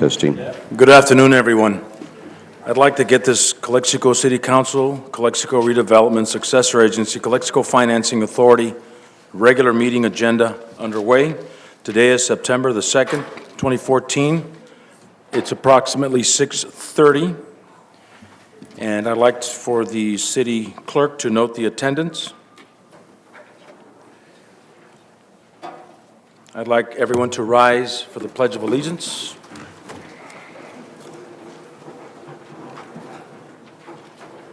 Testing. Good afternoon, everyone. I'd like to get this Calexico City Council, Calexico Redevelopment Successor Agency, Calexico Financing Authority regular meeting agenda underway. Today is September the 2nd, 2014. It's approximately 6:30, and I'd like for the city clerk to note the attendance. I'd like everyone to rise for the Pledge of Allegiance.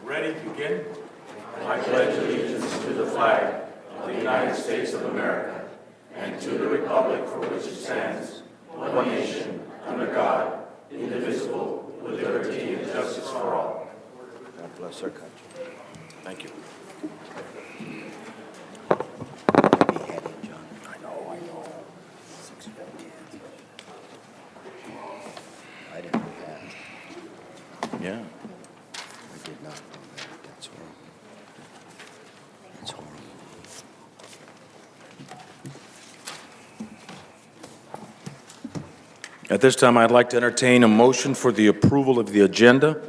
Ready to begin? I pledge allegiance to the flag of the United States of America and to the republic for which it stands, one nation, under God, indivisible, with liberty and justice for all. God bless our country. Thank you. Yeah. I did not know that. That's horrible. That's horrible. At this time, I'd like to entertain a motion for the approval of the agenda.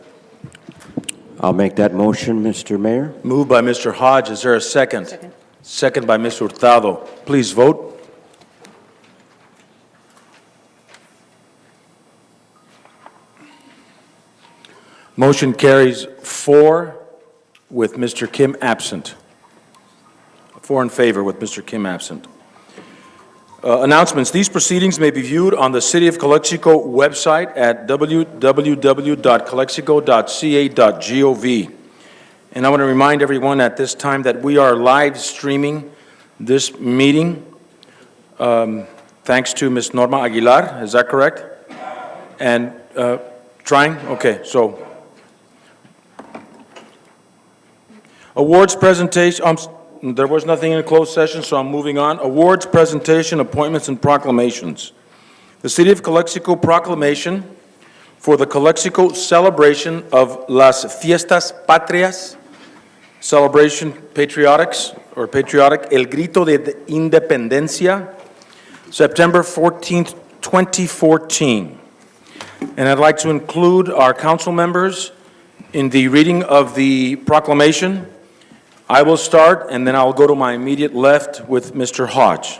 I'll make that motion, Mr. Mayor. Moved by Mr. Hodge. Is there a second? Second. Second by Ms. Hurtado. Please vote. Motion carries 4 with Mr. Kim absent. 4 in favor with Mr. Kim absent. Announcements. These proceedings may be viewed on the City of Calexico website at www.calexico.ca.gov. And I want to remind everyone at this time that we are live streaming this meeting thanks to Ms. Norma Aguilar. Is that correct? And trying? Okay, so awards presentation. There was nothing in a closed session, so I'm moving on. Awards presentation, appointments, and proclamations. The City of Calexico proclamation for the Calexico celebration of Las Fiestas Patrias, celebration patriotic, El Grito de Independencia, September 14th, 2014. And I'd like to include our council members in the reading of the proclamation. I will start, and then I'll go to my immediate left with Mr. Hodge.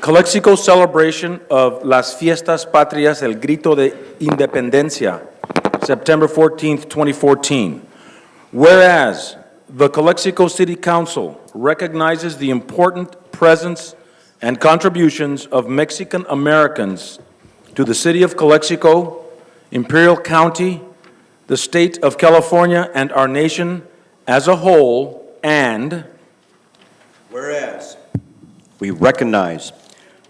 Calexico celebration of Las Fiestas Patrias, El Grito de Independencia, September 14th, 2014. Whereas the Calexico City Council recognizes the important presence and contributions of Mexican Americans to the City of Calexico, Imperial County, the state of California, and our nation as a whole, and whereas we recognize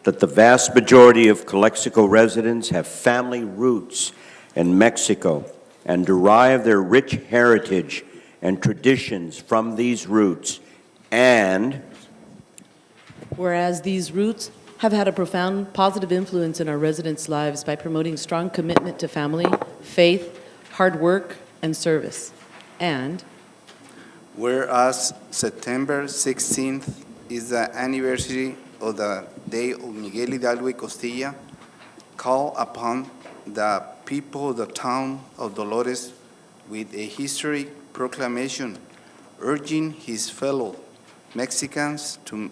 that the vast majority of Calexico residents have family roots in Mexico and derive their rich heritage and traditions from these roots, and whereas these roots have had a profound positive influence in our residents' lives by promoting strong commitment to family, faith, hard work, and service. And whereas September 16th is the anniversary of the day of Miguel Hidalgo y Costilla, call upon the people of the town of Dolores with a historic proclamation urging his fellow Mexicans to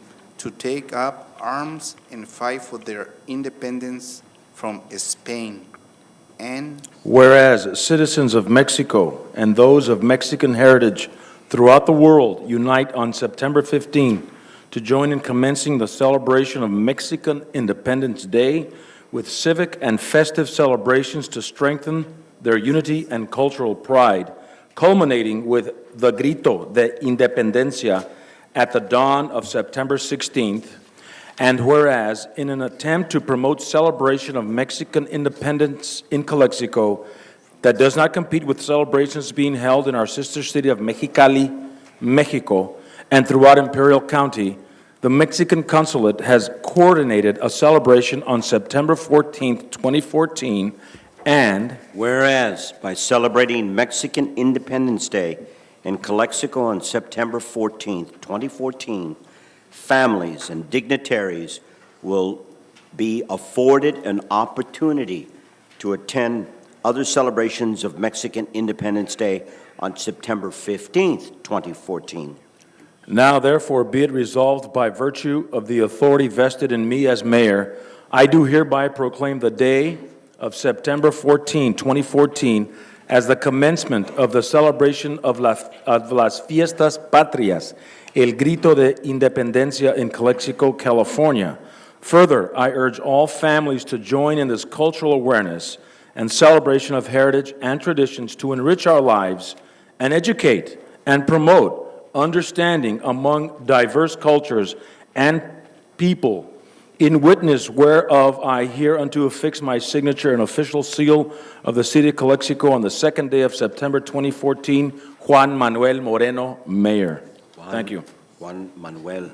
take up arms and fight for their independence from Spain. And whereas citizens of Mexico and those of Mexican heritage throughout the world unite on September 15 to join in commencing the celebration of Mexican Independence Day with civic and festive celebrations to strengthen their unity and cultural pride, culminating with the Grito de Independencia at the dawn of September 16th. And whereas, in an attempt to promote celebration of Mexican independence in Calexico that does not compete with celebrations being held in our sister city of Mexicali, Mexico, and throughout Imperial County, the Mexican Consulate has coordinated a celebration on September 14th, 2014, and whereas by celebrating Mexican Independence Day in Calexico on September 14th, 2014, families and dignitaries will be afforded an opportunity to attend other celebrations of Mexican Independence Day on September 15th, 2014. Now therefore be it resolved by virtue of the authority vested in me as mayor, I do hereby proclaim the day of September 14, 2014 as the commencement of the celebration of las Fiestas Patrias, El Grito de Independencia in Calexico, California. Further, I urge all families to join in this cultural awareness and celebration of heritage and traditions to enrich our lives and educate and promote understanding among diverse cultures and people, in witness whereof I hereunto affix my signature and official seal of the City of Calexico on the second day of September 2014, Juan Manuel Moreno, Mayor. Thank you. Juan Manuel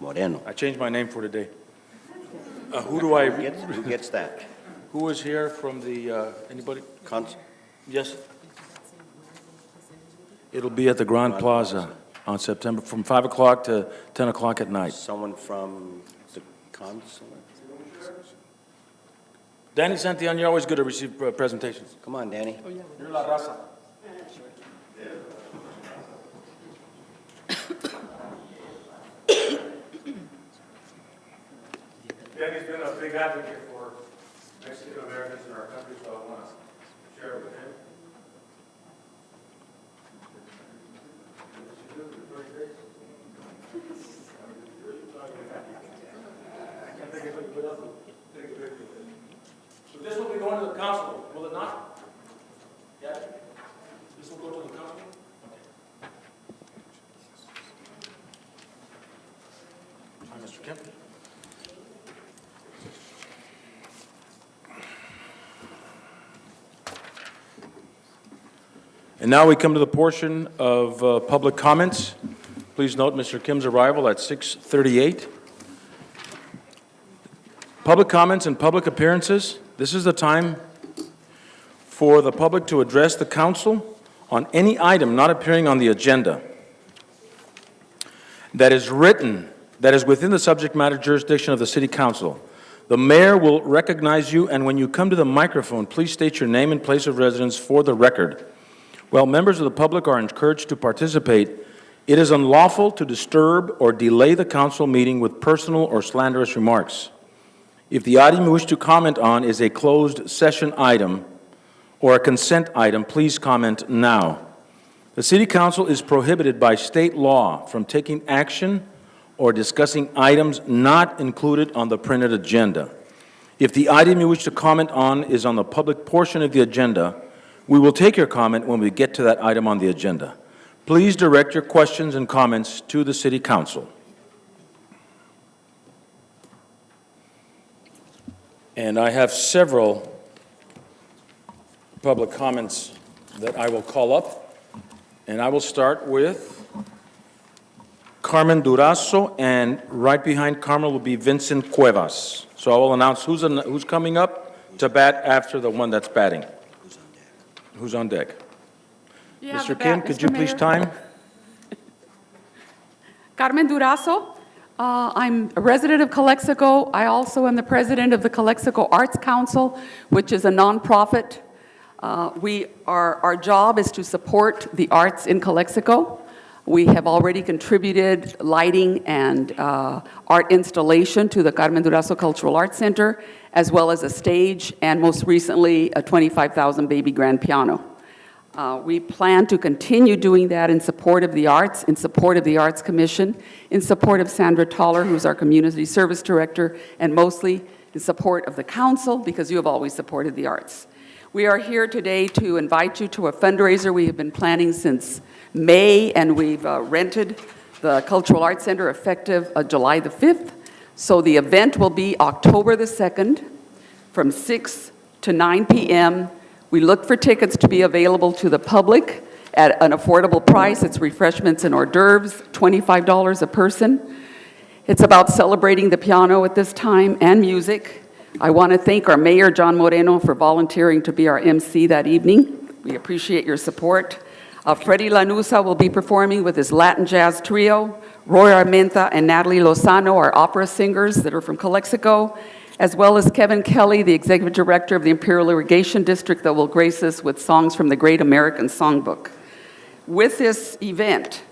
Moreno. I changed my name for today. Who gets that? Who is here from the, anybody? Yes? It'll be at the Grand Plaza on September, from 5 o'clock to 10 o'clock at night. Someone from the consulate? Danny Santillan, you're always good to receive presentations. Come on, Danny. You're la raza. Danny's been a big advocate for Mexican Americans in our country, so I want to share it with him. So this will be going to the council, will it not? Yeah? This will go to the council? Okay. Hi, Mr. Kemp. And now we come to the portion of public comments. Please note Mr. Kim's arrival at 6:38. Public comments and public appearances. This is the time for the public to address the council on any item not appearing on the agenda that is within the subject matter jurisdiction of the City Council. The mayor will recognize you, and when you come to the microphone, please state your name and place of residence for the record. While members of the public are encouraged to participate, it is unlawful to disturb or delay the council meeting with personal or slanderous remarks. If the item you wish to comment on is a closed session item or a consent item, please comment now. The City Council is prohibited by state law from taking action or discussing items not included on the printed agenda. If the item you wish to comment on is on the public portion of the agenda, we will take your comment when we get to that item on the agenda. Please direct your questions and comments to the City Council. And I have several public comments that I will call up. And I will start with Carmen Durazo, and right behind Carmen will be Vincent Cuevas. So I will announce who's coming up to bat after the one that's batting. Who's on deck? Mr. Kim, could you please time? Carmen Durazo. I'm a resident of Calexico. I also am the president of the Calexico Arts Council, which is a nonprofit. Our job is to support the arts in Calexico. We have already contributed lighting and art installation to the Carmen Durazo Cultural Arts Center, as well as a stage, and most recently, a 25,000 baby grand piano. We plan to continue doing that in support of the arts, in support of the Arts Commission, in support of Sandra Toller, who's our Community Service Director, and mostly in support of the council, because you have always supported the arts. We are here today to invite you to a fundraiser we have been planning since May, and we've rented the Cultural Arts Center effective July the 5th. So the event will be October the 2nd from 6 to 9 p.m. We look for tickets to be available to the public at an affordable price. It's refreshments and hors d'oeuvres, $25 a person. It's about celebrating the piano at this time and music. I want to thank our Mayor, John Moreno, for volunteering to be our MC that evening. We appreciate your support. Freddie Lanusa will be performing with his Latin Jazz Trio. Roy Armenta and Natalie Lozano are opera singers that are from Calexico. as well as Kevin Kelly, the Executive Director of the Imperial Irrigation District, that will grace us with songs from the Great American Songbook. With this event,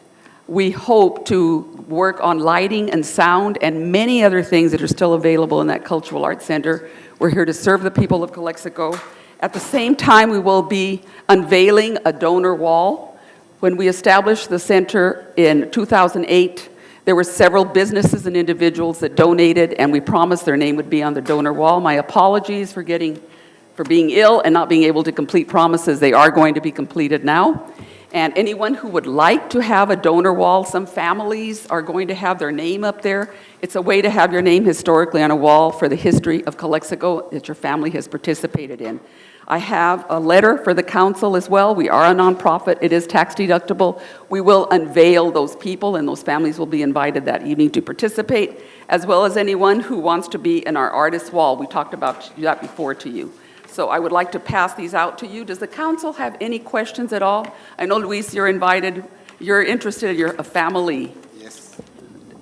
we hope to work on lighting and sound and many other things that are still available in that Cultural Arts Center. We're here to serve the people of Calexico. At the same time, we will be unveiling a donor wall. When we established the center in 2008, there were several businesses and individuals that donated, and we promised their name would be on the donor wall. My apologies for being ill and not being able to complete promises. They are going to be completed now. And anyone who would like to have a donor wall, some families are going to have their name up there. It's a way to have your name historically on a wall for the history of Calexico that your family has participated in. I have a letter for the council as well. We are a nonprofit. It is tax deductible. We will unveil those people, and those families will be invited that evening to participate, as well as anyone who wants to be in our artist wall. We talked about that before to you. So I would like to pass these out to you. Does the council have any questions at all? I know, Luis, you're invited. You're interested. You're a family. Yes.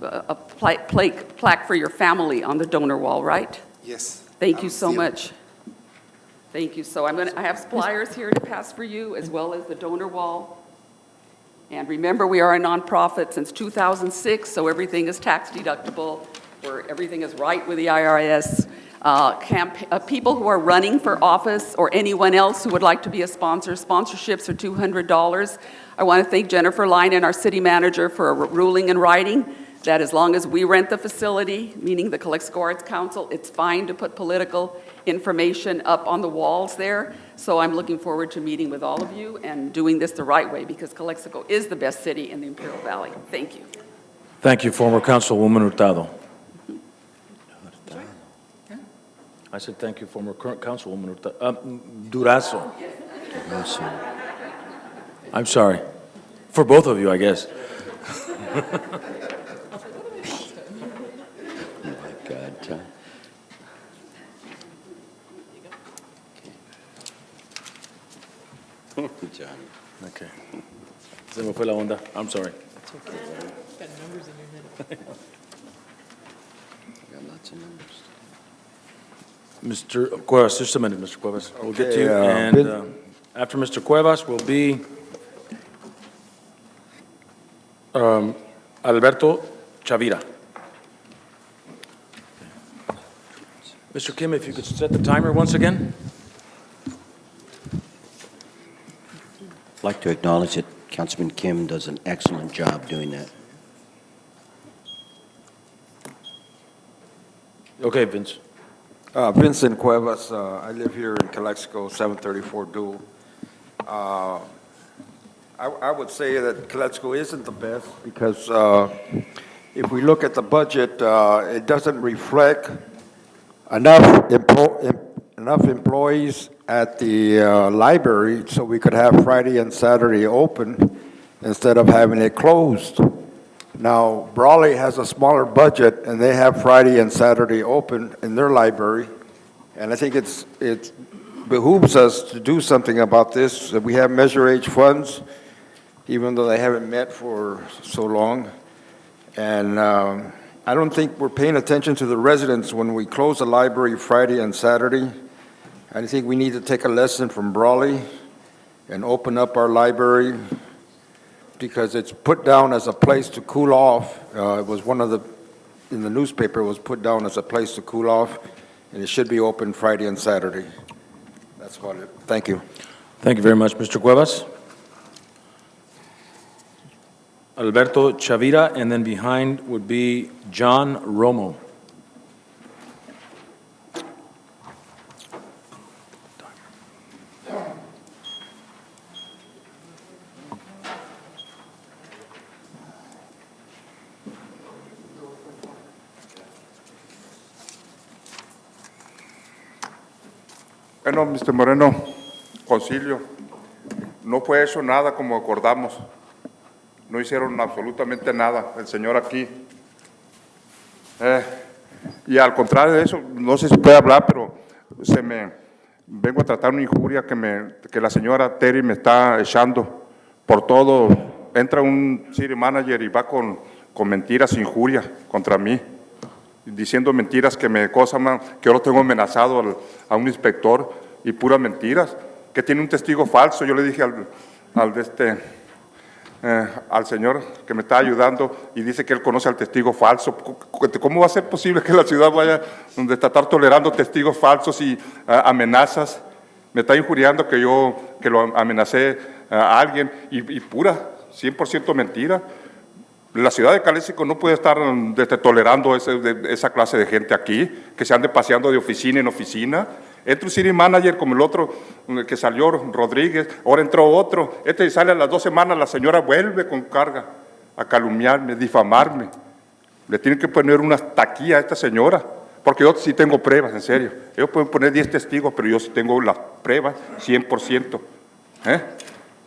A plaque for your family on the donor wall, right? Yes. Thank you so Still- much. Thank you. So I have flyers here to pass for you, as well as the donor wall. And remember, we are a nonprofit since 2006, so everything is tax deductible, where everything is right with the IRS. People who are running for office or anyone else who would like to be a sponsor, sponsorships are $200. I want to thank Jennifer Lyon, our city manager, for a ruling in writing that as long as we rent the facility, meaning the Calexico Arts Council, it's fine to put political information up on the walls there. So I'm looking forward to meeting with all of you and doing this the right way, because Calexico is the best city in the Imperial Valley. Thank you. Thank you, former Councilwoman Hurtado. I said thank you, former current Councilwoman Hurtado. Durazo. I'm sorry. For both of you, I guess. God. Johnny. Okay. Se me fue la onda. I'm sorry. Got numbers in your head. I got lots of numbers. Mr. Cuevas, just a minute, Mr. Cuevas. We'll get to you. Okay, And after Mr. Cuevas will be Alberto Chavira. Mr. Kim, if you could set the timer once again. I'd like to acknowledge that Councilman Kim does an excellent job doing that. Okay, Vince. Vincent Cuevas, I live here in Calexico, 734 Dual. I would say that Calexico isn't the best because if we look at the budget, it doesn't reflect enough employees at the library so we could have Friday and Saturday open instead of having it closed. Now, Brawley has a smaller budget, and they have Friday and Saturday open in their library, and I think it behooves us to do something about this. We have Measure H funds, even though they haven't met for so long, and I don't think we're paying attention to the residents when we close the library Friday and Saturday. I think we need to take a lesson from Brawley and open up our library, because it's put down as a place to cool off. It was in the newspaper, it was put down as a place to cool off, and it should be open Friday and Saturday. That's about it. Thank you. Thank you very much, Mr. Cuevas. Alberto Chavira, and then behind would be John Romo. Bueno, Mr. Moreno, concilio, no fue eso nada como acordamos. No hicieron absolutamente nada, el señor aquí. Y al contrario de eso, no sé si puede hablar, pero vengo a tratar una injuria que la señora Terry me está echando por todo. Entra un city manager y va con mentiras, injurias contra mí. diciendo mentiras que me cosan, que yo lo tengo amenazado a un inspector y puras mentiras, que tiene un testigo falso. Yo le dije al señor que me está ayudando y dice que él conoce al testigo falso. ¿Cómo va a ser posible que la ciudad vaya a estar tolerando testigos falsos y amenazas? Me está injuriando que lo amenacé a alguien y pura, 100% mentira. La ciudad de Caléxico no puede estar tolerando esa clase de gente aquí, que se ande paseando de oficina en oficina. Entra un city manager como el otro que salió, Rodríguez, ahora entró otro. Sale a las 2 semanas, la señora vuelve con carga a calumniarme, difamarme. Le tienen que poner una taquilla a esta señora, porque yo sí tengo pruebas, en serio. Ellos pueden poner 10 testigos, pero yo sí tengo las pruebas 100%.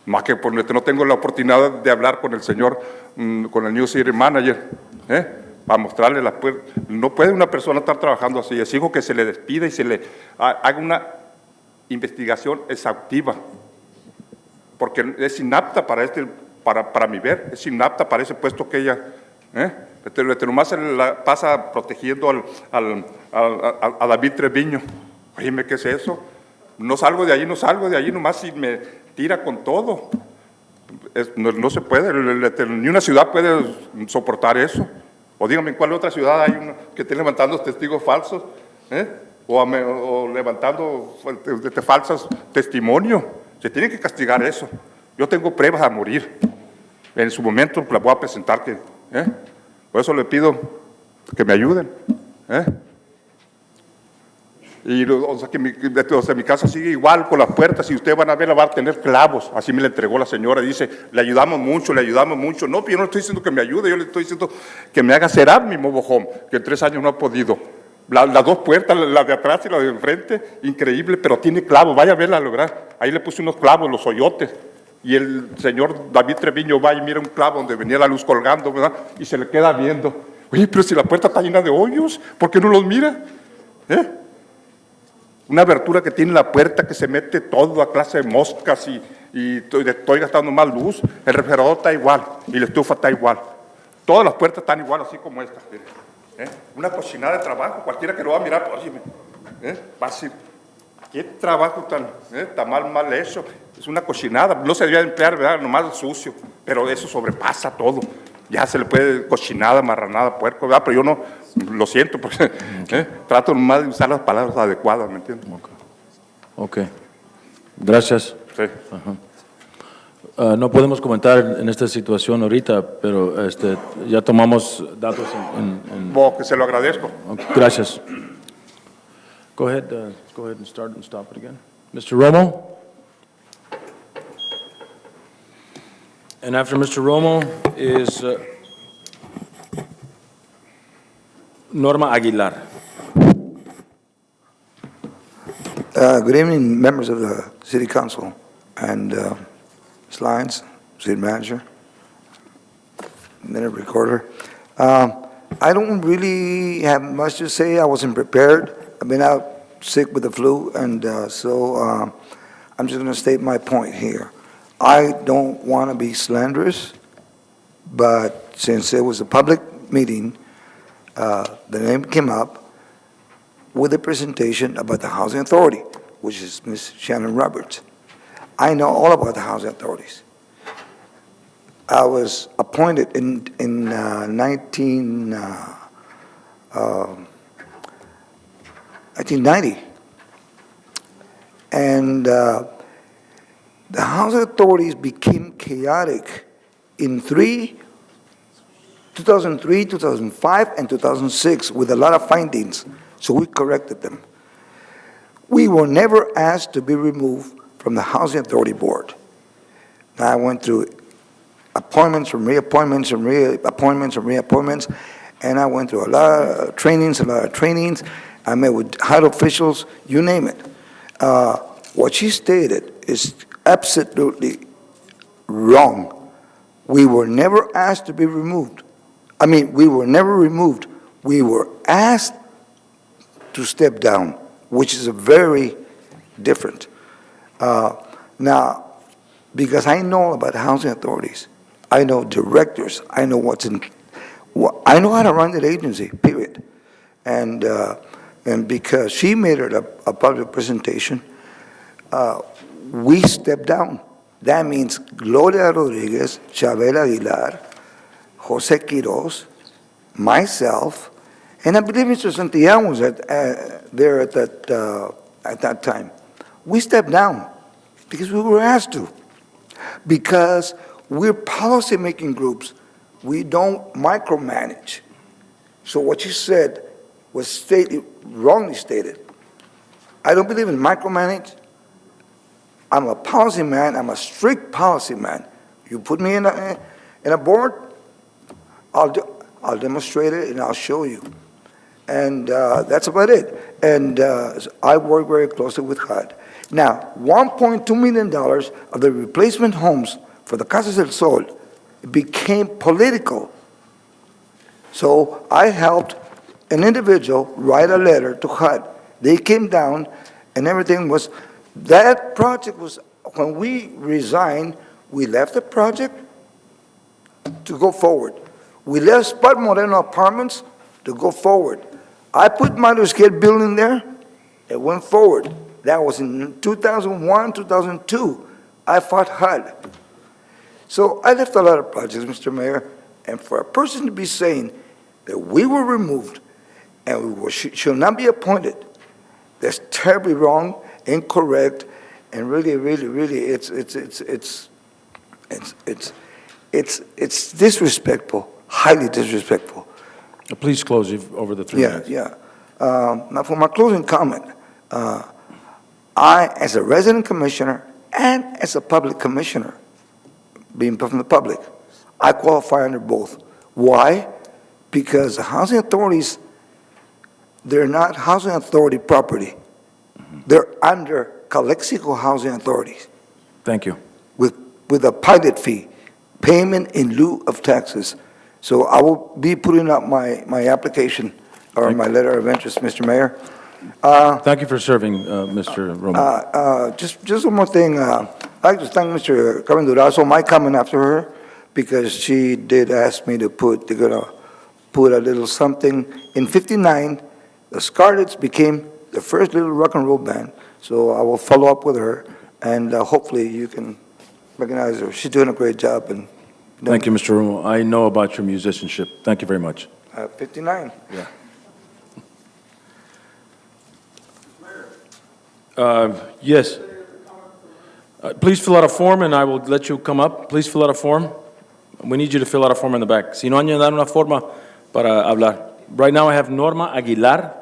Más que no tengo la oportunidad de hablar con el señor, con el New City Manager, para mostrarle las pruebas. No puede una persona estar trabajando así. Exijo que se le despida y se le haga una investigación exhaustiva, porque es inapta para mi ver, es inapta para ese puesto que ella, nomás se la pasa protegiendo a David Treviño. Oíme, ¿qué es eso? No salgo de allí, nomás si me tira con todo. No se puede, ni una ciudad puede soportar eso. O dígame, ¿en cuál otra ciudad hay uno que esté levantando testigos falsos? O levantando falsos testimonios. Se tiene que castigar eso. Yo tengo pruebas a morir. En su momento las voy a presentar. Por eso le pido que me ayuden. Mi casa sigue igual con las puertas y ustedes van a ver, la va a tener clavos. Así me la entregó la señora. Dice, le ayudamos mucho. No, yo no estoy diciendo que me ayude, yo le estoy diciendo que me haga cerrar mi mobile home, que en 3 años no ha podido. Las 2 puertas, la de atrás y la de enfrente, increíble, pero tiene clavos. Vaya a verla a lograr. Ahí le puse unos clavos, los hoyotes. Y el señor David Treviño va y mira un clavo donde venía la luz colgando, ¿verdad? Y se le queda viendo. Oye, pero si la puerta está llena de hoyos, ¿por qué no los mira? Una abertura que tiene la puerta que se mete todo a clase de moscas y estoy gastando más luz. El refrigerador está igual y la estufa está igual. Todas las puertas están igual, así como esta. Una cochinada de trabajo, cualquiera que lo va a mirar, oye, va a decir, ¿qué trabajo tan mal hecho? Es una cochinada, no se debía emplear, ¿verdad? Nomás sucio, pero eso sobrepasa todo. Ya se le puede cochinada, marranada, puerco, ¿verdad? Pero yo no, lo siento, porque trato nomás de usar las palabras adecuadas, ¿me entiendes? Ok. Gracias. Sí. No podemos comentar en esta situación ahorita, pero ya tomamos datos Que se lo agradezco. Okay, gracias. Go ahead and start and stop it again. Mr. Romo? And after Mr. Romo is Norma Aguilar. Good evening, members of the City Council and Ms. Lyons, City Manager, Minute Recorder. I don't really have much to say. I wasn't prepared. I've been out sick with the flu, and so I'm just going to state my point here. I don't want to be slanderous, but since it was a public meeting, the name came up with a presentation about the Housing Authority, which is Ms. Shannon Roberts. I know all about the housing authorities. I was appointed in 1990, and the housing authorities became chaotic in 2003, 2005, and 2006 with a lot of findings, so we corrected them. We were never asked to be removed from the Housing Authority Board. I went through appointments and reappointments and reappointments and reappointments, and I went through a lot of trainings. I met with high officials, you name it. What she stated is absolutely wrong. We were never asked to be removed. I mean, we were never removed. We were asked to step down, which is a very different. Now, because I know about housing authorities, I know directors, I know I know how to run that agency, period. And because she made it a public presentation, we stepped down. That means Gloria Rodriguez, Chabela Aguilar, Jose Quiroz, myself, and I believe Mr. Santillan was there at that time. We stepped down because we were asked to. Because we're policy-making groups, we don't micromanage. So what you said was wrongly stated. I don't believe in micromanage. I'm a policy man. I'm a strict policy man. You put me in a board, I'll demonstrate it and I'll show you. And that's about it. And I work very closely with HUD. Now, $1.2 million of the replacement homes for the Casas del Sol became political. So I helped an individual write a letter to HUD. They came down and everything was, that project was, when we resigned, we left the project to go forward. We left Spud Moreno Apartments to go forward. I put my scale building there, it went forward. That was in 2001, 2002. I fought HUD. So I left a lot of projects, Mr. Mayor, and for a person to be saying that we were removed and we should not be appointed, that's terribly wrong, incorrect, and really, it's disrespectful, highly disrespectful. Please close over the 3 minutes. Yeah. Now, for my closing comment, I, as a resident commissioner and as a public commissioner, being from the public, I qualify under both. Why? Because the housing authorities, they're not housing authority property. They're under Calexico Housing Authorities Thank you. with a pilot fee, payment in lieu of taxes. So I will be putting up my application or my letter of interest, Mr. Mayor. Thank you for serving, Mr. Roman. Just one more thing. I'd like to thank Mr. Carmen Durazo, my comment after her, because she did ask me to they're gonna put a little something. In '59, the Scarlets became the first little rock and roll band. So I will follow up with her, and hopefully you can recognize her. She's doing a great job. And Thank you, Mr. Roman. I know about your musicianship. Thank you very much. 59. Yeah. Yes. Please fill out a form and I will let you come up. Please fill out a form. We need you to fill out a form in the back. Si no añadan una forma para hablar. Right now I have Norma Aguilar.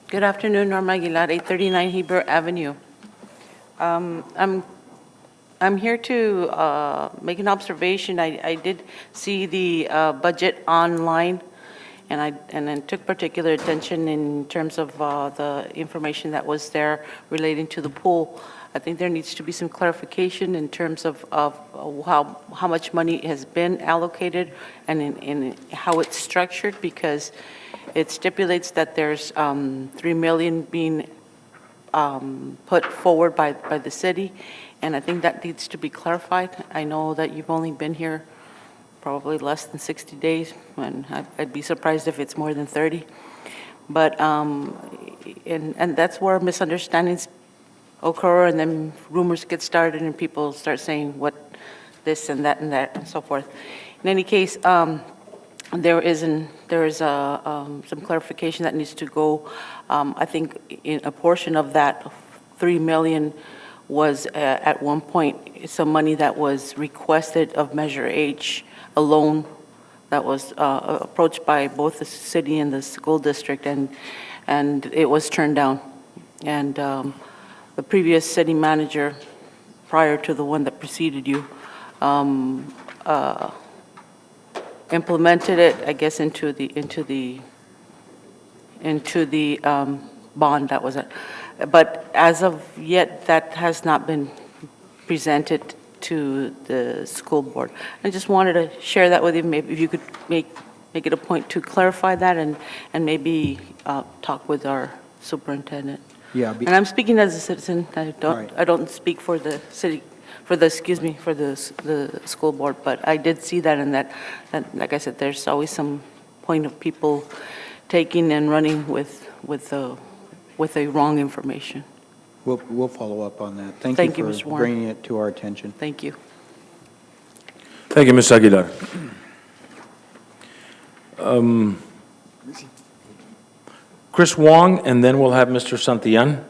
Good afternoon, Norma Aguilar, 839 Heber Avenue. I'm here to make an observation. I did see the budget online, and then took particular attention in terms of the information that was there relating to the pool. I think there needs to be some clarification in terms of how much money has been allocated and in how it's structured, because it stipulates that there's $3 million being put forward by the city, and I think that needs to be clarified. I know that you've only been here probably less than 60 days, and I'd be surprised if it's more than 30. But, and that's where misunderstandings occur, and then rumors get started, and people start saying what this and that and so forth. In any case, there is some clarification that needs to go. I think in a portion of that $3 million was at one point some money that was requested of Measure H, a loan that was approached by both the city and the school district, and it was turned down. And the previous city manager, prior to the one that preceded you, implemented it, I guess, into the bond that was it. But as of yet, that has not been presented to the school board. I just wanted to share that with you. Maybe if you could make it a point to clarify that, and maybe talk with our superintendent. Yeah. And I'm speaking as a citizen. Right. I don't speak for the city, the school board. But I did see that, and that, like I said, there's always some point of people taking and running with the wrong information. We'll follow up on that. Thank you, for Mr. Warren. bringing it to our attention. Thank you. Thank you, Ms. Aguilar. Chris Wong, and then we'll have Mr. Santillan.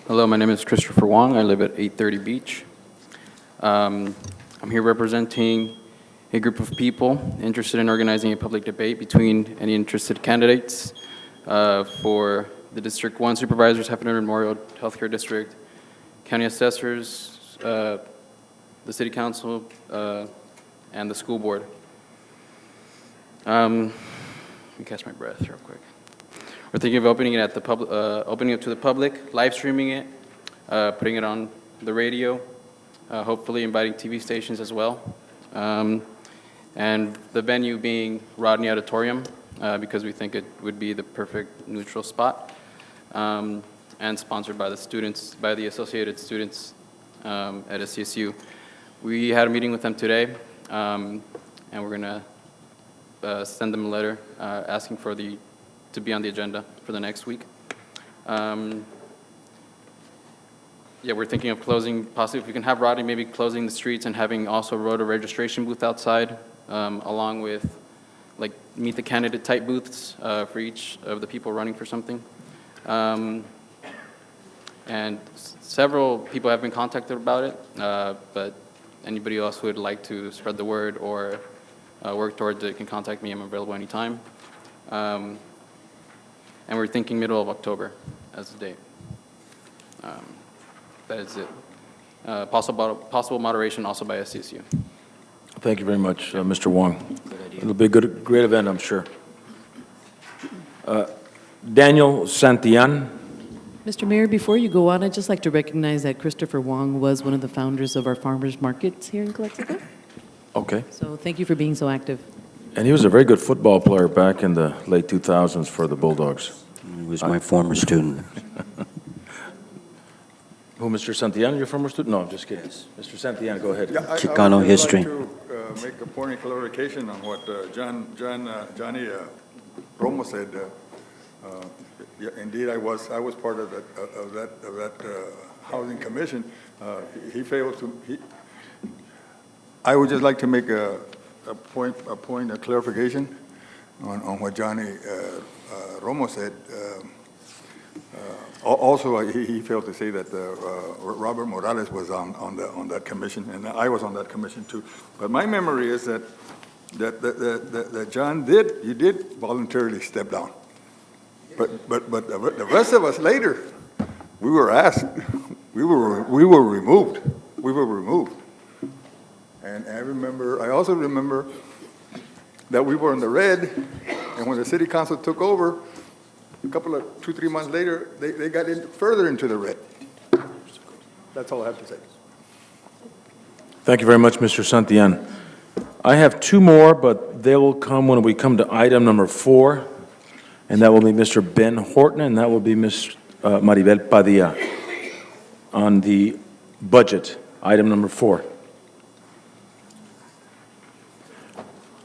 Hello, my name is Christopher Wong. I live at 830 Beach. I'm here representing a group of people interested in organizing a public debate between any interested candidates for the District 1 Supervisors, Hefner Memorial Healthcare District, County Assessors, the City Council, and the School Board. Let me catch my breath real quick. We're thinking of opening it opening it to the public, live streaming it, putting it on the radio, hopefully inviting TV stations as well. And the venue being Rodney Auditorium, because we think it would be the perfect neutral spot, and sponsored by the students, by the Associated Students at SCSU. We had a meeting with them today, and we're going to send them a letter asking to be on the agenda for the next week. Yeah, we're thinking of closing, possibly if we can have Rodney maybe closing the streets and having also voter registration booth outside, along with like meet the candidate type booths for each of the people running for something. And several people have been contacted about it, but anybody else who would like to spread the word or work towards it can contact me. I'm available anytime. And we're thinking middle of October as the date. That is it. Possible moderation also by SCSU. Thank you very much, Mr. Wong. It'll be a great event, I'm sure. Daniel Santillan. Mr. Mayor, before you go on, I'd just like to recognize that Christopher Wong was one of the founders of our farmers markets here in Calexico. Okay. So thank you for being so active. And he was a very good football player back in the late 2000s for the Bulldogs. He was my former student. Who, Mr. Santillan, your former student? No, I'm just kidding. Mr. Santillan, go ahead. Chicano history. I would like to make a point of clarification on what Johnny Romo said. Yeah, indeed, I was part of that housing commission. He failed to. I would just like to make a point of clarification on what Johnny Romo said. Also, he failed to say that Robert Morales was on that commission, and I was on that commission too. But my memory is that John did voluntarily step down. But the rest of us later, we were asked, we were removed. We were removed. And I also remember that we were in the red, and when the city council took over, a couple of 2-3 months later, they got further into the red. That's all I have to say. Thank you very much, Mr. Santillan. I have two more, but they will come when we come to item number 4, and that will be Mr. Ben Horton, and that will be Ms. Maribel Padilla on the budget, item number 4.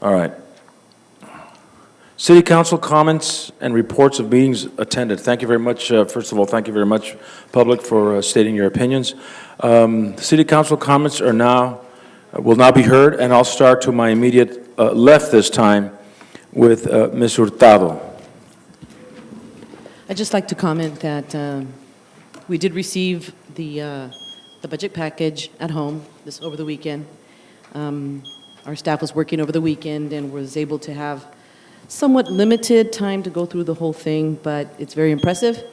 All right. City Council comments and reports of meetings attended. Thank you very much. First of all, thank you very much, public, for stating your opinions. City Council comments will now be heard, and I'll start to my immediate left this time with Ms. Hurtado. I'd just like to comment that we did receive the budget package at home over the weekend. Our staff was working over the weekend and was able to have somewhat limited time to go through the whole thing, but it's very impressive.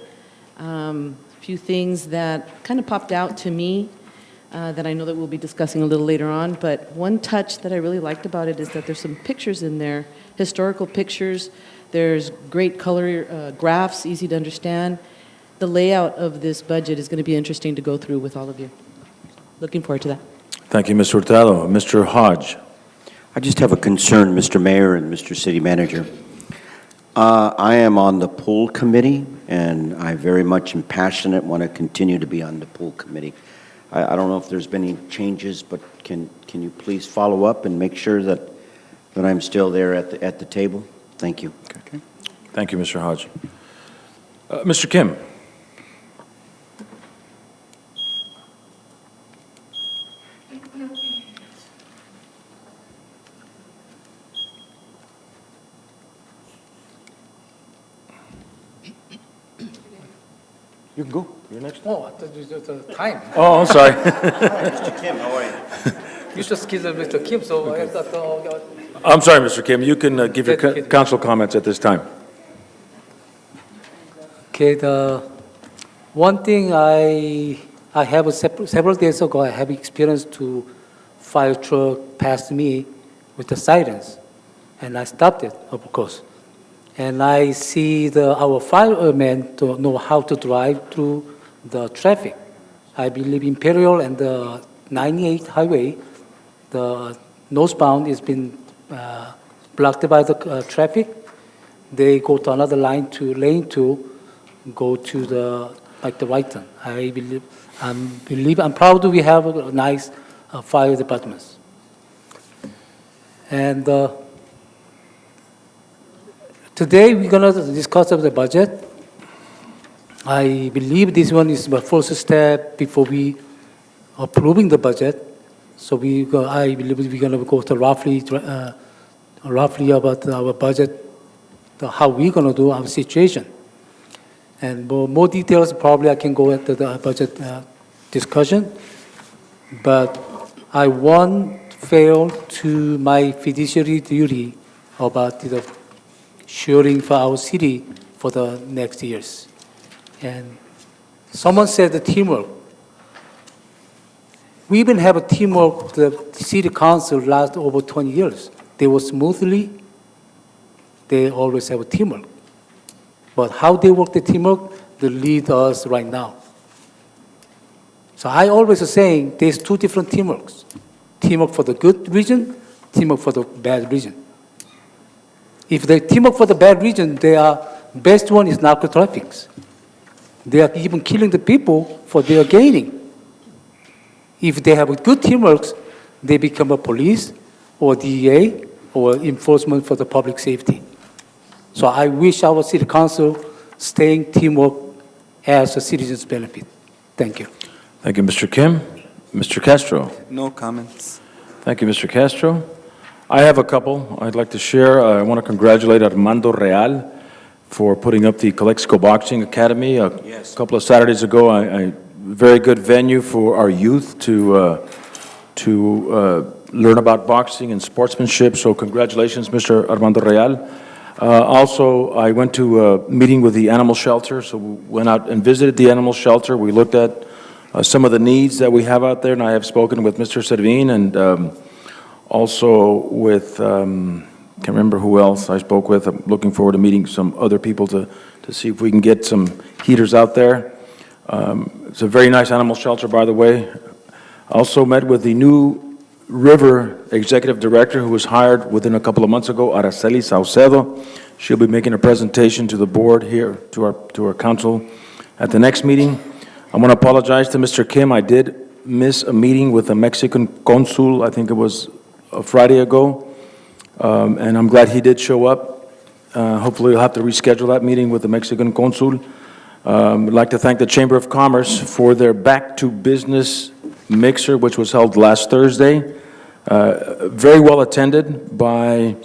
A few things that kind of popped out to me that I know that we'll be discussing a little later on, but one touch that I really liked about it is that there's some pictures in there, historical pictures. There's great color graphs, easy to understand. The layout of this budget is going to be interesting to go through with all of you. Looking forward to that. Thank you, Ms. Hurtado. Mr. Hodge. I just have a concern, Mr. Mayor and Mr. City Manager. I am on the pool committee, and I very much am passionate, want to continue to be on the pool committee. I don't know if there's been any changes, but can you please follow up and make sure that I'm still there at the table? Thank you. Okay. Thank you, Mr. Hodge. Mr. Kim? You can go. You're next. Oh, I thought you just time. Oh, I'm sorry. Mr. Kim, how are you? You just killed Mr. Kim, so I thought, I'm sorry, Mr. Kim. You can give your council comments at this time. okay, the one thing I have several days ago, I have experienced to fire truck passed me with the sirens, and I stopped it, of course. And I see our firemen to know how to drive through the traffic. I believe Imperial and the 98 highway, the northbound has been blocked by the traffic. They go to another lane to go to the right turn. I believe I'm proud we have a nice fire departments. And today we're going to discuss of the budget. I believe this one is the first step before we approving the budget. So I believe we're going to go to roughly about our budget, how we're going to do our situation. And more details probably I can go into the budget discussion. But I won't fail to my fiduciary duty about the sharing for our city for the next years. And someone said the teamwork. We even have a teamwork, the city council last over 20 years. They work smoothly. They always have a teamwork. But how they work the teamwork, they lead us right now. So I always saying there's two different teamworks. Teamwork for the good region, teamwork for the bad region. If they teamwork for the bad region, best one is narco traffics. They are even killing the people for their gaining. If they have a good teamwork, they become a police or DEA or enforcement for the public safety. So I wish our city council staying teamwork as a citizen's benefit. Thank you. Thank you, Mr. Kim. Mr. Castro? No comments. Thank you, Mr. Castro. I have a couple I'd like to share. I want to congratulate Armando Real for putting up the Calexico Boxing Academy a couple of Saturdays ago. A very good venue for our youth to learn about boxing and sportsmanship. So congratulations, Mr. Armando Real. Also, I went to a meeting with the animal shelter. So we went out and visited the animal shelter. We looked at some of the needs that we have out there, and I have spoken with Mr. Servin and also with, can't remember who else I spoke with. I'm looking forward to meeting some other people to see if we can get some heaters out there. It's a very nice animal shelter, by the way. I also met with the new River Executive Director who was hired within a couple of months ago, Araceli Saucedo. She'll be making a presentation to the board here, to our council at the next meeting. I want to apologize to Mr. Kim. I did miss a meeting with the Mexican consul, I think it was a Friday ago, and I'm glad he did show up. Hopefully we'll have to reschedule that meeting with the Mexican consul. I'd like to thank the Chamber of Commerce for their Back to Business mixer, which was held last Thursday. Very well attended by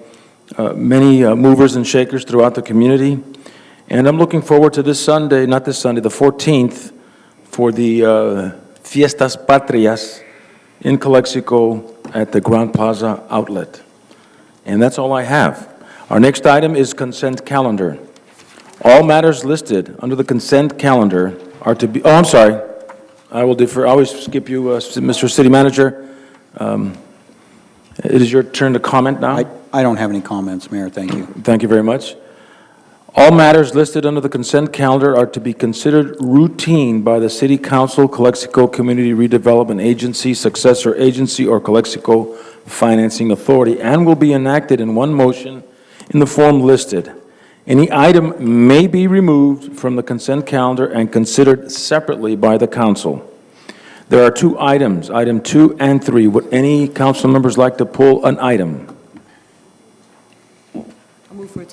many movers and shakers throughout the community. And I'm looking forward to this Sunday, not this Sunday, the 14th, for the Fiestas Patrias in Calexico at the Grand Plaza outlet. And that's all I have. Our next item is consent calendar. All matters listed under the consent calendar are to be, oh, I'm sorry. I will defer. I always skip you, Mr. City Manager. It is your turn to comment now. I don't have any comments, Mayor, thank you. Thank you very much. All matters listed under the consent calendar are to be considered routine by the City Council, Calexico Community Redevelopment Agency, successor agency, or Calexico Financing Authority and will be enacted in one motion in the form listed. Any item may be removed from the consent calendar and considered separately by the council. There are two items, item 2 and 3. Would any council members like to pull an item?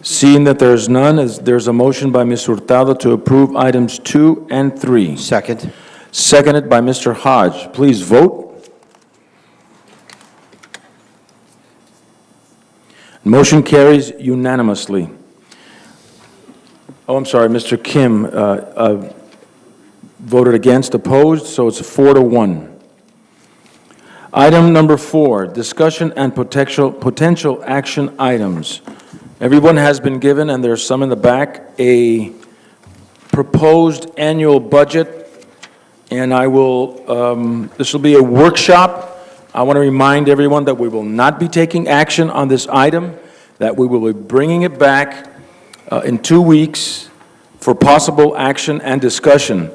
Seeing that there's none, there's a motion by Ms. Hurtado to approve items 2 and 3. Second. Seconded by Mr. Hodge. Please vote. Motion carries unanimously. Oh, I'm sorry, Mr. Kim voted against, opposed, so it's 4-1. Item number 4, discussion and potential action items. Everyone has been given, and there's some in the back, a proposed annual budget, and this will be a workshop. I want to remind everyone that we will not be taking action on this item, that we will be bringing it back in 2 weeks for possible action and discussion.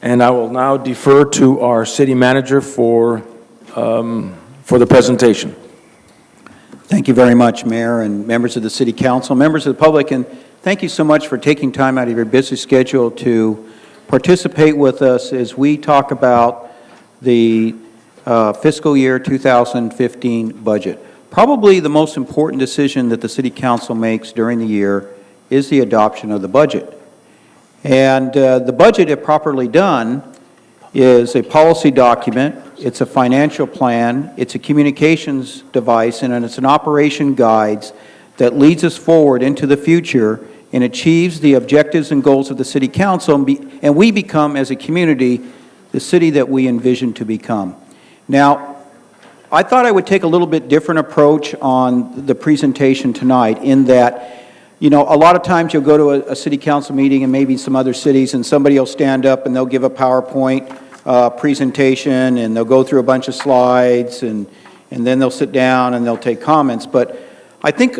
And I will now defer to our city manager for the presentation. Thank you very much, Mayor and members of the City Council, members of the public, and thank you so much for taking time out of your busy schedule to participate with us as we talk about the fiscal year 2015 budget. Probably the most important decision that the City Council makes during the year is the adoption of the budget. And the budget, if properly done, is a policy document, it's a financial plan, it's a communications device, and it's an operation guides that leads us forward into the future and achieves the objectives and goals of the City Council, and we become, as a community, the city that we envision to become. Now, I thought I would take a little bit different approach on the presentation tonight in that, you know, a lot of times you'll go to a city council meeting and maybe some other cities and somebody will stand up and they'll give a PowerPoint presentation and they'll go through a bunch of slides and then they'll sit down and they'll take comments. But I think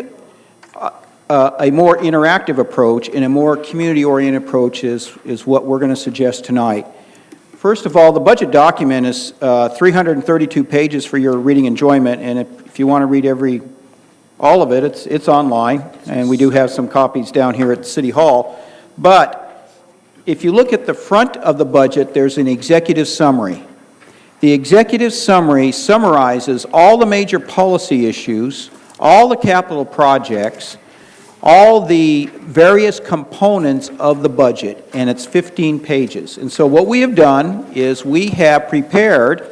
a more interactive approach and a more community-oriented approach is what we're going to suggest tonight. First of all, the budget document is 332 pages for your reading enjoyment, and if you want to read all of it, it's online, and we do have some copies down here at City Hall. But if you look at the front of the budget, there's an executive summary. The executive summary summarizes all the major policy issues, all the capital projects, all the various components of the budget, and it's 15 pages. And so what we have done is we have prepared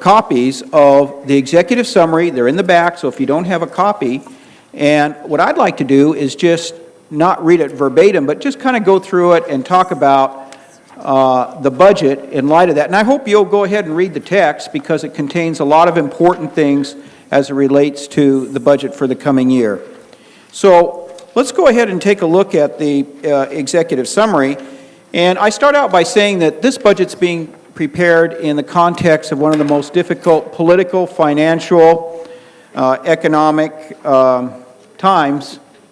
copies of the executive summary. They're in the back, so if you don't have a copy, and what I'd like to do is just not read it verbatim, but just kind of go through it and talk about the budget in light of that. And I hope you'll go ahead and read the text because it contains a lot of important things as it relates to the budget for the coming year. So let's go ahead and take a look at the executive summary. And I start out by saying that this budget's being prepared in the context of one of the most difficult political, financial, economic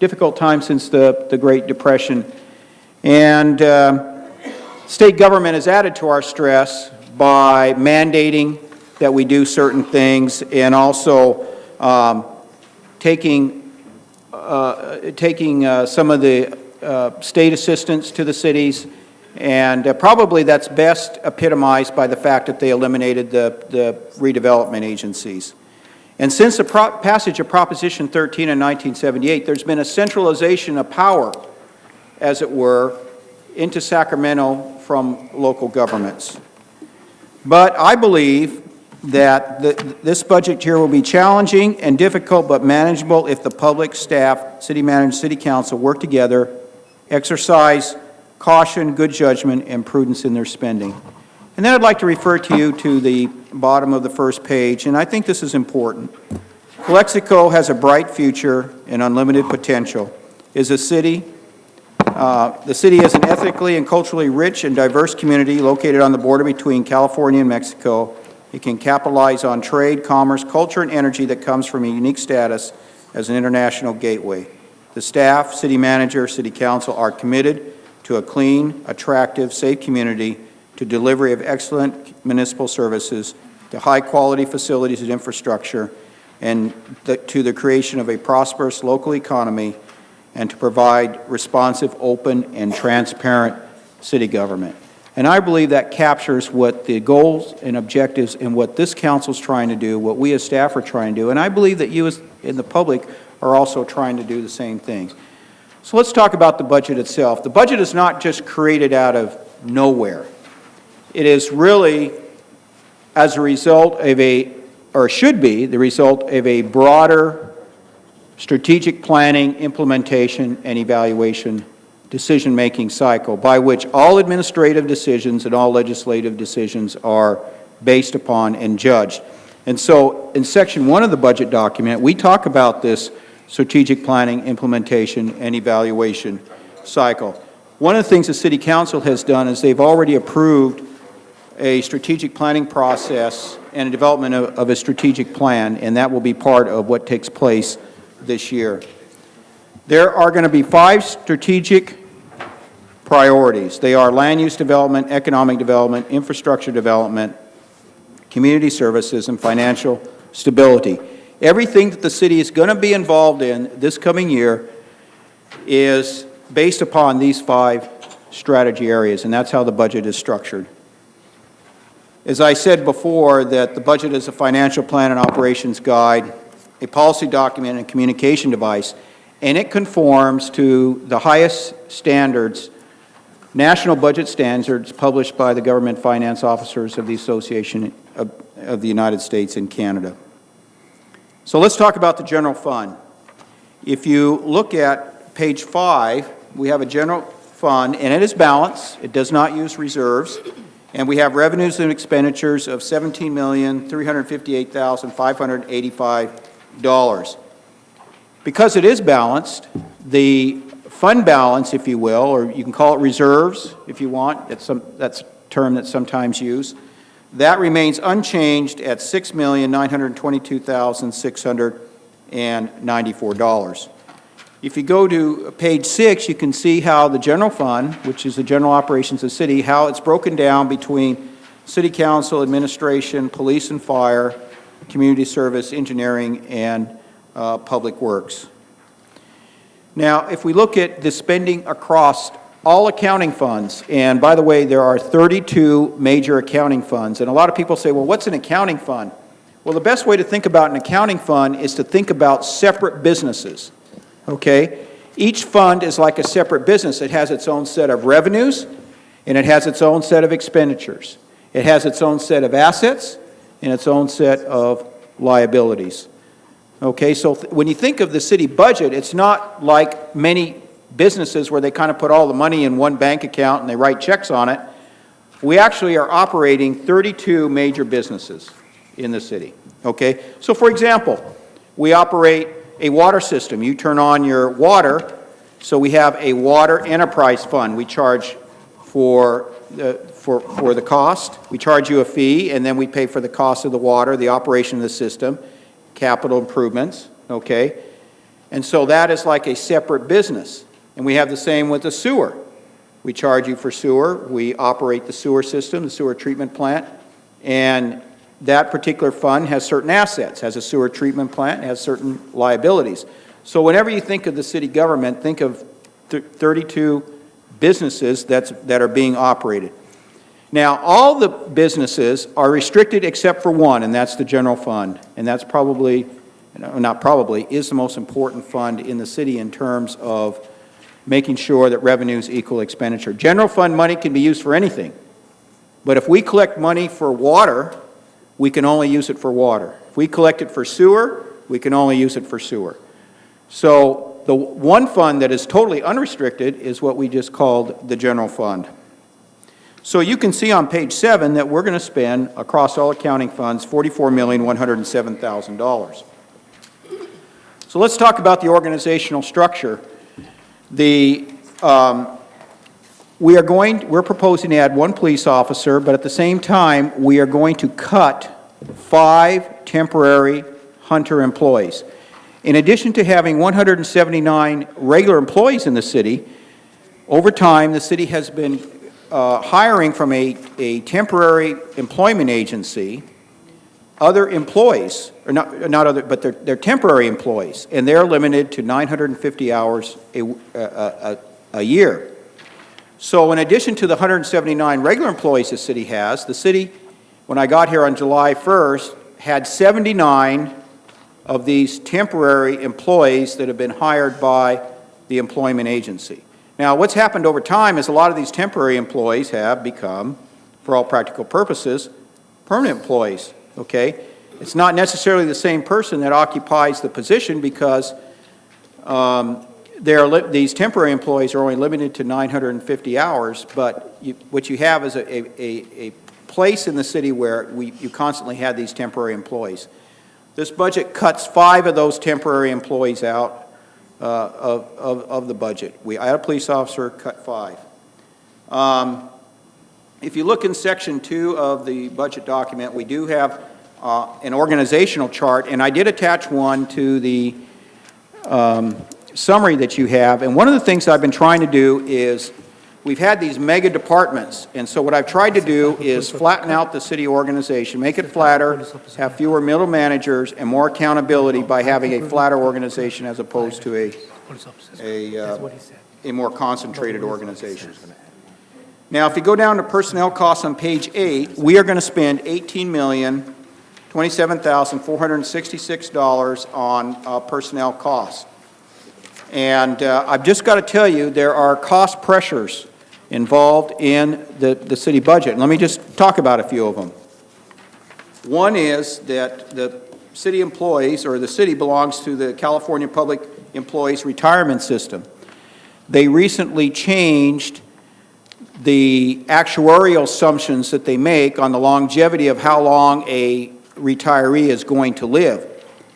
difficult times since the Great Depression. And state government has added to our stress by mandating that we do certain things and also taking some of the state assistance to the cities, and probably that's best epitomized by the fact that they eliminated the redevelopment agencies. And since the passage of Proposition 13 in 1978, there's been a centralization of power, as it were, into Sacramento from local governments. But I believe that this budget here will be challenging and difficult but manageable if the public, staff, city manager, city council work together, exercise caution, good judgment, and prudence in their spending. And then I'd like to refer to you to the bottom of the first page, and I think this is important. Calexico has a bright future and unlimited potential. The city is an ethnically and culturally rich and diverse community located on the border between California and Mexico. It can capitalize on trade, commerce, culture, and energy that comes from a unique status as an international gateway. The staff, city manager, city council are committed to a clean, attractive, safe community, to delivery of excellent municipal services, to high-quality facilities and infrastructure, and to the creation of a prosperous local economy, and to provide responsive, open, and transparent city government. And I believe that captures what the goals and objectives and what this council's trying to do, what we as staff are trying to do, and I believe that you as in the public are also trying to do the same thing. So let's talk about the budget itself. The budget is not just created out of nowhere. It is really as a result of or should be the result of a broader strategic planning, implementation, and evaluation decision-making cycle by which all administrative decisions and all legislative decisions are based upon and judged. And so in Section 1 of the budget document, we talk about this strategic planning, implementation, and evaluation cycle. One of the things the City Council has done is they've already approved a strategic planning process and a development of a strategic plan, and that will be part of what takes place this year. There are going to be 5 strategic priorities. They are land use development, economic development, infrastructure development, community services, and financial stability. Everything that the city is going to be involved in this coming year is based upon these 5 strategy areas, and that's how the budget is structured. As I said before, that the budget is a financial plan and operations guide, a policy document, and communication device, and it conforms to the highest standards, national budget standards published by the government finance officers of the Association of the United States and Canada. So let's talk about the general fund. If you look at page 5, we have a general fund, and it is balanced. It does not use reserves. And we have revenues and expenditures of $17,358,585. Because it is balanced, the fund balance, if you will, or you can call it reserves if you want, that's a term that's sometimes used, that remains unchanged at $6,922,694. If you go to page 6, you can see how the general fund, which is the general operations of the city, how it's broken down between city council, administration, police and fire, community service, engineering, and public works. Now, if we look at the spending across all accounting funds, and by the way, there are 32 major accounting funds, and a lot of people say, well, what's an accounting fund? Well, the best way to think about an accounting fund is to think about separate businesses. Okay? Each fund is like a separate business. It has its own set of revenues, and it has its own set of expenditures. It has its own set of assets, and its own set of liabilities. Okay, so when you think of the city budget, it's not like many businesses where they kind of put all the money in one bank account and they write checks on it. We actually are operating 32 major businesses in the city. Okay, so for example, we operate a water system. You turn on your water, so we have a water enterprise fund. We charge for the cost. We charge you a fee, and then we pay for the cost of the water, the operation of the system, capital improvements, okay? And so that is like a separate business. And we have the same with the sewer. We charge you for sewer. We operate the sewer system, the sewer treatment plant, and that particular fund has certain assets, has a sewer treatment plant, has certain liabilities. So whenever you think of the city government, think of 32 businesses that are being operated. Now, all the businesses are restricted except for one, and that's the general fund. And that's probably, not probably, is the most important fund in the city in terms of making sure that revenues equal expenditure. General fund money can be used for anything. But if we collect money for water, we can only use it for water. If we collect it for sewer, we can only use it for sewer. So the one fund that is totally unrestricted is what we just called the general fund. So you can see on page 7 that we're going to spend across all accounting funds $44,107,000. So let's talk about the organizational structure. We're proposing to add 1 police officer, but at the same time, we are going to cut 5 temporary Hunter employees. In addition to having 179 regular employees in the city, over time, the city has been hiring from a temporary employment agency other employees, or not other, but they're temporary employees, and they're limited to 950 hours a year. So in addition to the 179 regular employees the city has, the city, when I got here on July 1st, had 79 of these temporary employees that have been hired by the employment agency. Now, what's happened over time is a lot of these temporary employees have become, for all practical purposes, permanent employees, okay? It's not necessarily the same person that occupies the position because these temporary employees are only limited to 950 hours, but what you have is a place in the city where you constantly had these temporary employees. This budget cuts 5 of those temporary employees out of the budget. I had a police officer, cut 5. If you look in Section 2 of the budget document, we do have an organizational chart, and I did attach one to the summary that you have. And one of the things I've been trying to do is, we've had these mega departments, and so what I've tried to do is flatten out the city organization, make it flatter, have fewer middle managers, and more accountability by having a flatter organization as opposed to a more concentrated organization. Now, if you go down to personnel costs on page 8, we are going to spend $18,027,466 on personnel costs. And I've just got to tell you, there are cost pressures involved in the city budget. And let me just talk about a few of them. One is that the city employees, or the city belongs to the California Public Employees Retirement System. They recently changed the actuarial assumptions that they make on the longevity of how long a retiree is going to live.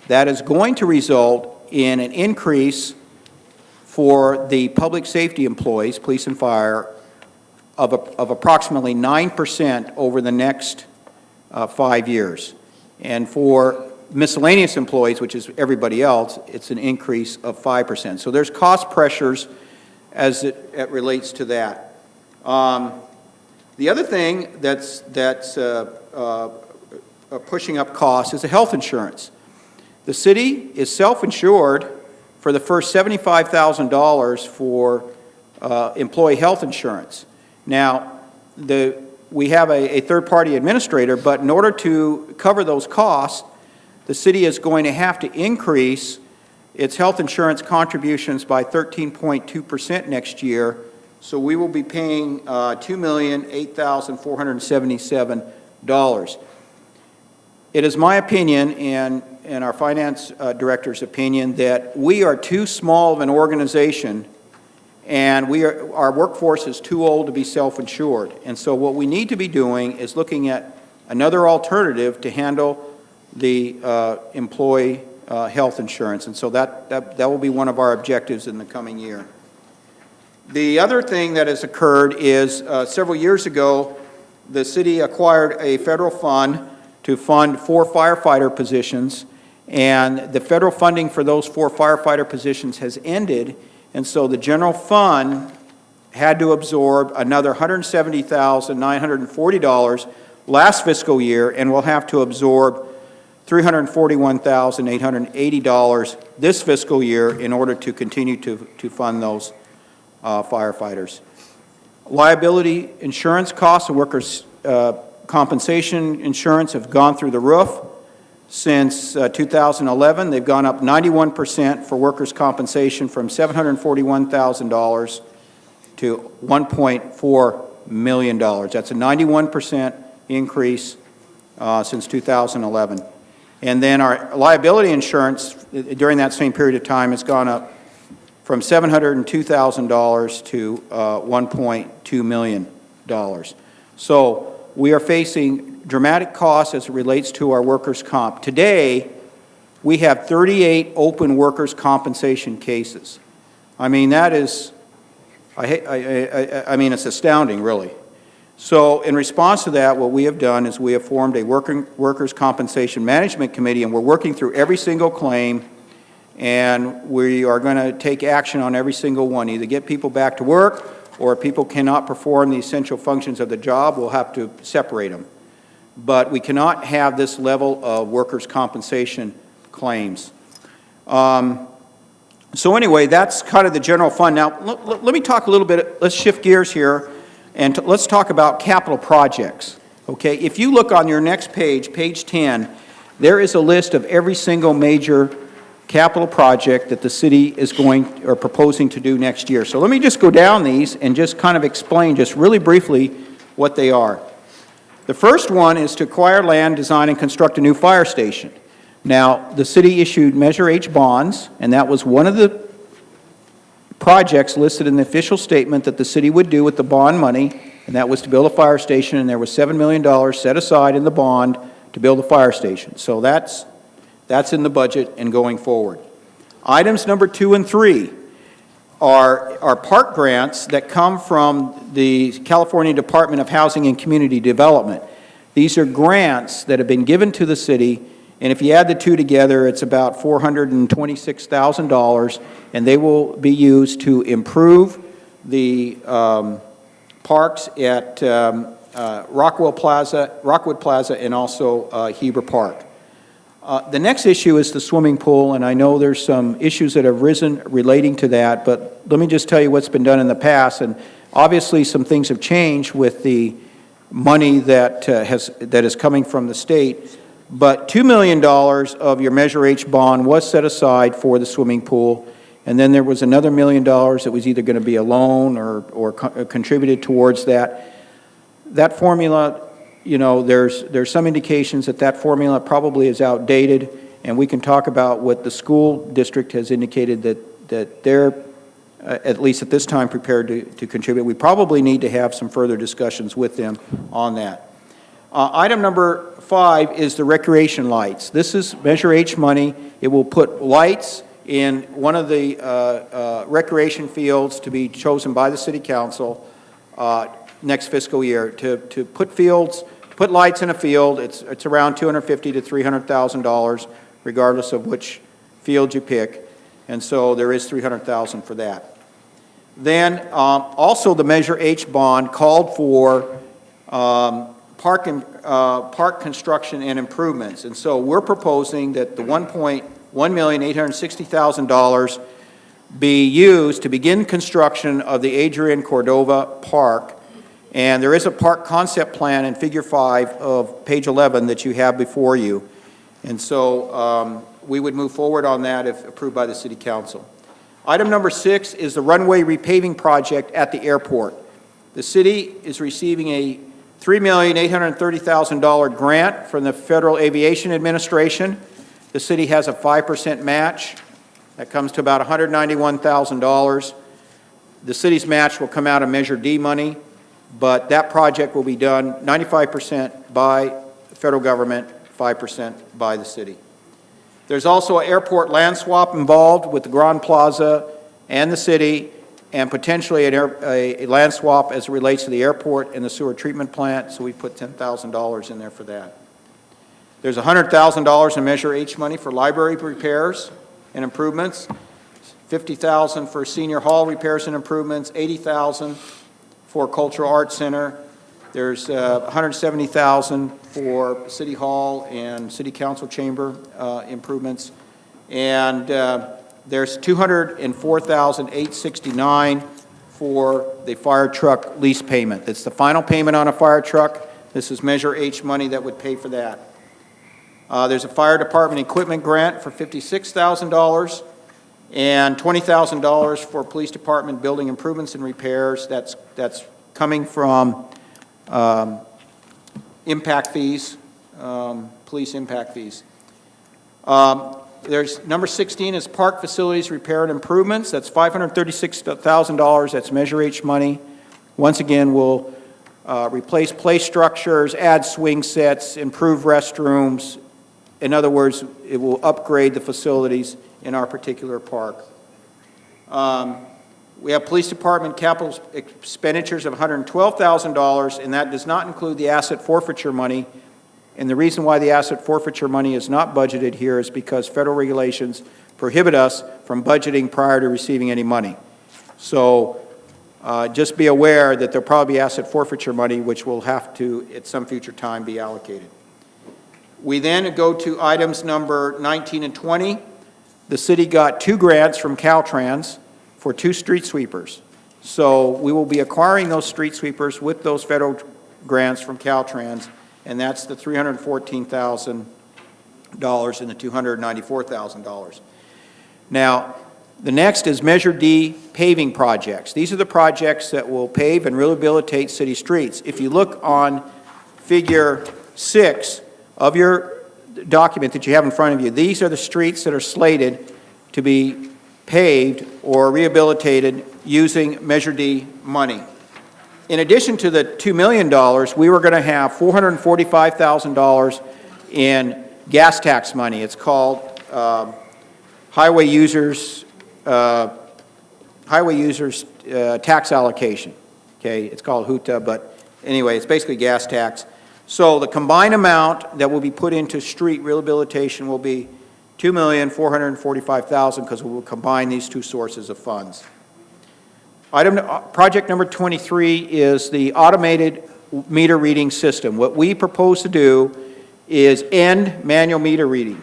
That is going to result in an increase for the public safety employees, police and fire, of approximately 9% over the next 5 years. And for miscellaneous employees, which is everybody else, it's an increase of 5%. So there's cost pressures as it relates to that. The other thing that's pushing up costs is the health insurance. The city is self-insured for the first $75,000 for employee health insurance. Now, we have a third-party administrator, but in order to cover those costs, the city is going to have to increase its health insurance contributions by 13.2% next year. So we will be paying $2,008,477. It is my opinion and our finance director's opinion that we are too small of an organization, and our workforce is too old to be self-insured. And so what we need to be doing is looking at another alternative to handle the employee health insurance. And so that will be one of our objectives in the coming year. The other thing that has occurred is several years ago, the city acquired a federal fund to fund 4 firefighter positions, and the federal funding for those 4 firefighter positions has ended, and so the general fund had to absorb another $170,940 last fiscal year, and will have to absorb $341,880 this fiscal year in order to continue to fund those firefighters. Liability insurance costs and workers' compensation insurance have gone through the roof. Since 2011, they've gone up 91% for workers' compensation, from $741,000 to $1.4 million. That's a 91% increase since 2011. And then our liability insurance during that same period of time has gone up from $702,000 to $1.2 million. So we are facing dramatic costs as it relates to our workers' comp. Today, we have 38 open workers' compensation cases. I mean, that is, I mean, it's astounding, really. So in response to that, what we have done is we have formed a workers' compensation management committee, and we're working through every single claim, and we are going to take action on every single one, either get people back to work, or if people cannot perform the essential functions of the job, we'll have to separate them. but we cannot have this level of workers' compensation claims. So anyway, that's kind of the general fund. Now, let me talk a little bit, let's shift gears here, and let's talk about capital projects, okay? If you look on your next page, page 10, there is a list of every single major capital project that the city is going or proposing to do next year. So let me just go down these and just kind of explain just really briefly what they are. The first one is to acquire land, design, and construct a new fire station. Now, the city issued Measure H bonds, and that was one of the projects listed in the official statement that the city would do with the bond money, and that was to build a fire station, and there was $7 million set aside in the bond to build a fire station. So that's in the budget and going forward. Items number 2 and 3 are park grants that come from the California Department of Housing and Community Development. These are grants that have been given to the city, and if you add the two together, it's about $426,000, and they will be used to improve the parks at Rockwood Plaza, and also Heber Park. The next issue is the swimming pool, and I know there's some issues that have risen relating to that, but let me just tell you what's been done in the past, and obviously some things have changed with the money that is coming from the state. But $2 million of your Measure H bond was set aside for the swimming pool, and then there was another $1 million that was either going to be a loan or contributed towards that. That formula, you know, there's some indications that that formula probably is outdated, and we can talk about what the school district has indicated that they're, at least at this time, prepared to contribute. We probably need to have some further discussions with them on that. Item number 5 is the recreation lights. This is Measure H money. It will put lights in one of the recreation fields to be chosen by the City Council next fiscal year. To put lights in a field, it's around $250,000 to $300,000, regardless of which field you pick, and so there is $300,000 for that. Then also the Measure H bond called for park construction and improvements, and so we're proposing that the $1,860,000 be used to begin construction of the Adrian Cordova Park, and there is a park concept plan in Figure 5 of page 11 that you have before you, and so we would move forward on that if approved by the City Council. Item number 6 is the runway repaving project at the airport. The city is receiving a $3,830,000 grant from the Federal Aviation Administration. The city has a 5% match. That comes to about $191,000. The city's match will come out of Measure D money, but that project will be done 95% by the federal government, 5% by the city. There's also an airport land swap involved with the Grand Plaza and the city, and potentially a land swap as it relates to the airport and the sewer treatment plant, so we put $10,000 in there for that. There's $100,000 in Measure H money for library repairs and improvements, $50,000 for senior hall repairs and improvements, $80,000 for Cultural Arts Center. There's $170,000 for City Hall and City Council Chamber improvements, and there's $204,869 for the fire truck lease payment. That's the final payment on a fire truck. This is Measure H money that would pay for that. There's a fire department equipment grant for $56,000 and $20,000 for police department building improvements and repairs. That's coming from impact fees, police impact fees. There's number 16 is park facilities repair and improvements. That's $536,000. That's Measure H money. Once again, we'll replace play structures, add swing sets, improve restrooms. In other words, it will upgrade the facilities in our particular park. We have police department capital expenditures of $112,000, and that does not include the asset forfeiture money. And the reason why the asset forfeiture money is not budgeted here is because federal regulations prohibit us from budgeting prior to receiving any money. So just be aware that there'll probably be asset forfeiture money, which will have to, at some future time, be allocated. We then go to items number 19 and 20. The city got 2 grants from Caltrans for 2 street sweepers. So we will be acquiring those street sweepers with those federal grants from Caltrans, and that's the $314,000 and the $294,000. Now, the next is Measure D paving projects. These are the projects that will pave and rehabilitate city streets. If you look on Figure 6 of your document that you have in front of you, these are the streets that are slated to be paved or rehabilitated using Measure D money. In addition to the $2 million, we were going to have $445,000 in gas tax money. It's called highway users tax allocation. Okay, it's called HUTA, but anyway, it's basically gas tax. So the combined amount that will be put into street rehabilitation will be $2,445,000 because we will combine these 2 sources of funds. Project number 23 is the automated meter reading system. What we propose to do is end manual meter reading,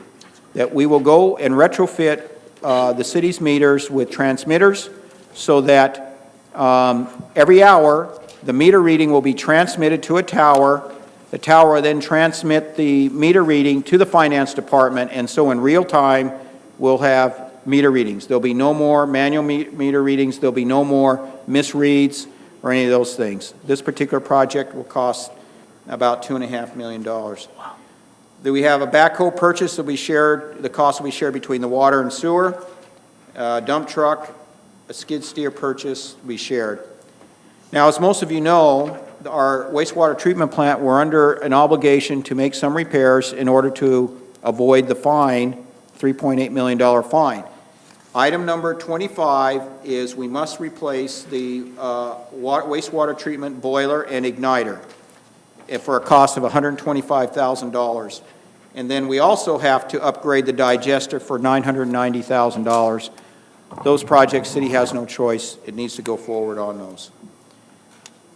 that we will go and retrofit the city's meters with transmitters so that every hour the meter reading will be transmitted to a tower. The tower will then transmit the meter reading to the finance department, and so in real time we'll have meter readings. There'll be no more manual meter readings. There'll be no more misreads or any of those things. This particular project will cost about $2.5 million. Wow. Then we have a backhoe purchase that we shared. The cost will be shared between the water and sewer. Dump truck, a skid steer purchase we shared. Now, as most of you know, our wastewater treatment plant, we're under an obligation to make some repairs in order to avoid the fine, $3.8 million fine. Item number 25 is we must replace the wastewater treatment boiler and igniter for a cost of $125,000. And then we also have to upgrade the digester for $990,000. Those projects, city has no choice. It needs to go forward on those.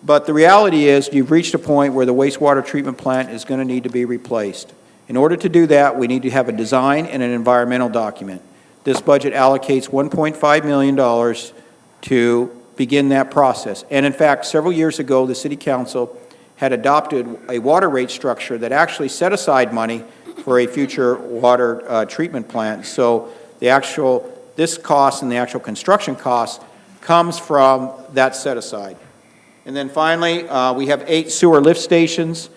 But the reality is you've reached a point where the wastewater treatment plant is going to need to be replaced. In order to do that, we need to have a design and an environmental document. This budget allocates $1.5 million to begin that process. And in fact, several years ago, the City Council had adopted a water rate structure that actually set aside money for a future water treatment plant. So this cost and the actual construction cost comes from that set aside. And then finally, we have 8 sewer lift stations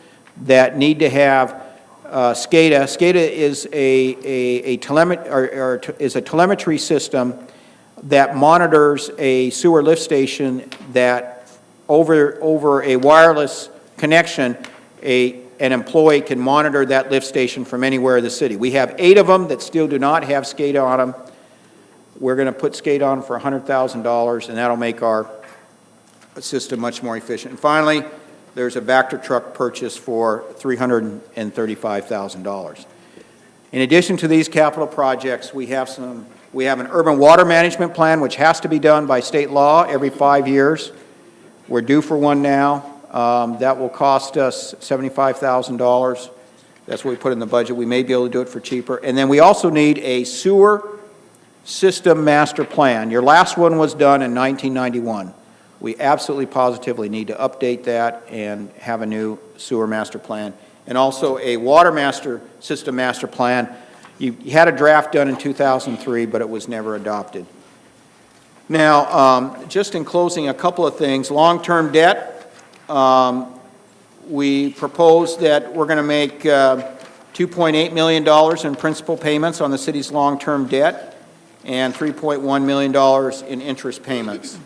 that need to have SCADA. SCADA is a telemetry system that monitors a sewer lift station that over a wireless connection, an employee can monitor that lift station from anywhere in the city. We have 8 of them that still do not have SCADA on them. We're going to put SCADA on for $100,000, and that'll make our system much more efficient. And finally, there's a Vector truck purchase for $335,000. In addition to these capital projects, we have an urban water management plan, which has to be done by state law every 5 years. We're due for one now. That will cost us $75,000. That's what we put in the budget. We may be able to do it for cheaper. And then we also need a sewer system master plan. Your last one was done in 1991. We absolutely positively need to update that and have a new sewer master plan. And also a water system master plan. You had a draft done in 2003, but it was never adopted. Now, just in closing, a couple of things. Long-term debt. We propose that we're going to make $2.8 million in principal payments on the city's long-term debt and $3.1 million in interest payments.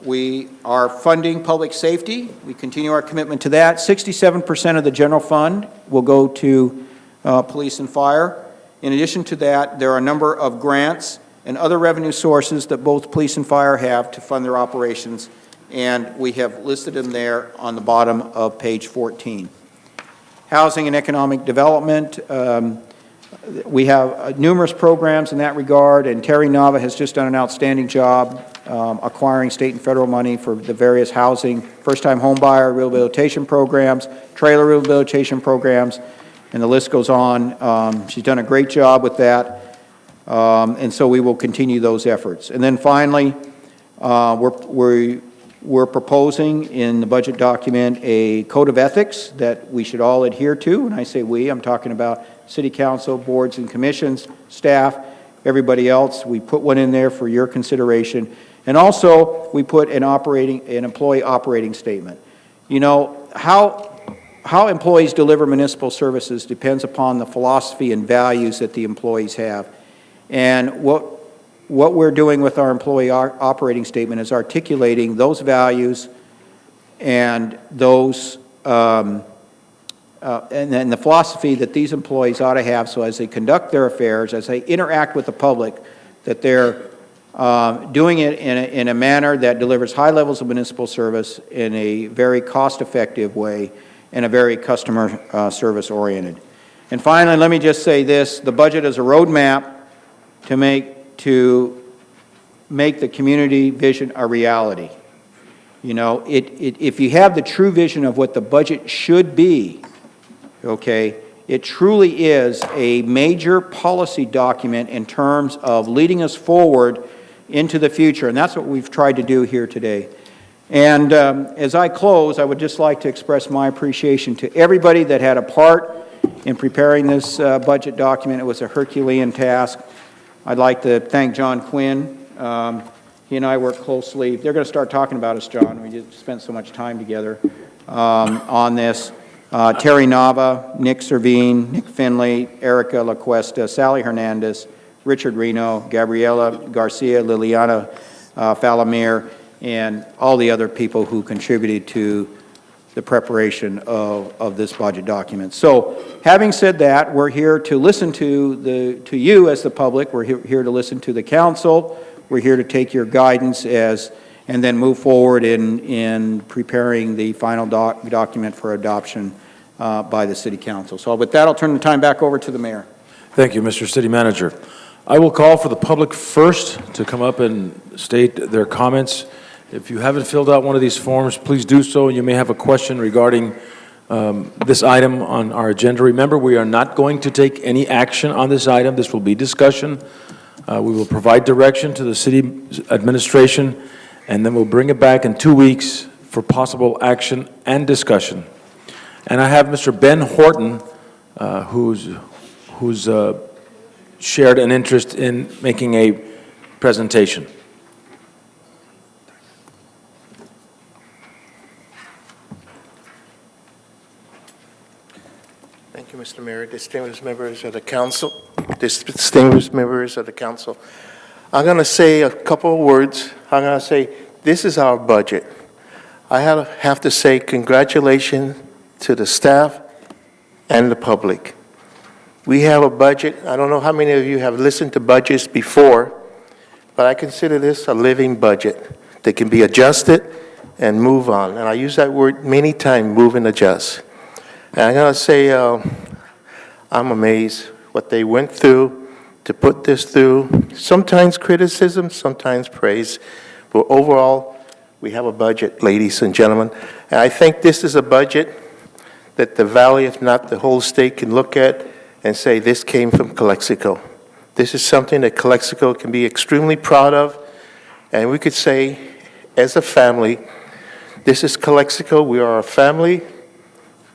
We are funding public safety. We continue our commitment to that. 67% of the general fund will go to police and fire. In addition to that, there are a number of grants and other revenue sources that both police and fire have to fund their operations, and we have listed them there on the bottom of page 14. Housing and economic development. We have numerous programs in that regard, and Terry Nava has just done an outstanding job acquiring state and federal money for the various housing, first-time homebuyer rehabilitation programs, trailer rehabilitation programs, and the list goes on. She's done a great job with that, and so we will continue those efforts. And then finally, we're proposing in the budget document a code of ethics that we should all adhere to. When I say we, I'm talking about city council, boards and commissions, staff, everybody else. We put one in there for your consideration. And also, we put an employee operating statement. You know, how employees deliver municipal services depends upon the philosophy and values that the employees have. And what we're doing with our employee operating statement is articulating those values and those and the philosophy that these employees ought to have, so as they conduct their affairs, as they interact with the public, that they're doing it in a manner that delivers high levels of municipal service in a very cost-effective way and a very customer service-oriented. And finally, let me just say this: the budget is a roadmap to make the community vision a reality. You know, if you have the true vision of what the budget should be, okay, it truly is a major policy document in terms of leading us forward into the future, and that's what we've tried to do here today. And as I close, I would just like to express my appreciation to everybody that had a part in preparing this budget document. It was a Herculean task. I'd like to thank John Quinn. He and I work closely. They're going to start talking about us, John. We just spent so much time together on this. Terry Nava, Nick Servine, Nick Finley, Erica LaCuesta, Sally Hernandez, Richard Reno, Gabriela Garcia, Liliana Falamir, and all the other people who contributed to the preparation of this budget document. So, having said that, we're here to listen to you as the public. We're here to listen to the council. We're here to take your guidance and then move forward in preparing the final document for adoption by the City Council. So with that, I'll turn the time back over to the Mayor. Thank you, Mr. City Manager. I will call for the public first to come up and state their comments. If you haven't filled out one of these forms, please do so. You may have a question regarding this item on our agenda. Remember, we are not going to take any action on this item. This will be discussion. We will provide direction to the city administration, and then we'll bring it back in 2 weeks for possible action and discussion. And I have Mr. Ben Horton, who's shared an interest in making a presentation. Thank you, Mr. Mayor. Distinguished members of the council. Distinguished members of the council. I'm going to say a couple of words. I'm going to say this is our budget. I have to say congratulations to the staff and the public. We have a budget. I don't know how many of you have listened to budgets before, but I consider this a living budget that can be adjusted and move on. And I use that word many times, move and adjust. And I'm going to say I'm amazed what they went through to put this through. Sometimes criticism, sometimes praise. But overall, we have a budget, ladies and gentlemen. And I think this is a budget that the valley, if not the whole state, can look at and say this came from Calexico. This is something that Calexico can be extremely proud of. And we could say, as a family, this is Calexico. We are a family.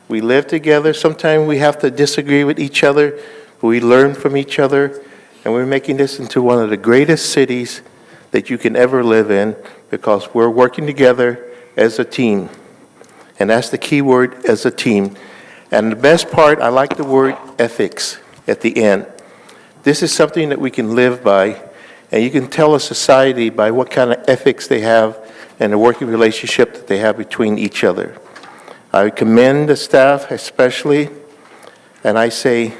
We live together. Sometimes we have to disagree with each other, but we learn from each other. And we're making this into one of the greatest cities that you can ever live in because we're working together as a team. And that's the key word, as a team. And the best part, I like the word ethics at the end. This is something that we can live by, and you can tell a society by what kind of ethics they have and the working relationship that they have between each other. I commend the staff especially, and I say,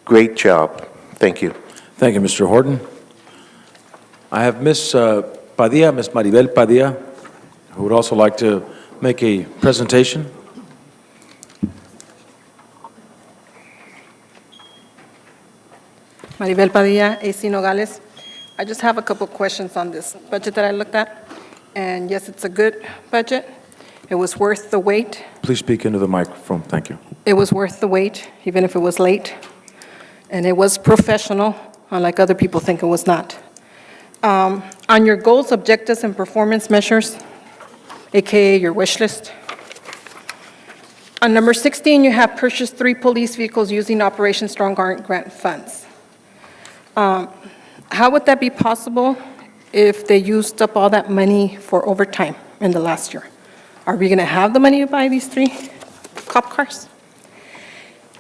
great job. Thank you. Thank you, Mr. Horton. I have Ms. Padilla, Ms. Maribel Padilla, who would also like to make a presentation. Maribel Padilla, AC Nogales. I just have a couple questions on this budget that I looked at. And yes, it's a good budget. It was worth the wait. Please speak into the microphone. Thank you. It was worth the wait, even if it was late. And it was professional, unlike other people think it was not. On your goals, objectives, and performance measures, AKA your wish list, on number 16, you have purchased 3 police vehicles using Operation Strong Arm grant funds. How would that be possible if they used up all that money for overtime in the last year? Are we going to have the money to buy these 3 cop cars?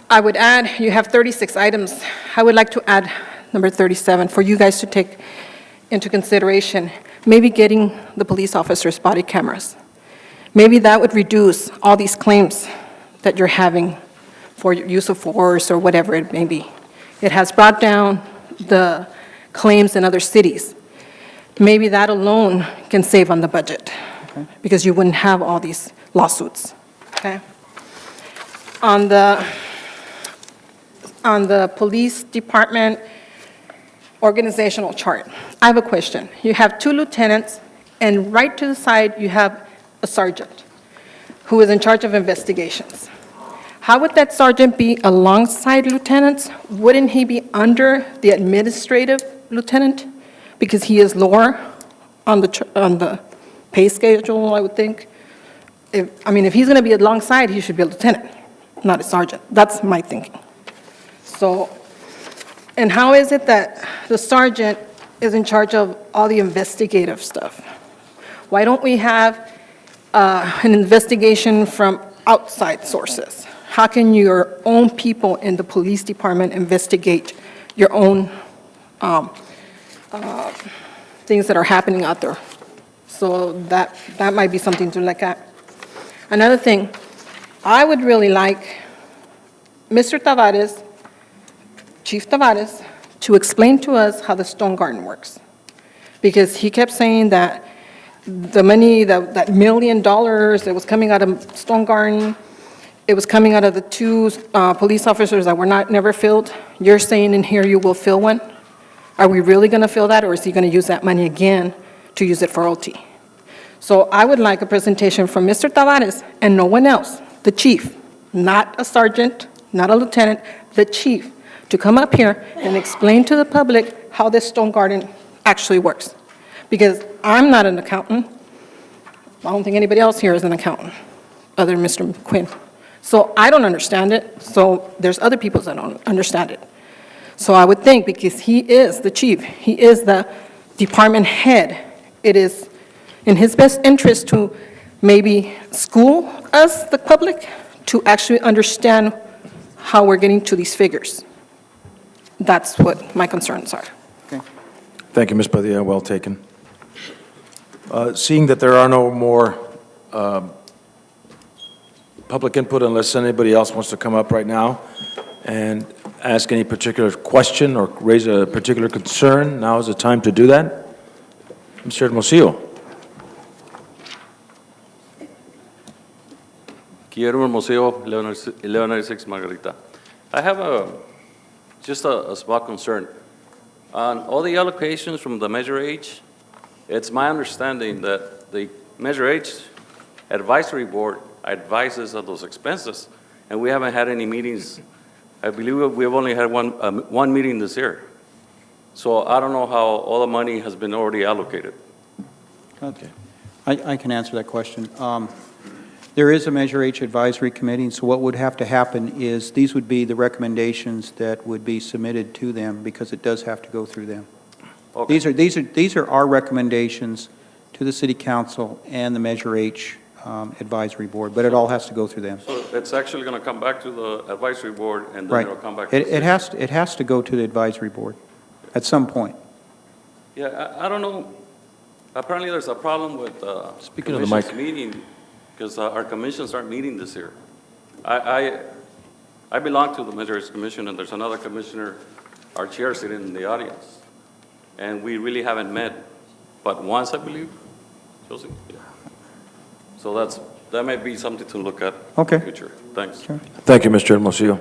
I would add, you have 36 items. I would like to add number 37 for you guys to take into consideration, maybe getting the police officers body cameras. Maybe that would reduce all these claims that you're having for use of force or whatever it may be. It has brought down the claims in other cities. Maybe that alone can save on the budget, because you wouldn't have all these lawsuits, okay? On the police department organizational chart, I have a question. You have 2 lieutenants, and right to the side, you have a sergeant who is in charge of investigations. How would that sergeant be alongside lieutenants? Wouldn't he be under the administrative lieutenant? Because he is lower on the pay schedule, I would think. If he's going to be alongside, he should be a lieutenant, not a sergeant. That's my thinking. So, and how is it that the sergeant is in charge of all the investigative stuff? Why don't we have an investigation from outside sources? How can your own people in the police department investigate your own things that are happening out there? So that might be something to look at. Another thing, I would really like Mr. Tavares, Chief Tavares, to explain to us how the Stone Garden works. Because he kept saying that the money, that $1 million that was coming out of Stone Garden, it was coming out of the 2 police officers that were never filled. You're saying in here you will fill one? Are we really going to fill that, or is he going to use that money again to use it for OT? So I would like a presentation from Mr. Tavares and no one else, the chief, not a sergeant, not a lieutenant, the chief, to come up here and explain to the public how this Stone Garden actually works. Because I'm not an accountant. I don't think anybody else here is an accountant, other than Mr. Quinn. So I don't understand it, so there's other people that don't understand it. So I would think, because he is the chief, he is the department head, it is in his best interest to maybe school us, the public, to actually understand how we're getting to these figures. That's what my concerns are. Thank you, Ms. Padilla. Well taken. Seeing that there are no more public input, unless anybody else wants to come up right now and ask any particular question or raise a particular concern, now is the time to do that. Mr. Hermosillo. Guillermo Hermosillo, Leonard 6 Margarita. I have just a small concern. On all the allocations from the Measure H, it's my understanding that the Measure H Advisory Board advises of those expenses, and we haven't had any meetings. I believe we've only had one meeting this year. So I don't know how all the money has been already allocated. Okay. I can answer that question. There is a Measure H Advisory Committee, so what would have to happen is these would be the recommendations that would be submitted to them, because it does have to go through them. Okay. These are our recommendations to the City Council and the Measure H Advisory Board, but it all has to go through them. So it's actually going to come back to the advisory board, and then Right. it'll come back to the It has to go to the Advisory Board at some point. Yeah, I don't know. Apparently, there's a problem with Speaking of the commissions mic. meeting, because our commissions aren't meeting this year. I belong to the Measures Commission, and there's another commissioner, our chair, sitting in the audience. And we really haven't met but once, I believe, Josie? Yeah. So that might be something to look at Okay. in the future. Thanks. Sure. Thank you, Mr. Hermosillo.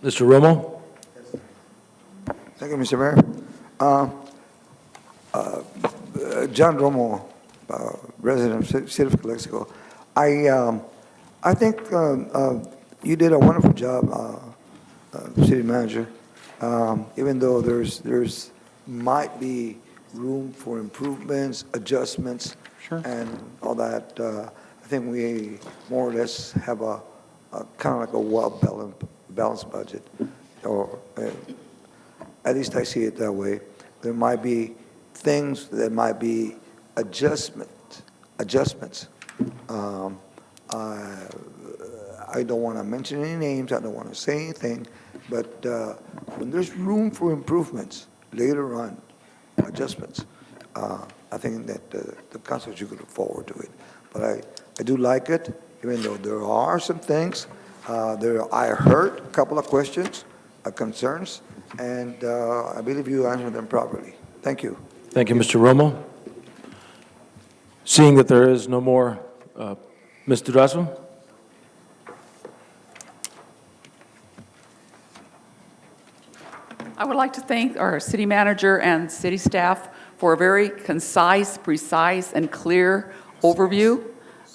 Mr. Romo? Thank you, Mr. Mayor. John Romo, resident of City of Calexico. I think you did a wonderful job, city manager. Even though there's might be room for improvements, adjustments, Sure. and all that. I think we more or less have a kind of like a well-balanced budget, or at least I see it that way. There might be things that might be adjustments. I don't want to mention any names, I don't want to say anything, but when there's room for improvements later on, adjustments, I think that the council should look forward to it. But I do like it, even though there are some things. I heard a couple of questions, concerns, and I believe you answered them properly. Thank you. Thank you, Mr. Romo. Seeing that there is no more, Ms. Durazo? I would like to thank our city manager and city staff for a very concise, precise, and clear overview.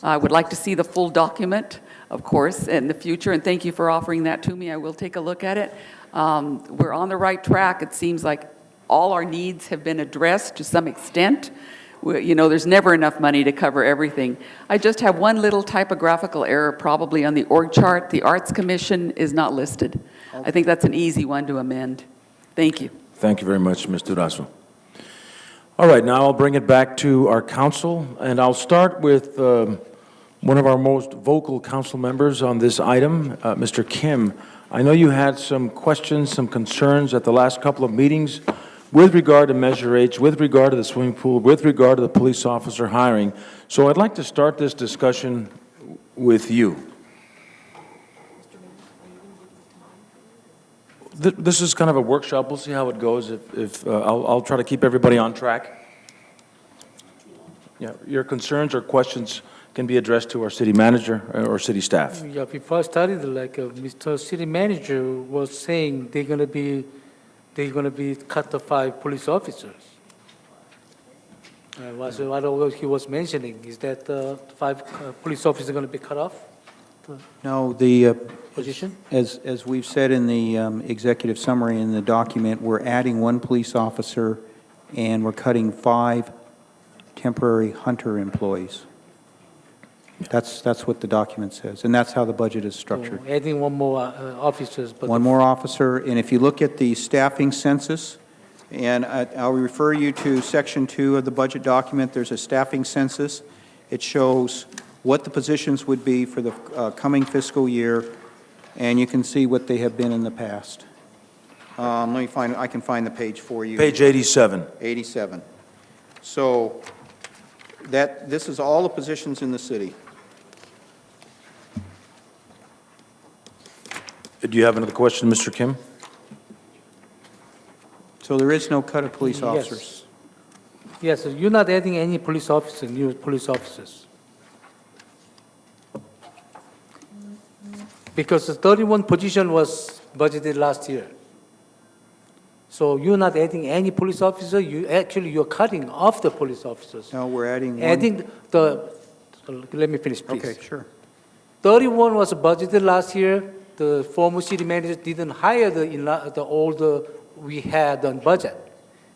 I would like to see the full document, of course, in the future, and thank you for offering that to me. I will take a look at it. We're on the right track. It seems like all our needs have been addressed to some extent. You know, there's never enough money to cover everything. I just have one little typographical error probably on the org chart. The Arts Commission is not listed. I think that's an easy one to amend. Thank you. Thank you very much, Ms. Durazo. All right, now I'll bring it back to our council, and I'll start with one of our most vocal council members on this item, Mr. Kim. I know you had some questions, some concerns at the last couple of meetings with regard to Measure H, with regard to the swimming pool, with regard to the police officer hiring. So I'd like to start this discussion with you. This is kind of a workshop. We'll see how it goes. I'll try to keep everybody on track. Yeah, your concerns or questions can be addressed to our city manager or city staff. Yeah, before I started, like Mr. City Manager was saying, they're gonna be cut to 5 police officers. What he was mentioning is that 5 police officers are gonna be cut off. No, the Position? as we've said in the executive summary in the document, we're adding 1 police officer and we're cutting 5 temporary hunter employees. That's what the document says, and that's how the budget is structured. So adding 1 more officers. But 1 more officer, and if you look at the staffing census, and I'll refer you to Section 2 of the budget document, there's a staffing census. It shows what the positions would be for the coming fiscal year, and you can see what they have been in the past. Let me find, I can find the page for you. Page 87. 87. So this is all the positions in the city. Do you have another question, Mr. Kim? So there is no cut of police officers. Yes, you're not adding any police officers, new police officers. Because the 31 position was budgeted last year. So you're not adding any police officer, you're cutting off the police officers. No, we're adding 1. Adding let me finish, please. Okay, sure. 31 was budgeted last year. The former city manager didn't hire the older we had on budget.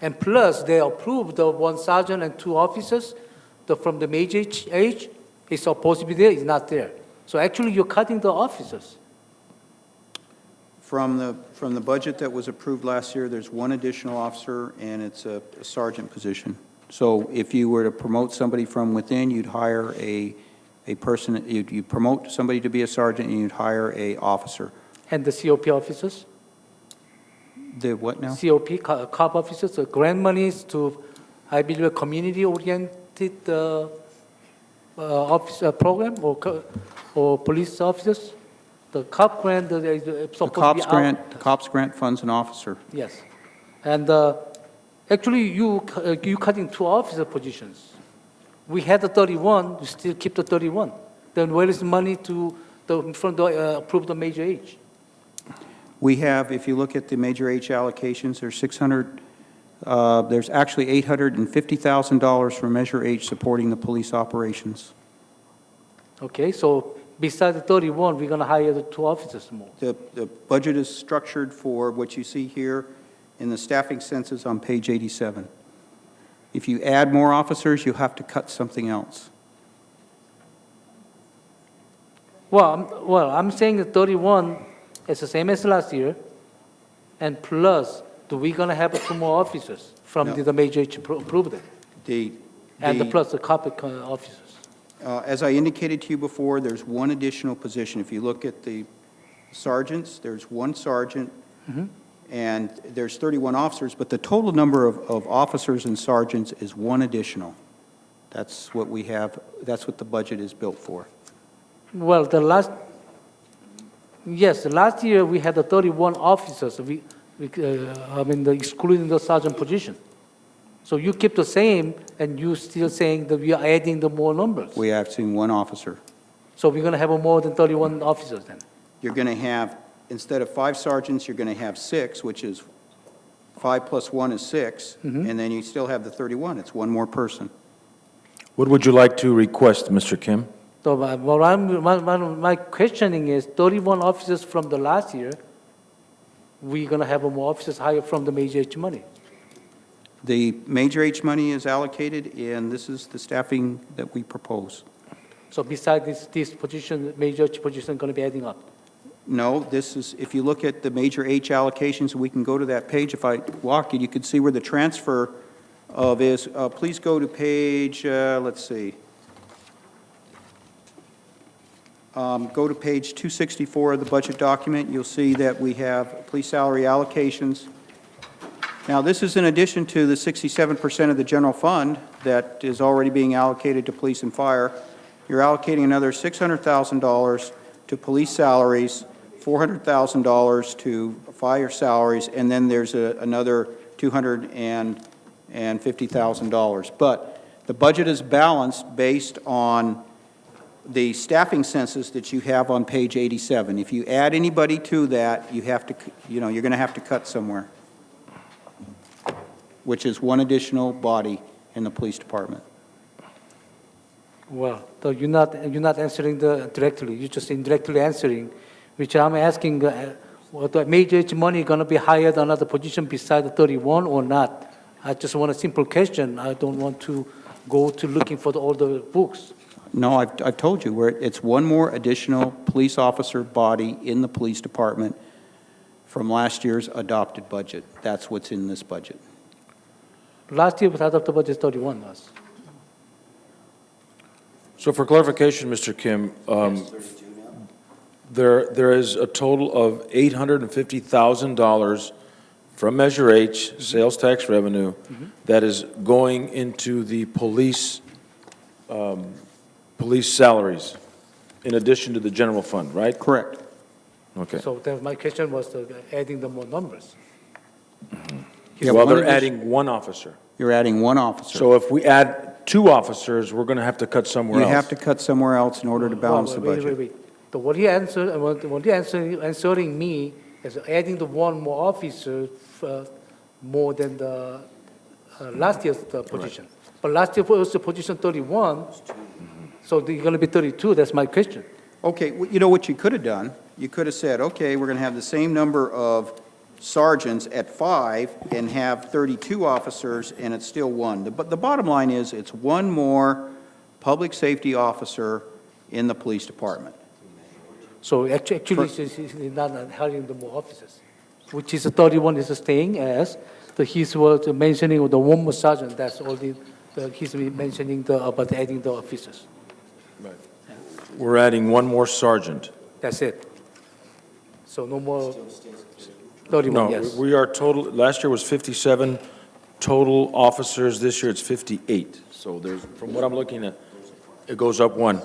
And plus, they approved the 1 sergeant and 2 officers from the major age. It's supposed to be there, it's not there. So actually, you're cutting the officers. From the budget that was approved last year, there's 1 additional officer, and it's a sergeant position. So if you were to promote somebody from within, you'd hire a person, you'd promote somebody to be a sergeant, and you'd hire a officer. And the COP officers? The what now? COP, COP officers, the grant monies to, I believe, a community-oriented office program or police officers? The COP grant is supposed to be out. The COPS grant funds an officer. Yes. And actually, you cutting 2 officer positions. We had the 31, we still keep the 31. Then where is the money to approve the major age? We have, if you look at the major H allocations, there's actually $850,000 for Measure H supporting the police operations. Okay, so besides the 31, we're going to hire the 2 officers more. The budget is structured for what you see here in the staffing census on page 87. If you add more officers, you have to cut something else. Well, I'm saying the 31 is the same as last year, and plus, do we going to have 2 more officers from No. the major H approved it? And plus the carpet officers. As I indicated to you before, there's one additional position. If you look at the sergeants, there's 1 sergeant, and there's 31 officers, but the total number of officers and sergeants is 1 additional. That's what we have, that's what the budget is built for. Well, last year we had the 31 officers, excluding the sergeant position. So you keep the same, and you still saying that we are adding the more numbers. We have seen 1 officer. So we're going to have more than 31 officers then? You're going to have, instead of 5 sergeants, you're going to have 6, which is 5 plus 1 is 6, and then you still have the 31. It's 1 more person. What would you like to request, Mr. Kim? So my questioning is 31 officers from the last year, we're going to have more officers hired from the major H money. The major H money is allocated, and this is the staffing that we propose. So besides this position, major H position going to be adding up? No, this is, if you look at the major H allocations, we can go to that page. If I walk you, you can see where the transfer of is. Please go to page, let's see. Go to page 264 of the budget document. You'll see that we have police salary allocations. Now, this is in addition to the 67% of the general fund that is already being allocated to police and fire. You're allocating another $600,000 to police salaries, $400,000 to fire salaries, and then there's another $250,000. But the budget is balanced based on the staffing census that you have on page 87. If you add anybody to that, you have to, you're going to have to cut somewhere, which is 1 additional body in the police department. Well, so you're not answering directly. You're just indirectly answering, which I'm asking, what the major H money going to be hired another position beside the 31 or not? I just want a simple question. I don't want to go to looking for all the books. No, I've told you, it's 1 more additional police officer body in the police department from last year's adopted budget. That's what's in this budget. Last year, without the budget, 31 was. So for clarification, Mr. Kim, there is a total of $850,000 from Measure H, sales tax revenue, that is going into the police salaries, in addition to the general fund, right? Correct. Okay. So then my question was adding the more numbers. Well, they're adding 1 officer. You're adding 1 officer. So if we add 2 officers, we're going to have to cut somewhere else. You have to cut somewhere else in order to balance the budget. Wait. So what you answering me is adding the 1 more officer more than the last year's position. Right. But last year was the position 31, so they're going to be 32. That's my question. Okay, well, you know what you could have done? You could have said, okay, we're going to have the same number of sergeants at 5 and have 32 officers, and it's still 1. But the bottom line is, it's 1 more public safety officer in the police department. So actually, she's not hiring the more officers, which is 31 is staying as he's was mentioning the 1 more sergeant. That's all he's mentioning about adding the officers. Right. We're adding 1 more sergeant. That's it. So no more 31, No, yes. we are total, last year was 57 total officers, this year it's 58. So there's, from what I'm looking at, it goes up 1.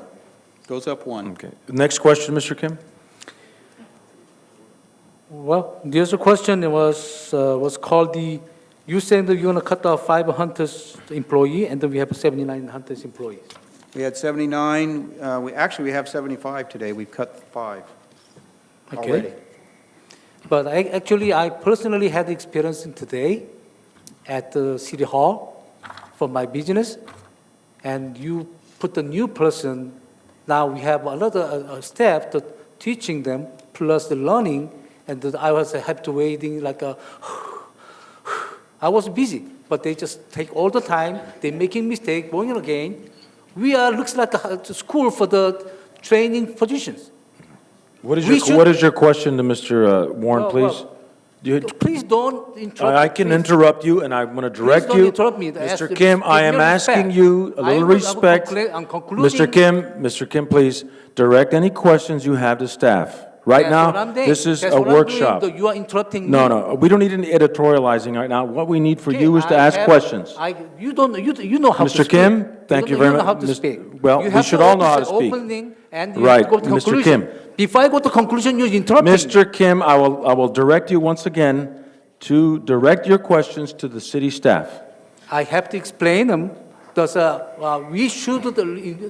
Goes up 1. Okay. Next question, Mr. Kim? Well, the other question was called you saying that you're going to cut off 5 hunters employee, and then we have 79 hunters employees. We had 79, we have 75 today. We've cut 5 already. But actually, I personally had experience today at the City Hall for my business, and you put a new person, now we have another staff to teaching them, plus the learning, and I was have to waiting like a, I was busy, but they just take all the time, they're making mistake, going again. We are, looks like a school for the training positions. What is We your, should- what is your question to Mr. Warren, Well, please? Please don't interrupt. I can please. interrupt you, and I'm going to direct don't you. interrupt me. Ask- Mr. Kim, I give am me asking respect. you a little respect. I'm concluding. Mr. Kim, please, direct any questions you have to staff. Right That's what now, I'm doing. this is That's a what I'm doing, workshop. though you are interrupting me. No, we don't need any editorializing right now. What we need for Okay, you is to I ask have- questions. You know how to Mr. speak. Kim, thank you very You know how much. to speak. Well, You we have should to all know how to open- speak. opening and you Right, go to Mr. conclusion. Kim. Before I go to conclusion, you interrupt me. Mr. Kim, I will direct you once again to direct your questions to the city staff. I have to explain them. Thus, we should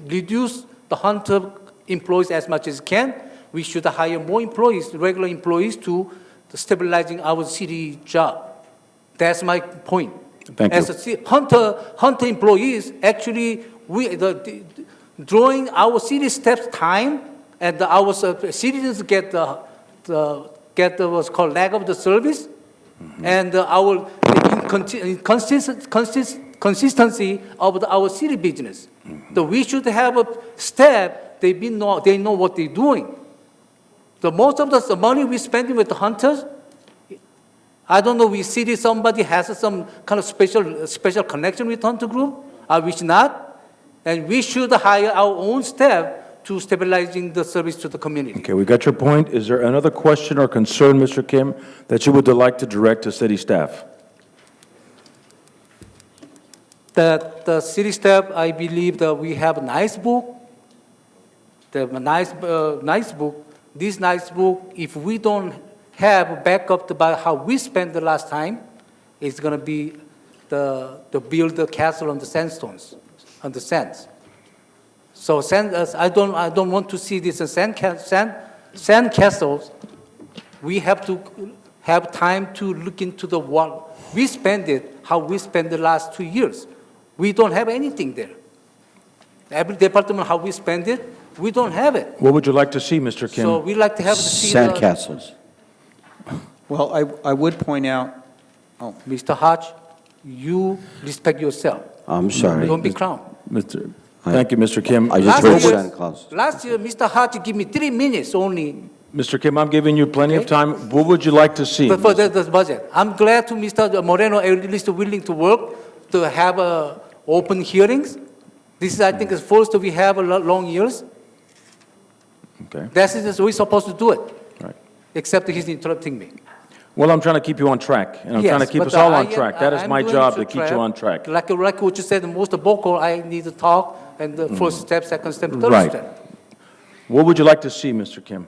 reduce the hunter employees as much as can. We should hire more employees, regular employees, to stabilizing our city job. That's my point. Thank you. As hunter employees, actually, during our city staff's time, and our citizens get what's called lack of the service, and our consistency of our city business. So we should have a staff, they know what they're doing. The most of the money we spending with the hunters, I don't know, we see somebody has some kind of special connection with hunter group, I wish not. And we should hire our own staff to stabilizing the service to the community. Okay, we got your point. Is there another question or concern, Mr. Kim, that you would like to direct to city staff? The city staff, I believe that we have a nice book. The nice book. This nice book, if we don't have a backup about how we spent the last time, it's going to be the build the castle on the sandstones, on the sands. So I don't want to see this sand castles. We have to have time to look into the what we spend it, how we spent the last 2 years. We don't have anything there. Every department, how we spend it, we don't have it. What would you like to see, Mr. Kim? So we like to have the see Sandcastles. Well, I would point out, Mr. Hodge, you respect yourself. I'm sorry. Don't be clown. Thank you, Mr. Kim. I just Last heard year- Santa Claus. Last year, Mr. Hodge gave me 3 minutes only Mr. Kim, I'm giving you plenty of time. What would you like to see? for the budget. I'm glad to Mr. Moreno at least willing to work to have open hearings. This is, I think, is first we have a long years. Okay, That's it, we're supposed to do it, right. except he's interrupting me. Well, I'm trying to keep you on track, and I'm Yes, trying to keep but us all on I am- track. That is I'm my doing job, to to keep you on track. Like what you said, most vocal, I need to talk, and the first step, second step, third Right. step. What would you like to see, Mr. Kim?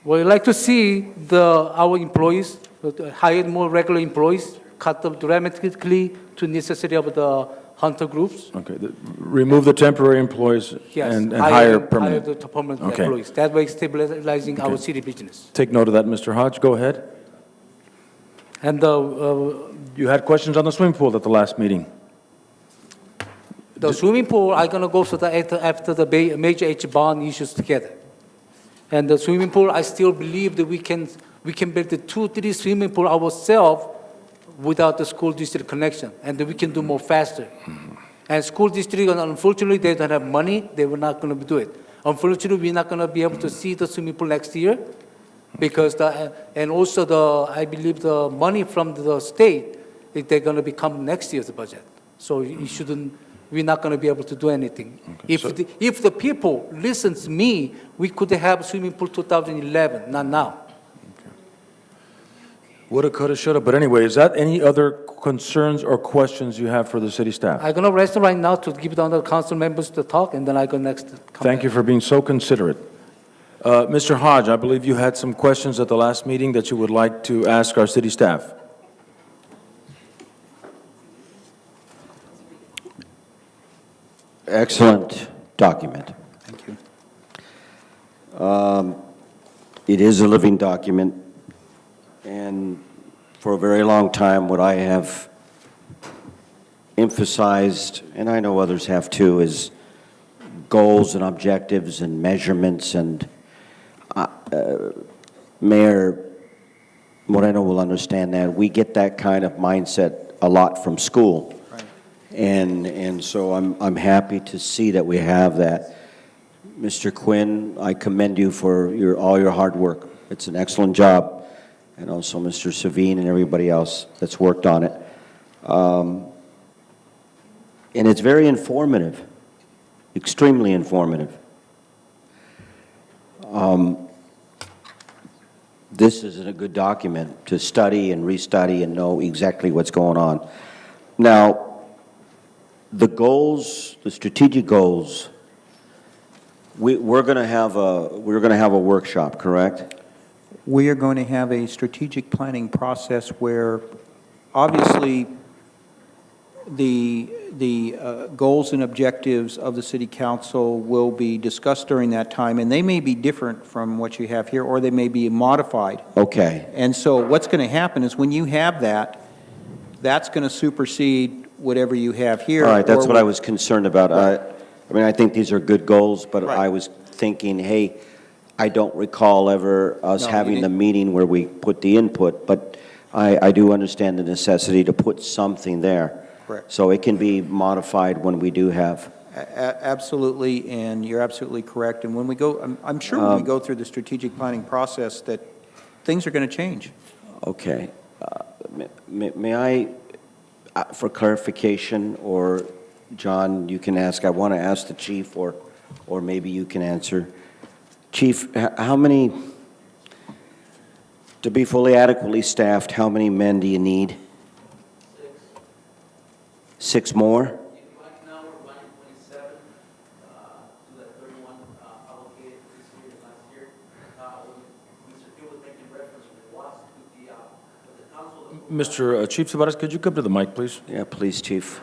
Well, I'd like to see our employees, hire more regular employees, cut them dramatically to necessity of the hunter groups. Okay, remove the temporary employees Yes, and hire Hire permanent. the permanent Okay. employees. That way stabilizing our city business. Take note of that, Mr. Hodge. Go ahead. And You had questions on the swimming pool at the last meeting. the swimming pool, I'm gonna go to after the major H bond issues together. And the swimming pool, I still believe that we can build the 2-3 swimming pool ourselves without the school district connection, and that we can do more faster. And school district, unfortunately, they don't have money, they were not gonna do it. Unfortunately, we're not gonna be able to see the swimming pool next year, because and also I believe the money from the state, they're gonna become next year's budget. So we're not gonna be able to do anything. If the people listens to me, we could have swimming pool 2011, not now. Woulda, coulda, shoulda, but anyway, is that any other concerns or questions you have for the city staff? I'm gonna rest right now to give the other council members to talk, and then I go next. Thank you for being so considerate. Mr. Hodge, I believe you had some questions at the last meeting that you would like to ask our city staff. Excellent document. thank you. It is a living document. And for a very long time, what I have emphasized, and I know others have too, is goals and objectives and measurements. And Mayor Moreno will understand that. We get that kind of mindset a lot from school. Right. And so I'm happy to see that we have that. Mr. Quinn, I commend you for all your hard work. It's an excellent job. And also Mr. Savine and everybody else that's worked on it. And it's very informative, extremely informative. This is a good document to study and restudy and know exactly what's going on. Now, the goals, the strategic goals, we're going to have a workshop, correct? We are going to have a strategic planning process where, obviously, the goals and objectives of the City Council will be discussed during that time, and they may be different from what you have here, or they may be modified. Okay. And so what's going to happen is when you have that, that's going to supersede whatever you have here. All right, that's or what I was concerned about. Right. I mean, I think these are good goals, but Right. I was thinking, hey, I don't recall ever us No, you having the didn't. meeting where we put the input, but I do understand the necessity to put something there. Correct. So it can be modified when we do have. Absolutely, and you're absolutely correct. And when we go, I'm sure when we go through the strategic planning process that things are going to change. Okay. May I, for clarification, or John, you can ask, I want to ask the chief, or maybe you can answer. Chief, how many, to be fully adequately staffed, how many men do you need? 6 more? Right now, we're running 27 to the 31 allocated this year and last year. When Mr. Gill was making reference when it was to the council. Mr. Chief Tabarez, could you come to the mic, please? Yeah, please, Chief.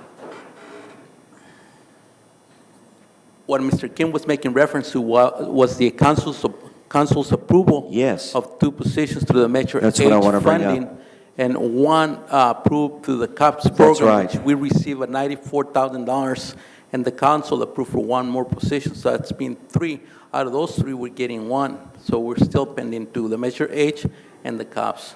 What Mr. Kim was making reference to was the council's approval. Yes. Of 2 positions through the Metro That's what I H wanna bring up. funding, and 1 approved through the COPS That's program, right. which we receive at $94,000, and the council approved for 1 more position, so that's been 3. Out of those 3, we're getting 1, so we're still pending to the Measure H and the COPS.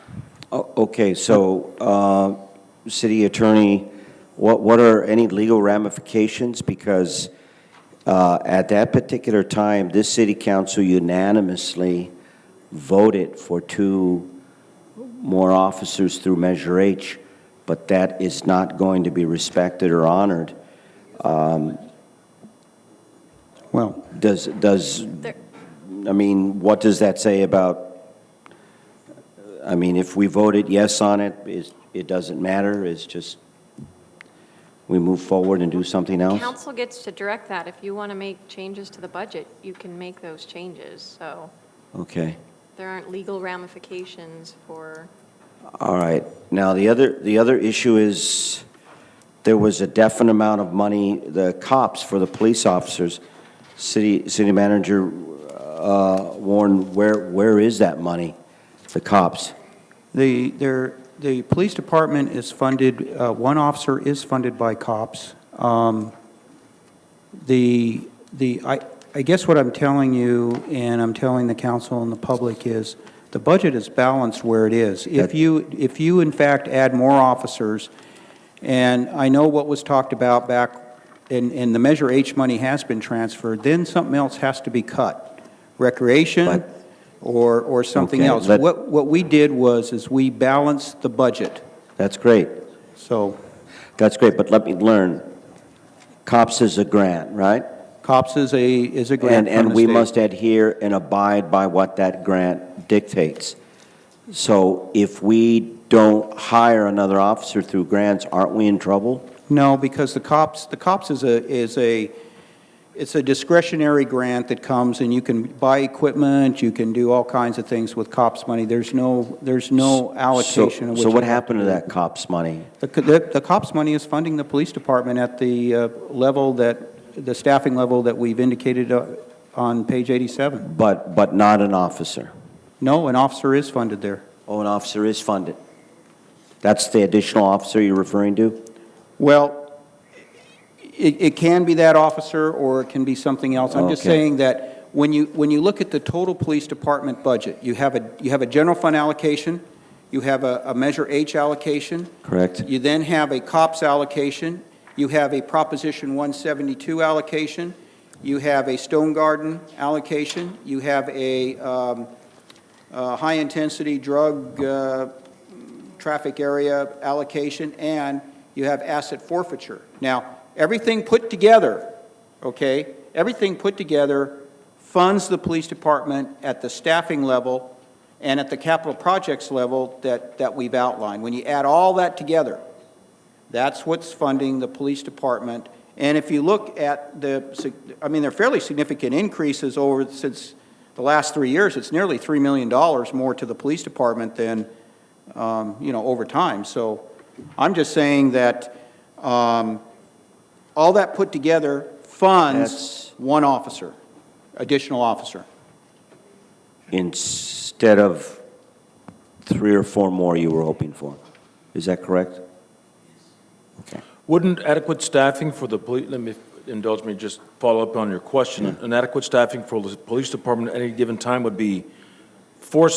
Okay, so, City Attorney, what are any legal ramifications? Because at that particular time, this City Council unanimously voted for 2 more officers through Measure H, but that is not going to be respected or honored. Well, I mean, what does that say about, I mean, if we voted yes on it, it doesn't matter, it's just, we move forward and do something else? Council gets to direct that. If you want to make changes to the budget, you can make those changes, so Okay, there aren't legal ramifications for, all right. Now, the other issue is, there was a definite amount of money, the cops for the police officers. City Manager Warren, where is that money, the cops? The police department is funded, 1 officer is funded by COPS. I guess what I'm telling you, and I'm telling the council and the public, is the budget is balanced where it is. If you in fact add more officers, and I know what was talked about back, and the Measure H money has been transferred, then something else has to be cut. Recreation, or something Okay, else. What we did is we balanced the budget. That's great. So That's great, but let me learn. COPS is a grant, right? COPS is a grant from And the we state. must adhere and abide by what that grant dictates. So if we don't hire another officer through grants, aren't we in trouble? No, because the COPS it's a discretionary grant that comes, and you can buy equipment, you can do all kinds of things with COPS money. There's no allocation. of So what what you have happened to do. that COPS money? The COPS money is funding the police department at the the staffing level that we've indicated on page 87. But not an officer? No, an officer is funded there. Oh, an officer is funded. That's the additional officer you're referring to? Well, it can be that officer, or it can be something else. I'm just Okay. saying that when you look at the total police department budget, you have a general fund allocation, you have a Measure H allocation, Correct. you then have a COPS allocation, you have a Proposition 172 allocation, you have a Stone Garden allocation, you have a high-intensity drug traffic area allocation, and you have asset forfeiture. Now, everything put together, okay, everything put together funds the police department at the staffing level and at the capital projects level that we've outlined. When you add all that together, that's what's funding the police department. And if you look at they're fairly significant increases since the last 3 years. It's nearly $3 million more to the police department than, over time. So I'm just saying that all that put together funds one officer, additional officer. Instead of 3 or 4 more you were hoping for. Is that correct? Okay. Wouldn't adequate staffing for the police, let me indulge me, just follow up on your question. An adequate staffing for the police department at any given time would be four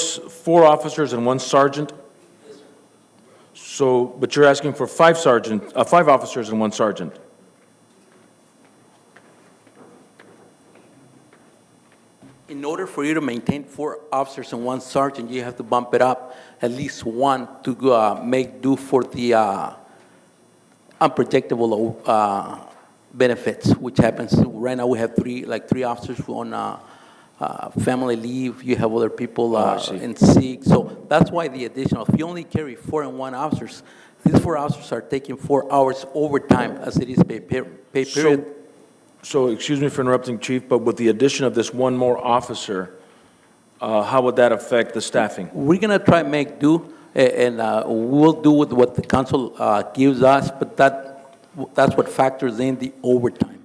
officers and 1 sergeant? So, but you're asking for 5 officers and 1 sergeant? In order for you to maintain 4 officers and 1 sergeant, you have to bump it up at least 1 to make do for the unpredictable benefits, which happens. Right now we have 3 officers on family leave. You have other people in sick. So that's why the additional, if you only carry 4 and 1 officers, these 4 officers are taking 4 hours overtime as it is pay period. So, excuse me for interrupting, Chief, but with the addition of this 1 more officer, how would that affect the staffing? We're going to try and make do, and we'll do with what the council gives us, but that's what factors in the overtime.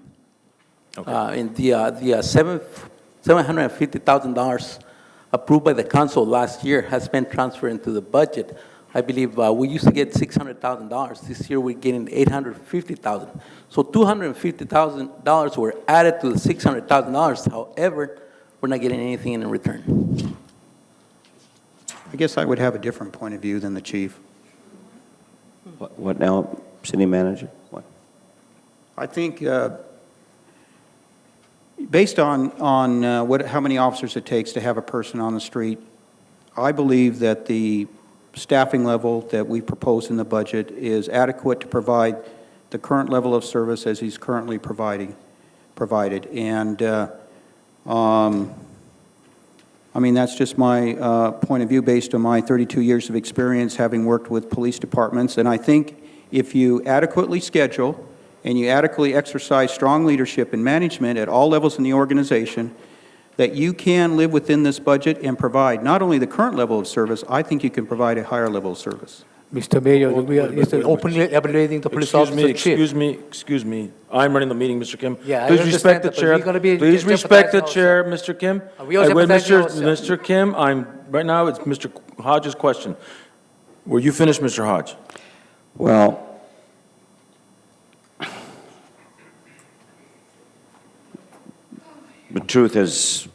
Okay. And the $750,000 approved by the council last year has been transferred into the budget. I believe we used to get $600,000. This year we're getting $850,000. So $250,000 were added to the $600,000. However, we're not getting anything in return. I guess I would have a different point of view than the chief. What now, City Manager? What? I think based on how many officers it takes to have a person on the street, I believe that the staffing level that we propose in the budget is adequate to provide the current level of service as he's currently provided. And that's just my point of view based on my 32 years of experience having worked with police departments. And I think if you adequately schedule and you adequately exercise strong leadership and management at all levels in the organization, that you can live within this budget and provide not only the current level of service, I think you can provide a higher level of service. Mr. Mayor, we are openly evaluating the police officer chief. Excuse me. I'm running the meeting, Mr. Kim. Yeah, I Please respect the understand that, but chair. we're gonna be Please respect the jeopardizing chair, Mr. Kim. We are Wait, jeopardizing ourselves. Mr. Kim, right now it's Mr. Hodge's question. Were you finished, Mr. Hodge? Well, the truth has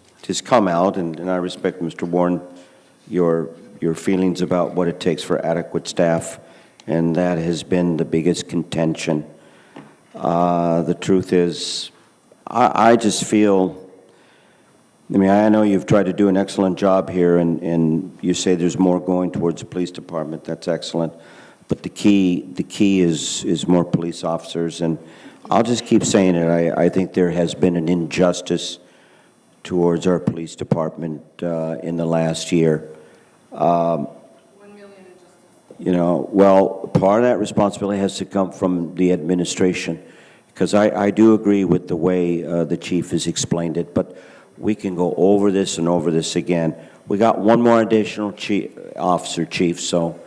come out, and I respect, Mr. Warren, your feelings about what it takes for adequate staff, and that has been the biggest contention. The truth is, I just feel, I know you've tried to do an excellent job here, and you say there's more going towards the police department. That's excellent. But the key is more police officers, and I'll just keep saying it. I think there has been an injustice towards our police department in the last year. Well, part of that responsibility has to come from the administration, because I do agree with the way the chief has explained it, but we can go over this and over this again. We got 1 more additional officer, chief, so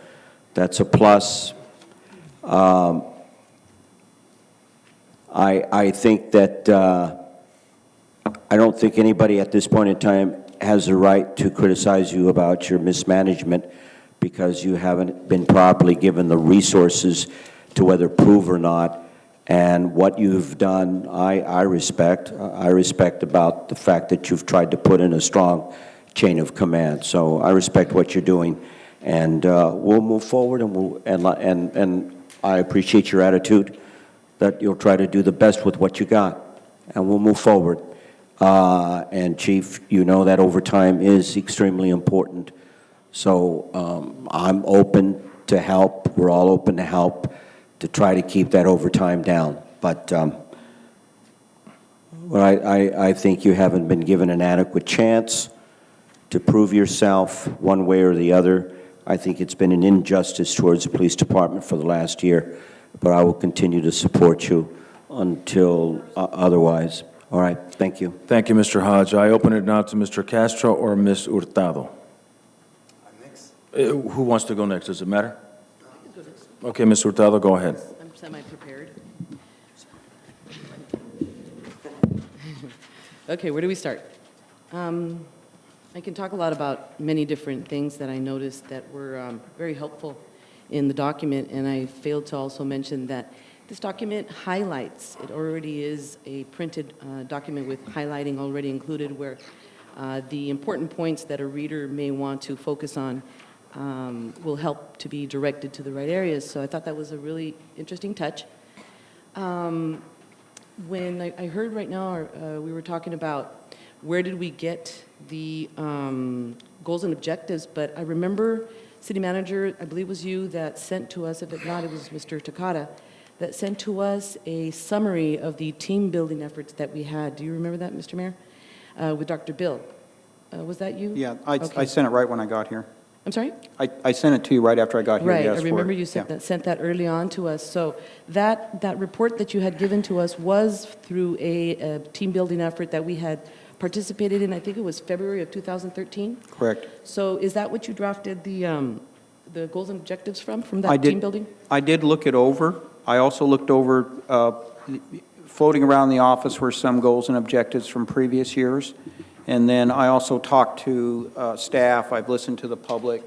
that's a plus. I think that I don't think anybody at this point in time has a right to criticize you about your mismanagement, because you haven't been properly given the resources to whether approve or not. And what you've done, I respect. I respect about the fact that you've tried to put in a strong chain of command. So I respect what you're doing, and we'll move forward. And I appreciate your attitude that you'll try to do the best with what you got, and we'll move forward. And Chief, you know that overtime is extremely important. So I'm open to help. We're all open to help to try to keep that overtime down. But I think you haven't been given an adequate chance to prove yourself one way or the other. I think it's been an injustice towards the police department for the last year, but I will continue to support you until otherwise. All right, thank you. Thank you, Mr. Hodge. I open it now to Mr. Castro or Ms. Hurtado. Who wants to go next? Does it matter? Okay, Ms. Hurtado, go ahead. I'm semi-prepared. Okay, where do we start? I can talk a lot about many different things that I noticed that were very helpful in the document, and I failed to also mention that this document highlights. It already is a printed document with highlighting already included, where the important points that a reader may want to focus on will help to be directed to the right areas. So I thought that was a really interesting touch. When I heard right now, we were talking about where did we get the goals and objectives, but I remember City Manager, I believe it was you, that sent to us, if not, it was Mr. Takata, that sent to us a summary of the team building efforts that we had. Do you remember that, Mr. Mayor? With Dr. Bill. Was that you? Yeah, I Okay. sent it right when I got here. I'm sorry? I sent it to you right after I got here. Right, You I asked for remember it. you sent Yeah. sent that early on to us. So that report that you had given to us was through a team building effort that we had participated in. I think it was February of 2013. Correct. So is that what you drafted the goals and objectives from that I did- team building? I did look it over. I also looked over, floating around the office were some goals and objectives from previous years. And then I also talked to staff. I've listened to the public.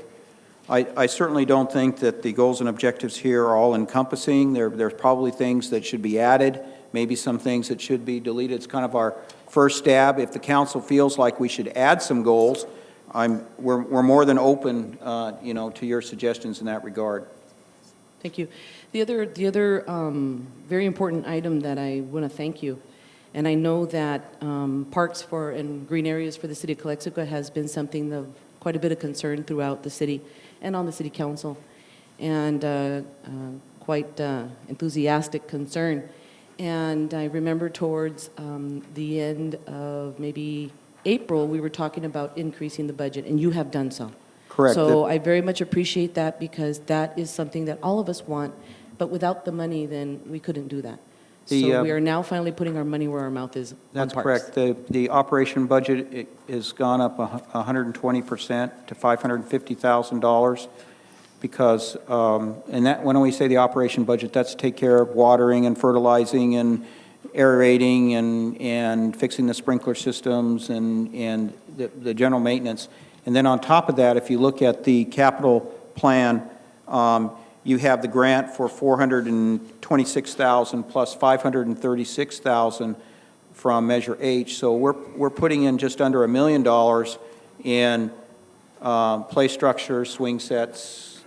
I certainly don't think that the goals and objectives here are all encompassing. There's probably things that should be added, maybe some things that should be deleted. It's kind of our first stab. If the council feels like we should add some goals, we're more than open, to your suggestions in that regard. Thank you. The other very important item that I want to thank you, and I know that parks and green areas for the city of Calexico has been something of quite a bit of concern throughout the city and on the city council, and quite enthusiastic concern. And I remember towards the end of maybe April, we were talking about increasing the budget, and you have done so. Correct. So I very much appreciate that, because that is something that all of us want, but without the money, then we couldn't do that. So we are now finally putting our money where our mouth is on That's parks. correct. The operation budget has gone up 120% to $550,000 because, and that, when we say the operation budget, that's to take care of watering and fertilizing and aerating and fixing the sprinkler systems and the general maintenance. And then on top of that, if you look at the capital plan, you have the grant for $426,000 plus $536,000 from Measure H. So we're putting in just under $1 million in play structures, swing sets,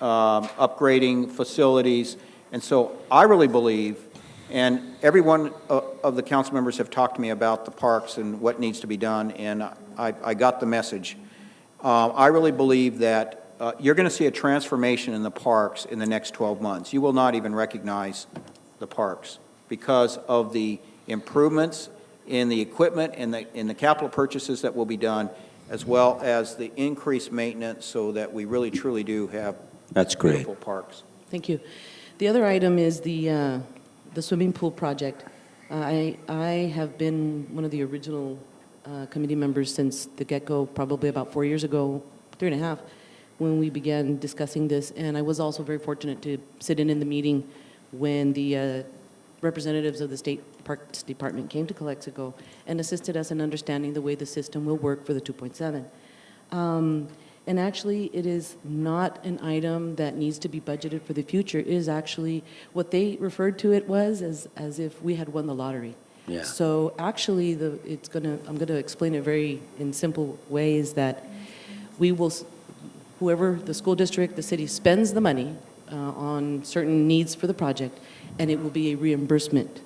upgrading facilities. And so I really believe, and every one of the council members have talked to me about the parks and what needs to be done, and I got the message. I really believe that you're going to see a transformation in the parks in the next 12 months. You will not even recognize the parks because of the improvements in the equipment and in the capital purchases that will be done, as well as the increased maintenance, so that we really truly do have beautiful parks. Thank you. The other item is the swimming pool project. I have been one of the original committee members since the get-go, probably about 4 years ago, 3.5, when we began discussing this. And I was also very fortunate to sit in the meeting when the representatives of the State Parks Department came to Calexico and assisted us in understanding the way the system will work for the 2.7. And actually, it is not an item that needs to be budgeted for the future. It is actually, what they referred to it was as if we had won the lottery. Yeah. So actually, I'm gonna explain it very in simple ways that we will, whoever, the school district, the city spends the money on certain needs for the project, and it will be a reimbursement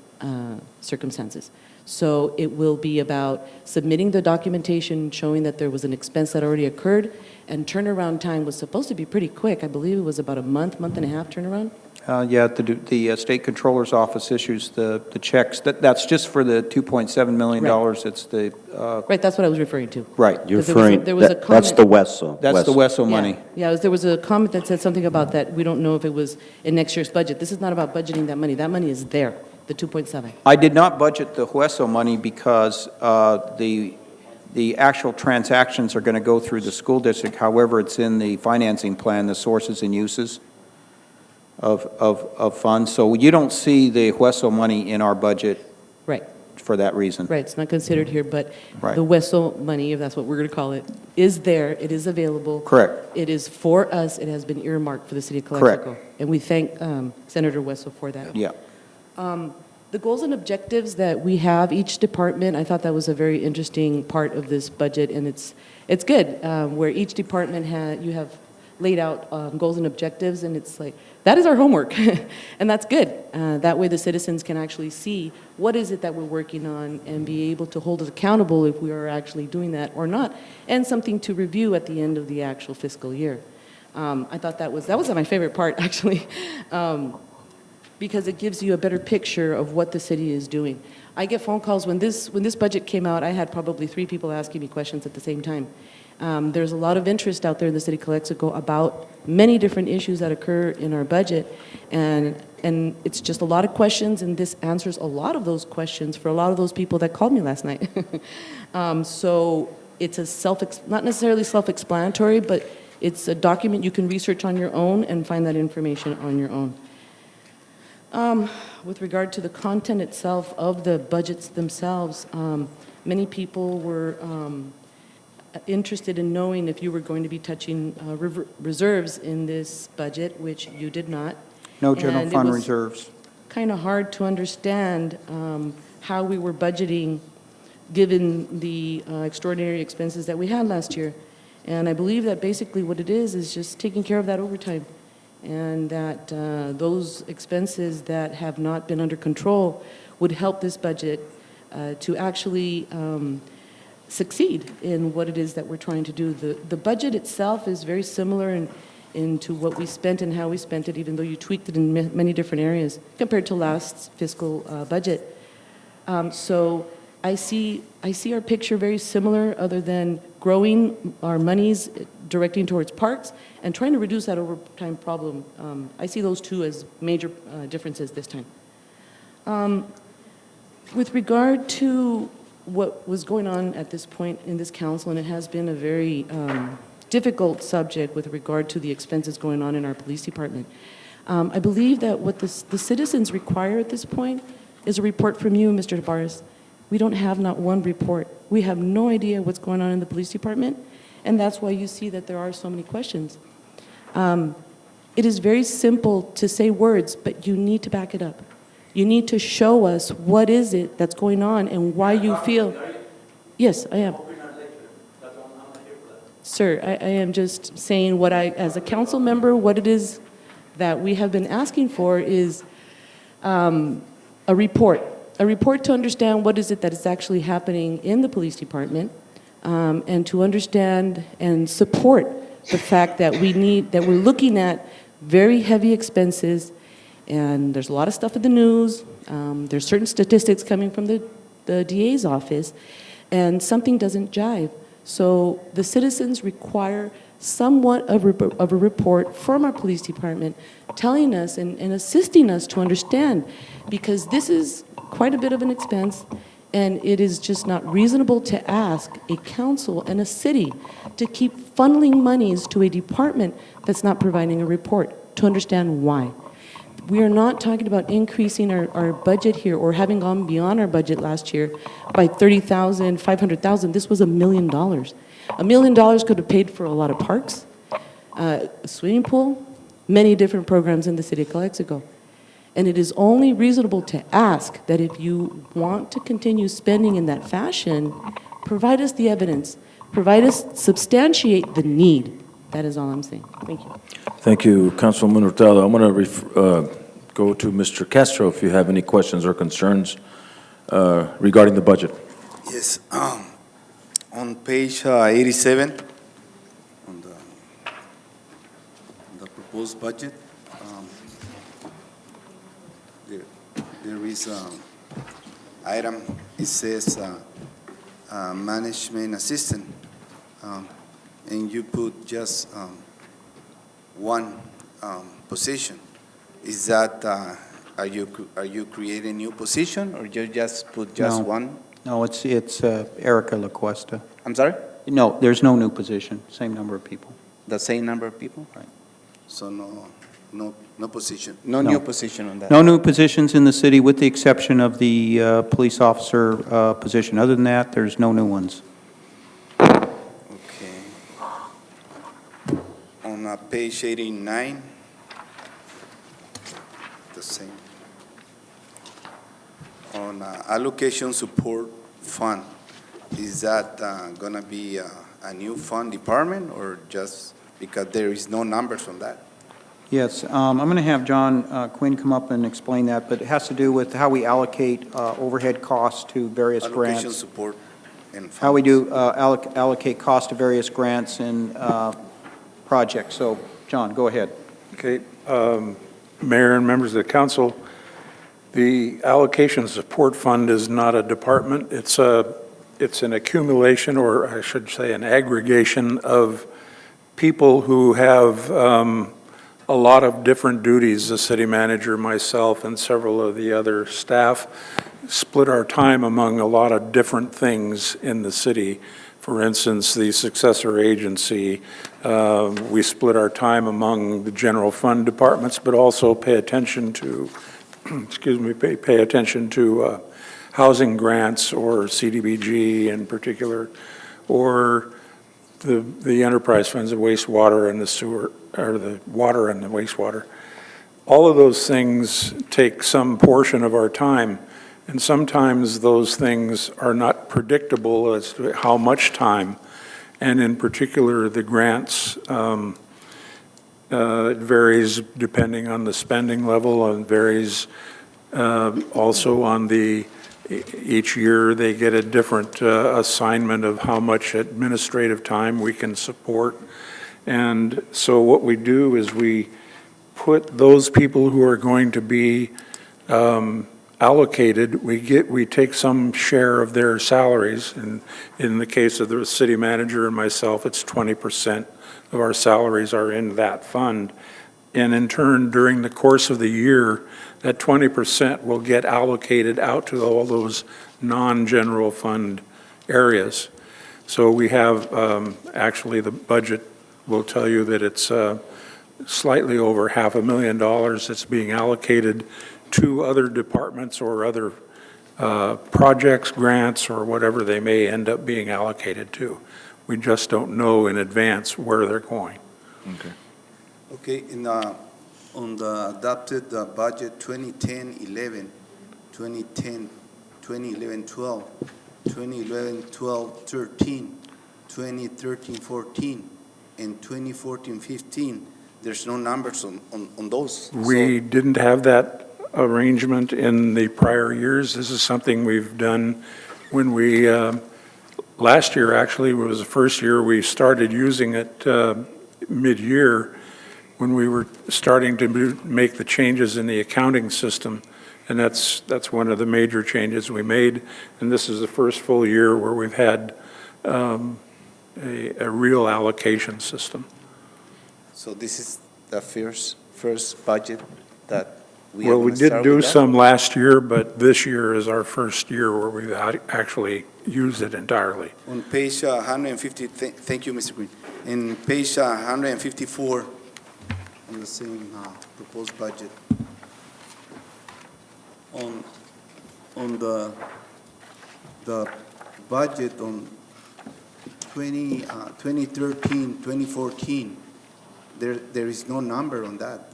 circumstances. So it will be about submitting the documentation showing that there was an expense that already occurred, and turnaround time was supposed to be pretty quick. I believe it was about a month, month and a half turnaround. Yeah, the State Controller's Office issues the checks. That's just for the $2.7 million. Right. It's the, Right, that's what I was referring to. right. You're Because there was a- referring, there was a that's the comment- WESO. That's the WESO money. Yeah, there was a comment that said something about that. We don't know if it was in next year's budget. This is not about budgeting that money. That money is there, the 2.7. I did not budget the WESO money because the actual transactions are going to go through the school district. However, it's in the financing plan, the sources and uses of funds. So you don't see the WESO money in our budget. Right. For that reason. Right, it's not considered here, but Right. the WESO money, if that's what we're going to call it, is there, it is available. Correct. It is for us, it has been earmarked for the city of Correct. Calexico. And we thank Senator WESO for that. Yeah. The goals and objectives that we have, each department, I thought that was a very interesting part of this budget, and it's good, where each department you have laid out goals and objectives, and it's like, that is our homework, and that's good. That way the citizens can actually see what is it that we're working on and be able to hold us accountable if we are actually doing that or not, and something to review at the end of the actual fiscal year. I thought that was my favorite part, actually. Because it gives you a better picture of what the city is doing. I get phone calls when this budget came out. I had probably 3 people asking me questions at the same time. There's a lot of interest out there in the city of Calexico about many different issues that occur in our budget, and it's just a lot of questions, and this answers a lot of those questions for a lot of those people that called me last night. So it's not necessarily self-explanatory, but it's a document you can research on your own and find that information on your own. With regard to the content itself of the budgets themselves, many people were interested in knowing if you were going to be touching reserves in this budget, which you did not. No general And it fund was reserves. kind of hard to understand how we were budgeting given the extraordinary expenses that we had last year. And I believe that basically what it is just taking care of that overtime. And that those expenses that have not been under control would help this budget to actually succeed in what it is that we're trying to do. The budget itself is very similar into what we spent and how we spent it, even though you tweaked it in many different areas compared to last fiscal budget. So I see our picture very similar, other than growing our monies, directing towards parks, and trying to reduce that overtime problem. I see those two as major differences this time. With regard to what was going on at this point in this council, and it has been a very difficult subject with regard to the expenses going on in our police department, I believe that what the citizens require at this point is a report from you, Mr. Tavares. We don't have not one report. We have no idea what's going on in the police department, and that's why you see that there are so many questions. It is very simple to say words, but you need to back it up. You need to show us what is it that's going on and why you feel. Yes, I am. Sir, I am just saying what as a council member, what it is that we have been asking for is a report to understand what is it that is actually happening in the police department, and to understand and support the fact that we're looking at very heavy expenses, and there's a lot of stuff in the news. There's certain statistics coming from the DA's office, and something doesn't jive. So the citizens require somewhat of a report from our police department telling us and assisting us to understand, because this is quite a bit of an expense, and it is just not reasonable to ask a council and a city to keep funneling monies to a department that's not providing a report to understand why. We are not talking about increasing our budget here or having gone beyond our budget last year by $30,000, $500,000. This was $1 million. $1 million could have paid for a lot of parks, a swimming pool, many different programs in the city of Calexico. And it is only reasonable to ask that if you want to continue spending in that fashion, provide us the evidence, substantiate the need. That is all I'm saying. Thank you. Thank you, Councilwoman Hurtado. I'm going to go to Mr. Castro if you have any questions or concerns regarding the budget. Yes, on page 87, on the proposed budget, there is item, it says management assistant, and you put just one position. Is that, are you creating a new position, or you just put just No. one? No, it's Erica LaCuesta. I'm sorry? No, there's no new position, same number of people. The same number of people? Right. So no position, no No. new position on that? No new positions in the city, with the exception of the police officer position. Other than that, there's no new ones. Okay. On page 89, the same. On allocation support fund, is that going to be a new fund department, or just because there is no numbers on that? Yes, I'm going to have John Quinn come up and explain that, but it has to do with how we allocate overhead costs to various grants. Allocation support and funds. How we do allocate costs to various grants and projects. So, John, go ahead. Okay, Mayor and members of the council, the allocation support fund is not a department. It's an accumulation, or I should say an aggregation of people who have a lot of different duties. The city manager, myself, and several of the other staff split our time among a lot of different things in the city. For instance, the successor agency, we split our time among the general fund departments, but also pay attention to, pay attention to housing grants, or CDBG in particular, or the enterprise funds of wastewater and the sewer, or the water and the wastewater. All of those things take some portion of our time, and sometimes those things are not predictable as to how much time. And in particular, the grants, it varies depending on the spending level, and varies also on the, each year they get a different assignment of how much administrative time we can support. And so what we do is we put those people who are going to be allocated, we take some share of their salaries, and in the case of the city manager and myself, it's 20% of our salaries are in that fund. And in turn, during the course of the year, that 20% will get allocated out to all those non-general fund areas. So we have, actually the budget will tell you that it's slightly over $500,000 that's being allocated to other departments or other projects, grants, or whatever they may end up being allocated to. We just don't know in advance where they're going. Okay. Okay, on the adopted budget 2010-11, 2010, 2011-12, 2011-12-13, 2013-14, and 2014-15, there's no numbers on those. We didn't have that arrangement in the prior years. This is something we've done when we, last year actually was the first year we started using it mid-year, when we were starting to make the changes in the accounting system. And that's one of the major changes we made. And this is the first full year where we've had a real allocation system. So this is the first budget that we Well, we did do some last year, but this year is our first year where we've actually used it entirely. On page 150, thank you, Mr. Green. In page 154, on the same proposed budget, on the budget on 2013, 2014, there is no number on that.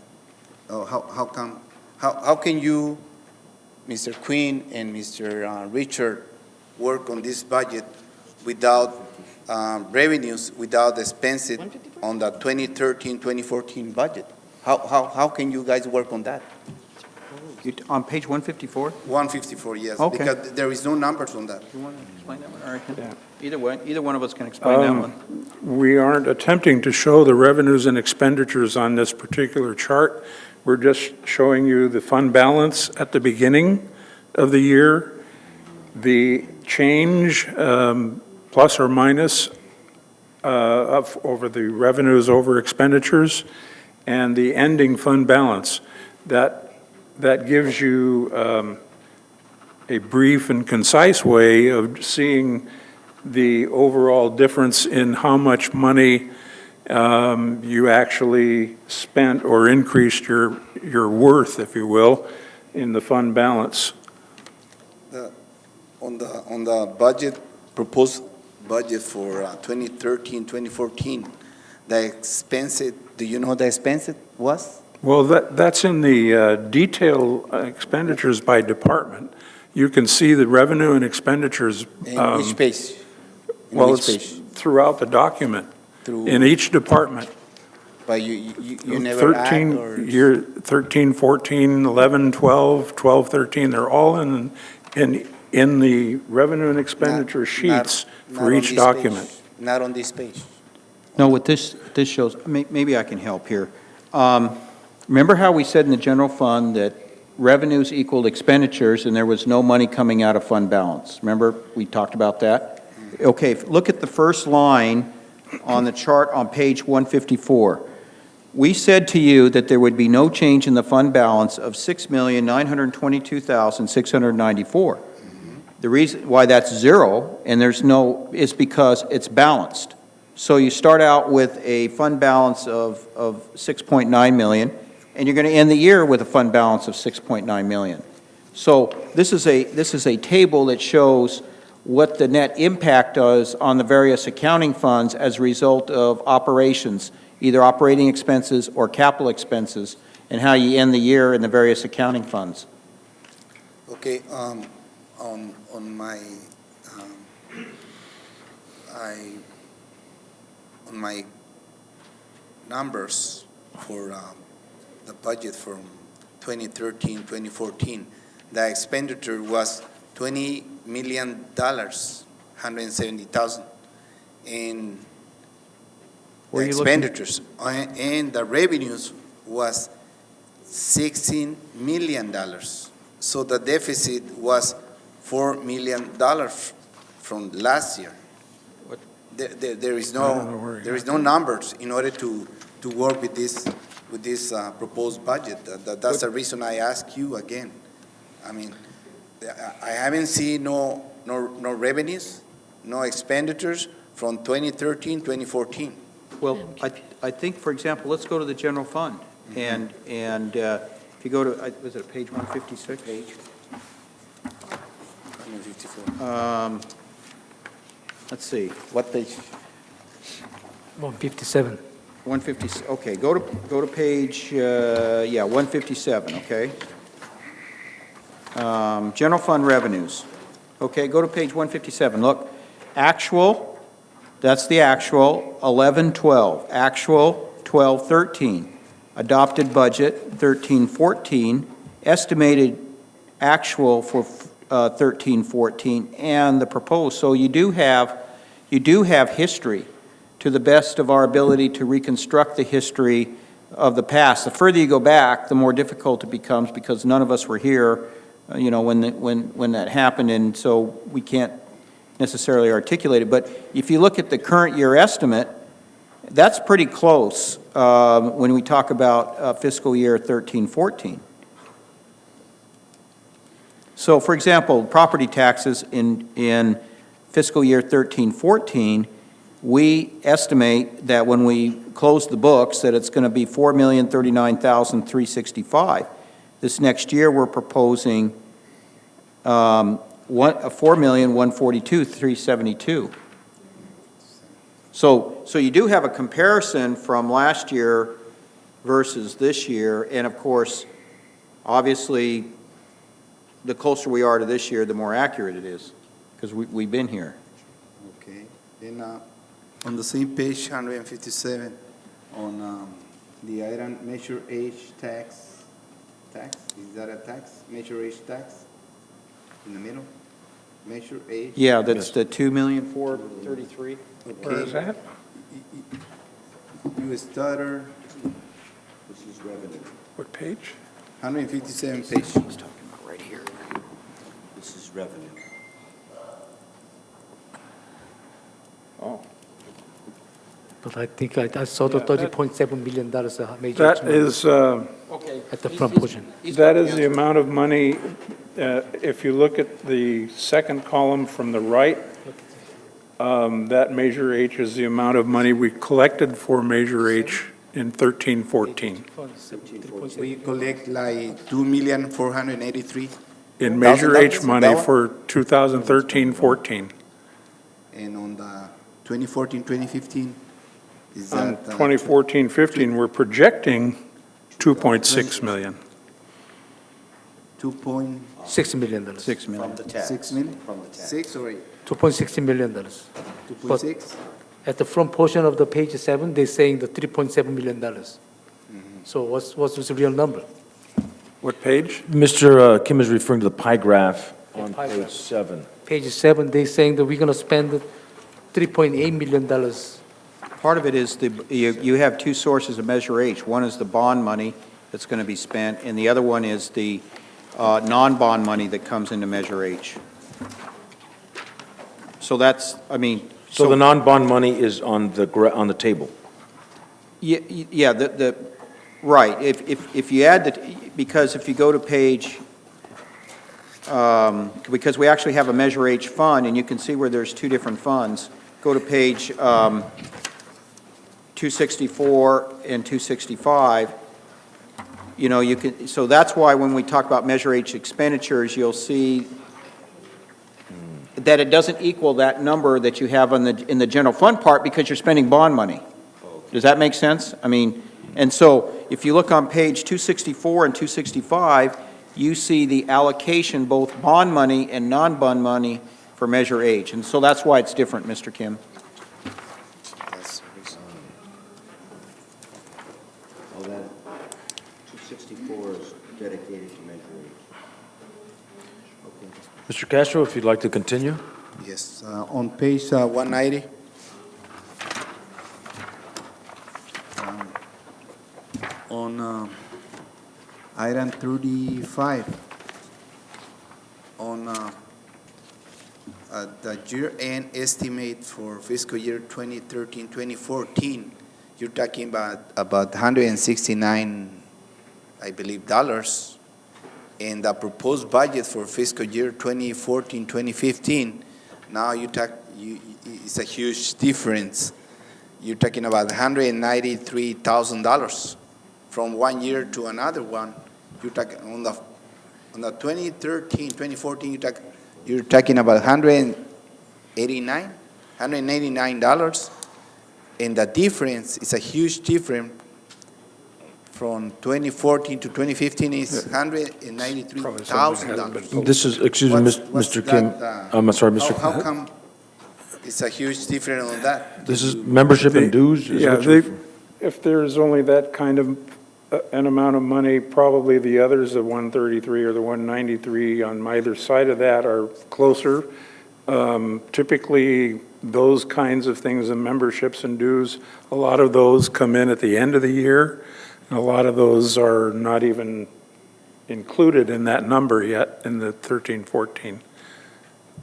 How come? How can you, Mr. Quinn and Mr. Richard, work on this budget without revenues, without expenses on the 2013, 2014 budget? How can you guys work on that? On page 154? 154, yes. Okay. Because there is no numbers on that. You want to explain that one? Or I can- Either one of us can explain that one. We aren't attempting to show the revenues and expenditures on this particular chart. We're just showing you the fund balance at the beginning of the year, the change, plus or minus, over the revenues over expenditures, and the ending fund balance. That gives you a brief and concise way of seeing the overall difference in how much money you actually spent or increased your worth, if you will, in the fund balance. On the budget, proposed budget for 2013, 2014, the expense, do you know what the expense was? Well, that's in the detailed expenditures by department. You can see the revenue and expenditures. In which page? In Well, which it's page? throughout the document, in each department. But you never add 13, or? year 13, 14, 11, 12, 12, 13, they're all in the revenue and expenditure sheets Not for on each this document. page. Not on this page. No, what this shows, maybe I can help here. Remember how we said in the general fund that revenues equaled expenditures and there was no money coming out of fund balance? Remember, we talked about that? Okay, look at the first line on the chart on page 154. We said to you that there would be no change in the fund balance of $6,922,694. The reason why that's zero and there's no is because it's balanced. So you start out with a fund balance of 6.9 million, and you're going to end the year with a fund balance of 6.9 million. So this is a table that shows what the net impact is on the various accounting funds as a result of operations, either operating expenses or capital expenses, and how you end the year in the various accounting funds. Okay, on my numbers for the budget from 2013, 2014, the expenditure was $20 million, 170,000 in Where the are you looking? expenditures, and the revenues was $16 million. So the deficit was $4 million from last year. There is no numbers in order to work with this proposed budget. That's the reason I ask you again. I mean, I haven't seen no revenues, no expenditures from 2013, 2014. Well, I think, for example, let's go to the general fund. And if you go to, was it page 156? Page. 154. Let's see, what page? 157. 150, okay, go to page, 157, okay? General fund revenues. Okay, go to page 157. Look, actual, that's the actual, 1112. Actual, 1213. Adopted budget, 1314. Estimated actual for 1314, and the proposed. So you do have history, to the best of our ability to reconstruct the history of the past. The further you go back, the more difficult it becomes, because none of us were here, when that happened, and so we can't necessarily articulate it. But if you look at the current year estimate, that's pretty close when we talk about fiscal year 13-14. So, for example, property taxes in fiscal year 13-14, we estimate that when we close the books that it's going to be $4,039,365. This next year, we're proposing $4,142,372. So you do have a comparison from last year versus this year, and of course, obviously, the closer we are to this year, the more accurate it is, because we've been here. Okay. Then on the same page, 157, on the item measure age tax, is that a tax? Measure age tax? In the middle? Measure age? Yeah, that's the 2,433,000. Where is that? You stutter, This is revenue. What page? 157 page. He's talking about right here. This is revenue. Oh. But I think I saw the Yeah, that- $30.7 million major That achievement is, at the front portion. that is the amount of money, if you look at the second column from the right, that Measure H is the amount of money we collected for Measure H in 13-14. We collect like 2,483,000. In Measure H $1,000 money that one? for 2013-14. And on the 2014, 2015, is On that? 2014-15, we're projecting 2.6 million. 2.6 $6 million. $6 million. From the tax. million? From the tax. 6 or 8? $2.6 million. 2.6? At the front portion of the page 7, they're saying the $3.7 million. So what's the real number? What page? Mr. Kim is referring to the pie graph on pie page graph. 7. Page 7, they're saying that we're going to spend $3.8 million. Part of it is you have two sources of Measure H. One is the bond money that's going to be spent, and the other one is the non-bond money that comes into Measure H. So that's, I mean. So the non-bond money is on the table. Yeah, right. If you add because if you go to page, because we actually have a Measure H fund, and you can see where there's two different funds. Go to page 264 and 265. You know, you can, so that's why when we talk about Measure H expenditures, you'll see that it doesn't equal that number that you have in the general fund part because you're spending bond money. Does that make sense? I mean, and so if you look on page 264 and 265, you see the allocation, both bond money and non-bond money for Measure H. And so that's why it's different, Mr. Kim. Oh, that 264 is dedicated to Measure H. Okay. Mr. Castro, if you'd like to continue. Yes, on page 190. On item 35, on the year-end estimate for fiscal year 2013-2014, you're talking about 169, I believe, dollars. And the proposed budget for fiscal year 2014-2015, now it's a huge difference. You're talking about $193,000 from one year to another one. You're talking on the 2013-2014, you're talking about $189, and the difference is a huge difference. From 2014 to 2015 is $193,000. This is, excuse me, Mr. Kim. I'm sorry, Mr. How come it's a huge difference on that? This is membership and dues? Is Yeah, what you're- if there's only that kind of an amount of money, probably the others, the 133 or the 193 on either side of that are closer. Typically, those kinds of things, the memberships and dues, a lot of those come in at the end of the year. And a lot of those are not even included in that number yet in the 13-14,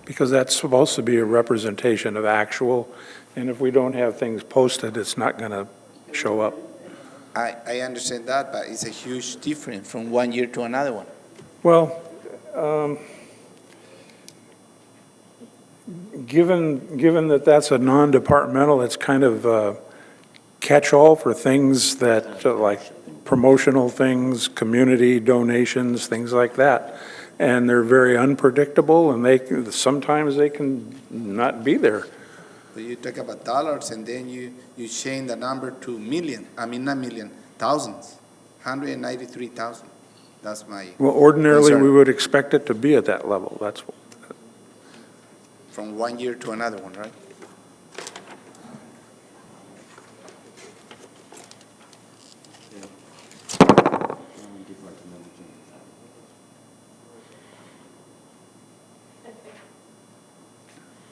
because that's supposed to be a representation of actual, and if we don't have things posted, it's not going to show up. I understand that, but it's a huge difference from one year to another one. Well, given that that's a non-departmental, it's kind of catch-all for things that, like promotional things, community donations, things like that. And they're very unpredictable, and sometimes they can not be there. But you talk about dollars, and then you change the number to million, I mean, not million, thousands, 193,000. That's my Well, ordinarily, concern. we would expect it to be at that level. That's, From one year to another one, right?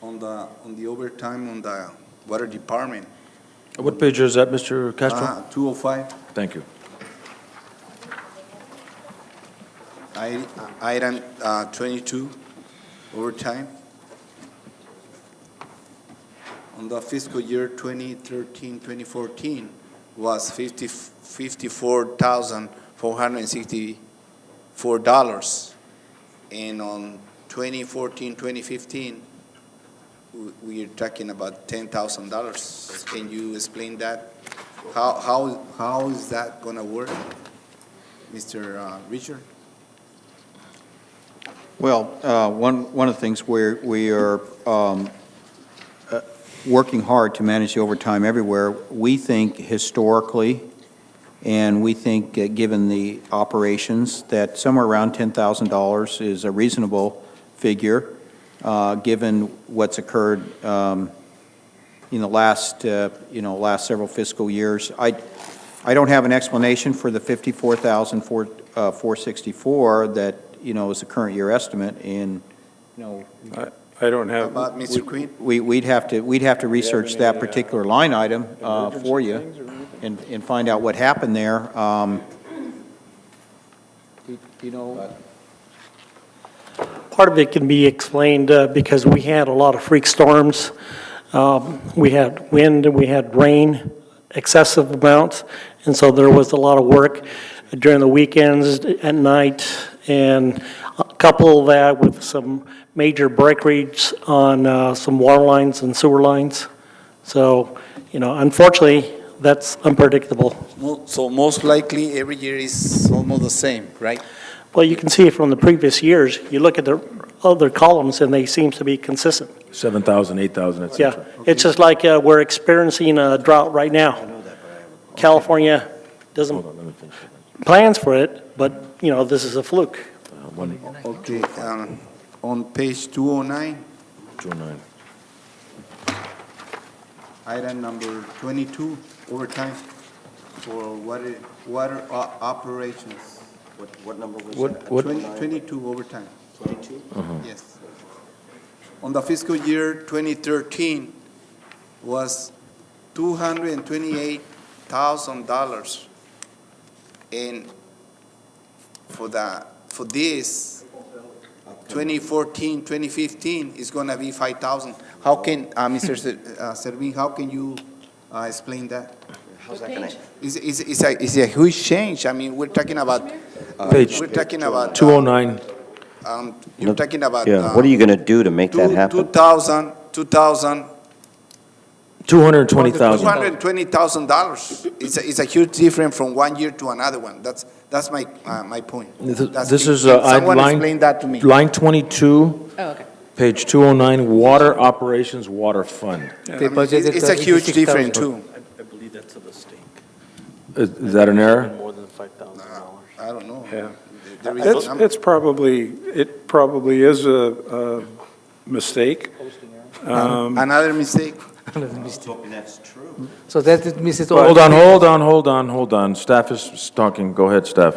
On the overtime on the water department, What page is that, Mr. Castro? 205, Thank you. item 22, overtime. On the fiscal year 2013-2014 was $54,464. And on 2014-2015, we are talking about $10,000. Can you explain that? How is that going to work, Mr. Richard? Well, one of the things we are working hard to manage the overtime everywhere. We think historically, and we think given the operations, that somewhere around $10,000 is a reasonable figure, given what's occurred in the last several fiscal years. I don't have an explanation for the $54,464 that is the current year estimate, and I don't have. About Mr. Queen? we'd have to research that particular line item for you and find out what happened there. Part of it can be explained because we had a lot of freak storms. We had wind and we had rain, excessive amounts, and so there was a lot of work during the weekends, at night, and couple that with some major breakages on some water lines and sewer lines. So, unfortunately, that's unpredictable. So most likely, every year is almost the same, right? Well, you can see it from the previous years. You look at the other columns, and they seem to be consistent. 7,000, 8,000, et Yeah, cetera. it's just like we're experiencing a drought right now. California doesn't Hold on, let me finish it. plans for it, but, this is a fluke. Okay, on page 209, 209. item number 22, overtime for water operations. What number was What- that? what- 22 overtime. 22? Yes. On the fiscal year 2013 was $228,000. And for this 2014, 2015 is going to be 5,000. How can, Mr. Servin, how can you explain that? How's that going to? It's a huge change. I mean, we're talking about, Page we're talking about. 209. You're talking about. Yeah, what are you going to do to make that happen? 2,000, $220,000. $220,000. It's a huge difference from one year to another one. That's my point. This is Can someone explain that to me? line 22, Oh, okay. page 209, Water Operations Water Fund. I mean, it's a huge difference too. I believe that's a mistake. Is that an error? More than $5,000. I don't know. Yeah. There is a number. It probably is a mistake. Another mistake. I was hoping that's true. So that means it's all. Hold on. Staff is talking. Go ahead, staff.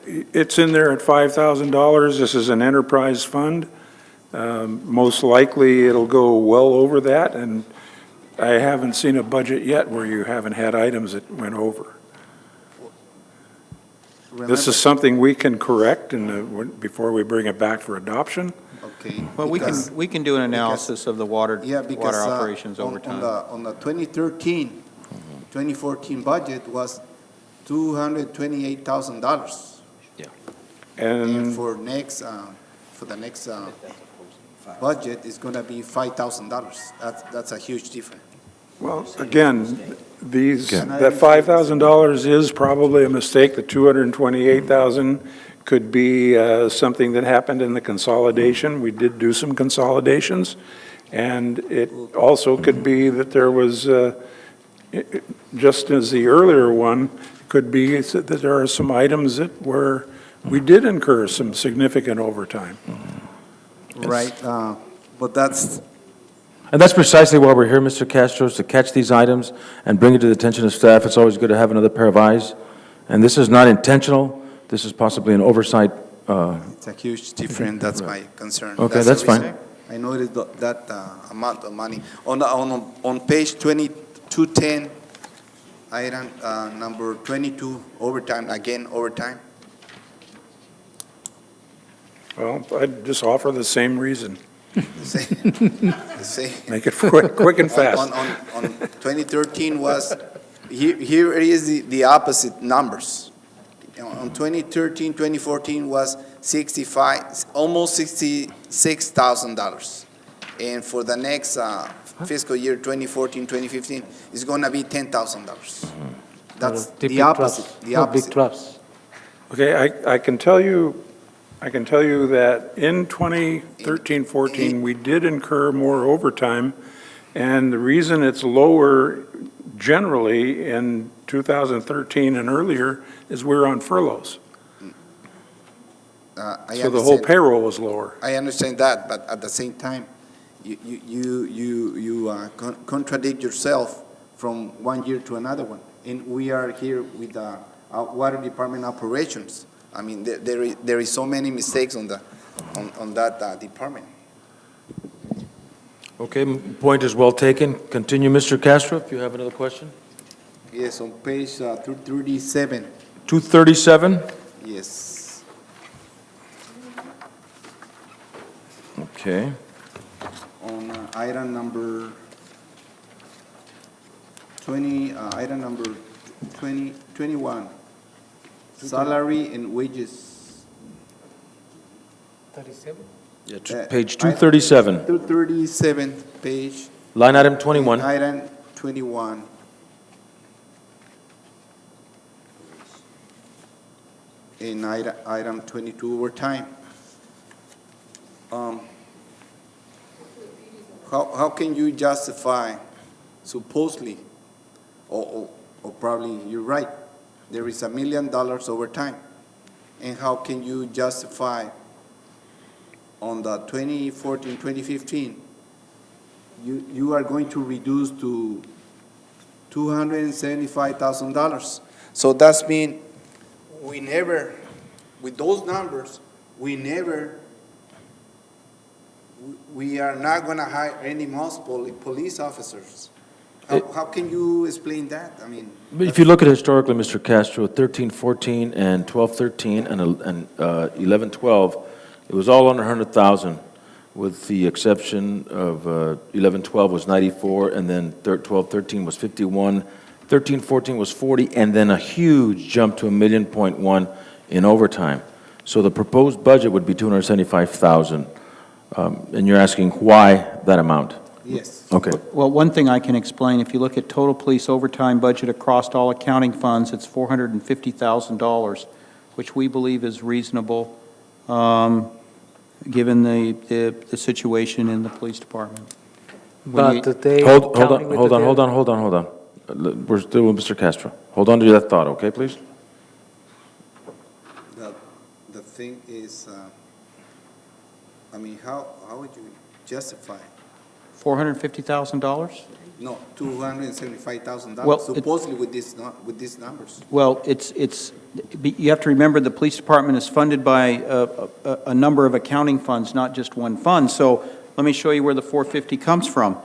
It's in there at $5,000. This is an enterprise fund. Most likely, it'll go well over that, and I haven't seen a budget yet where you haven't had items that went over. This is something we can correct before we bring it back for adoption. Okay. Well, we can do an analysis of the water operations over time. On the 2013, 2014 budget was $228,000. And for the next budget is going to be $5,000. That's a huge difference. Well, again, that $5,000 is probably a mistake. The $228,000 could be something that happened in the consolidation. We did do some consolidations, And it also could be that there was, just as the earlier one, could be that there are some items where we did incur some significant overtime. Right, but that's, And that's precisely why we're here, Mr. Castro, is to catch these items and bring it to the attention of staff. It's always good to have another pair of eyes. And this is not intentional. This is possibly an oversight. it's a huge difference, that's my concern. Okay, the that's fine. reason I noticed that amount of money. On page 2210, item number 22, overtime, again, overtime. Well, I'd just offer the same reason. The same. Make it quick and fast. On 2013 was, here is the opposite numbers. On 2013, 2014 was 65, almost $66,000. And for the next fiscal year, 2014, 2015, it's going to be $10,000. That's the opposite. The opposite. Big drops. Okay, I can tell you that in 2013-14, we did incur more overtime, and the reason it's lower generally in 2013 and earlier is we're on furloughs. So the whole payroll was lower. I understand that, but at the same time, you contradict yourself from one year to another one. And we are here with the water department operations. I mean, there is so many mistakes on that department. Okay, point is well taken. Continue, Mr. Castro, if you have another question. Yes, on page 237. 237? Yes. Okay. On item number 21, salary and wages. 37? Yeah, page 237. 237, page. Line item 21. Item 21. In item 22, overtime. How can you justify, supposedly, or probably you're right, there is $1 million overtime, and how can you justify on the 2014, 2015, you are going to reduce to $275,000. So that's mean we never, with those numbers, we are not going to hire any more police officers. How can you explain that? I mean, If you look at historically, Mr. Castro, 13-14 and 12-13 and 11-12, it was all under 100,000, with the exception of 11-12 was 94, and then 12-13 was 51, 13-14 was 40, and then a huge jump to $1.1 million in overtime. So the proposed budget would be 275,000, and you're asking why that amount? yes. Okay. Well, one thing I can explain, if you look at total police overtime budget across all accounting funds, it's $450,000, which we believe is reasonable, given the situation in the police department. But today. Hold on. We're still with Mr. Castro. Hold on to that thought, okay, please? The thing is, I mean, how would you justify? $450,000? No, $275,000, Well, supposedly with these numbers. Well, you have to remember the police department is funded by a number of accounting funds, not just one fund. So let me show you where the 450 comes from.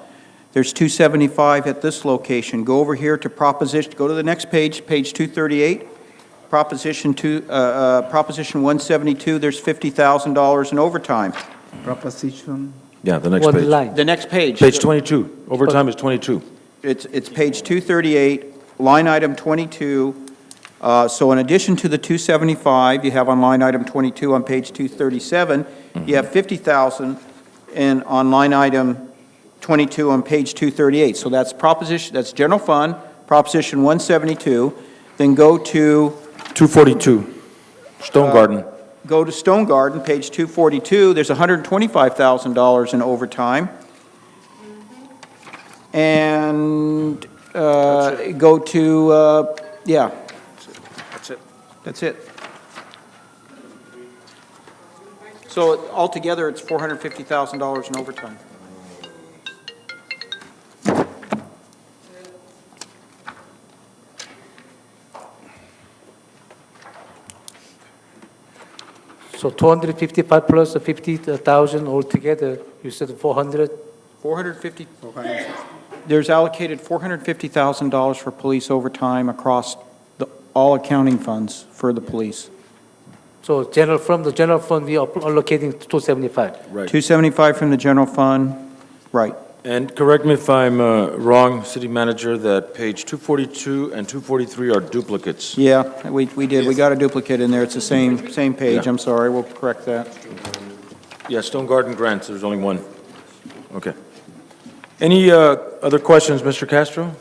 There's 275 at this location. Go over here to proposition, go to the next page, page 238. Proposition 172, there's $50,000 in overtime. Proposition? Yeah, the next What page. line? The next page. Page 22. Overtime is 22. It's page 238, line item 22. So in addition to the 275, you have on line item 22 on page 237, you have 50,000 and on line item 22 on page 238. So that's general fund, proposition 172. Then go to 242. Stone Garden. Go to Stone Garden, page 242, there's $125,000 in overtime. and go to, yeah. That's it. That's it. So altogether, it's $450,000 in overtime. So 255 plus the 50,000 altogether, you said 400? 450, there's allocated $450,000 for police overtime across all accounting funds for the police. So from the general fund, we are allocating 275. Right. 275 from the general fund, right. And correct me if I'm wrong, City Manager, that page 242 and 243 are duplicates. Yeah, we did, we got a duplicate in there, it's the same page, Yeah. I'm sorry, we'll correct that. Yeah, Stone Garden grants, there's only one. Okay. Any other questions, Mr. Castro?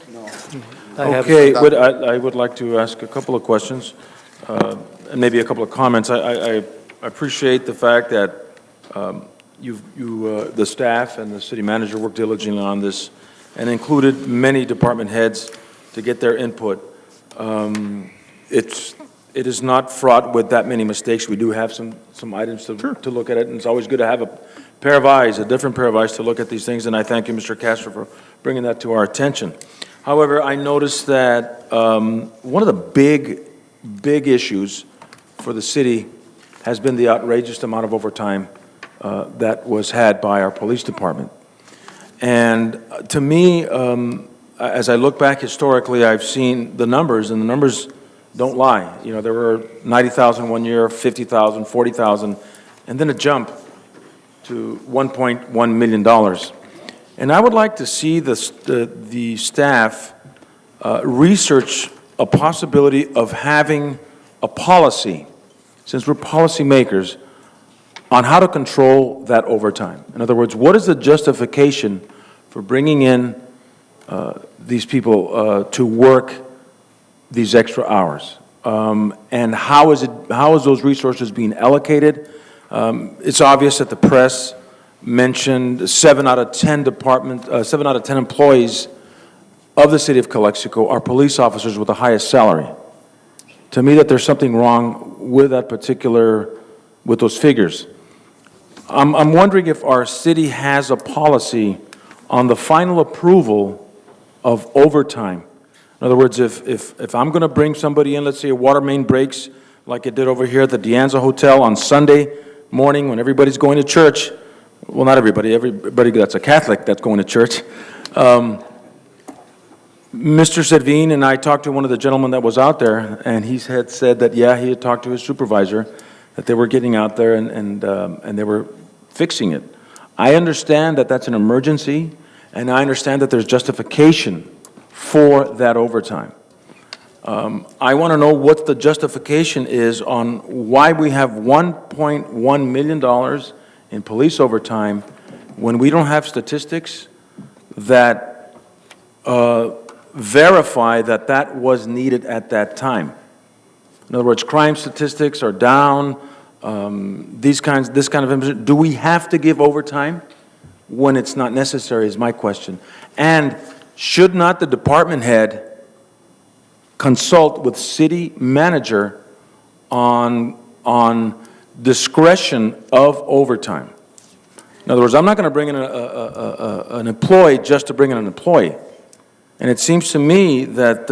Okay, I would like to ask a couple of questions, and maybe a couple of comments. I appreciate the fact that the staff and the city manager worked diligently on this and included many department heads to get their input. It is not fraught with that many mistakes. We do have some items to look at it, and it's always good to have a pair of eyes, a different pair of eyes to look at these things, and I thank you, Mr. Castro, for bringing that to our attention. However, I noticed that one of the big issues for the city has been the outrageous amount of overtime that was had by our police department. And to me, as I look back historically, I've seen the numbers, and the numbers don't lie. You know, there were 90,000 one year, 50,000, 40,000, and then a jump to $1.1 million. And I would like to see the staff research a possibility of having a policy, since we're policymakers, on how to control that overtime. In other words, what is the justification for bringing in these people to work these extra hours? And how is those resources being allocated? It's obvious that the press mentioned 7 out of 10 employees of the city of Calexico are police officers with the highest salary. To me, that there's something wrong with with those figures. I'm wondering if our city has a policy on the final approval of overtime. In other words, if I'm going to bring somebody in, let's say a water main breaks, like it did over here at the De Anza Hotel on Sunday morning when everybody's going to church. Well, not everybody that's a Catholic that's going to church. Mr. Servin and I talked to one of the gentlemen that was out there, and he had said that, yeah, he had talked to his supervisor, that they were getting out there and they were fixing it. I understand that that's an emergency, and I understand that there's justification for that overtime. I want to know what the justification is on why we have $1.1 million in police overtime when we don't have statistics that verify that that was needed at that time. In other words, crime statistics are down, this kind of information. Do we have to give overtime when it's not necessary is my question. And should not the department head consult with city manager on discretion of overtime? In other words, I'm not going to bring in an employee just to bring in an employee. And it seems to me that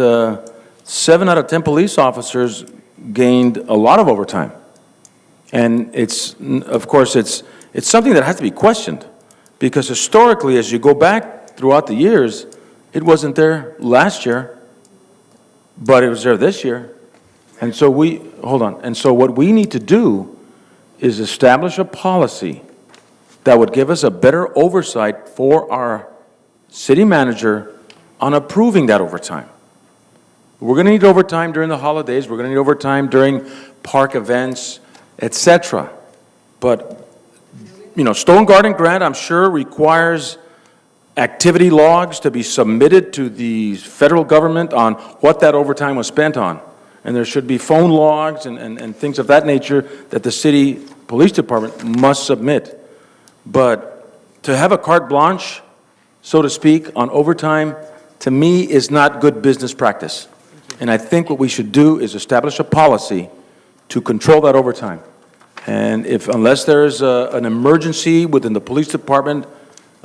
7 out of 10 police officers gained a lot of overtime. And it's, of course, it's something that has to be questioned. Because historically, as you go back throughout the years, it wasn't there last year, but it was there this year. And so and so what we need to do is establish a policy that would give us a better oversight for our city manager on approving that overtime. We're going to need overtime during the holidays. We're going to need overtime during park events, etc. But, you know, Stone Garden Grant, I'm sure, requires activity logs to be submitted to the federal government on what that overtime was spent on. And there should be phone logs and things of that nature that the city police department must submit. But to have a carte blanche so to speak, on overtime, to me, is not good business practice. And I think what we should do is establish a policy to control that overtime. And unless there's an emergency within the police department,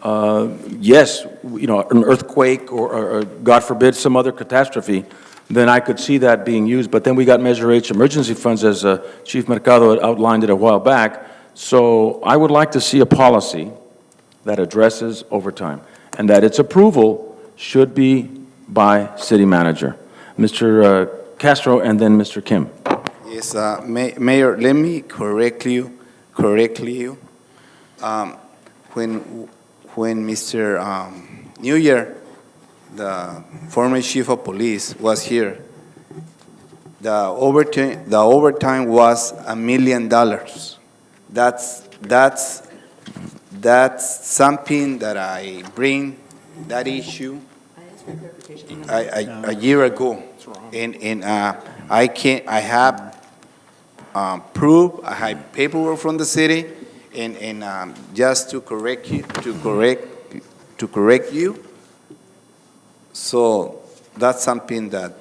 yes, an earthquake or God forbid, some other catastrophe, then I could see that being used. But then we got Measure H emergency funds, as Chief Mercado outlined it a while back. So I would like to see a policy that addresses overtime, and that its approval should be by city manager. Mr. Castro, and then Mr. Kim. Yes, Mayor, let me correct you. When Mr. New Year, the former chief of police, was here, the overtime was $1 million. That's something that I bring that issue a year ago, and I have proof, I have paperwork from the city, and just to correct you. So that's something that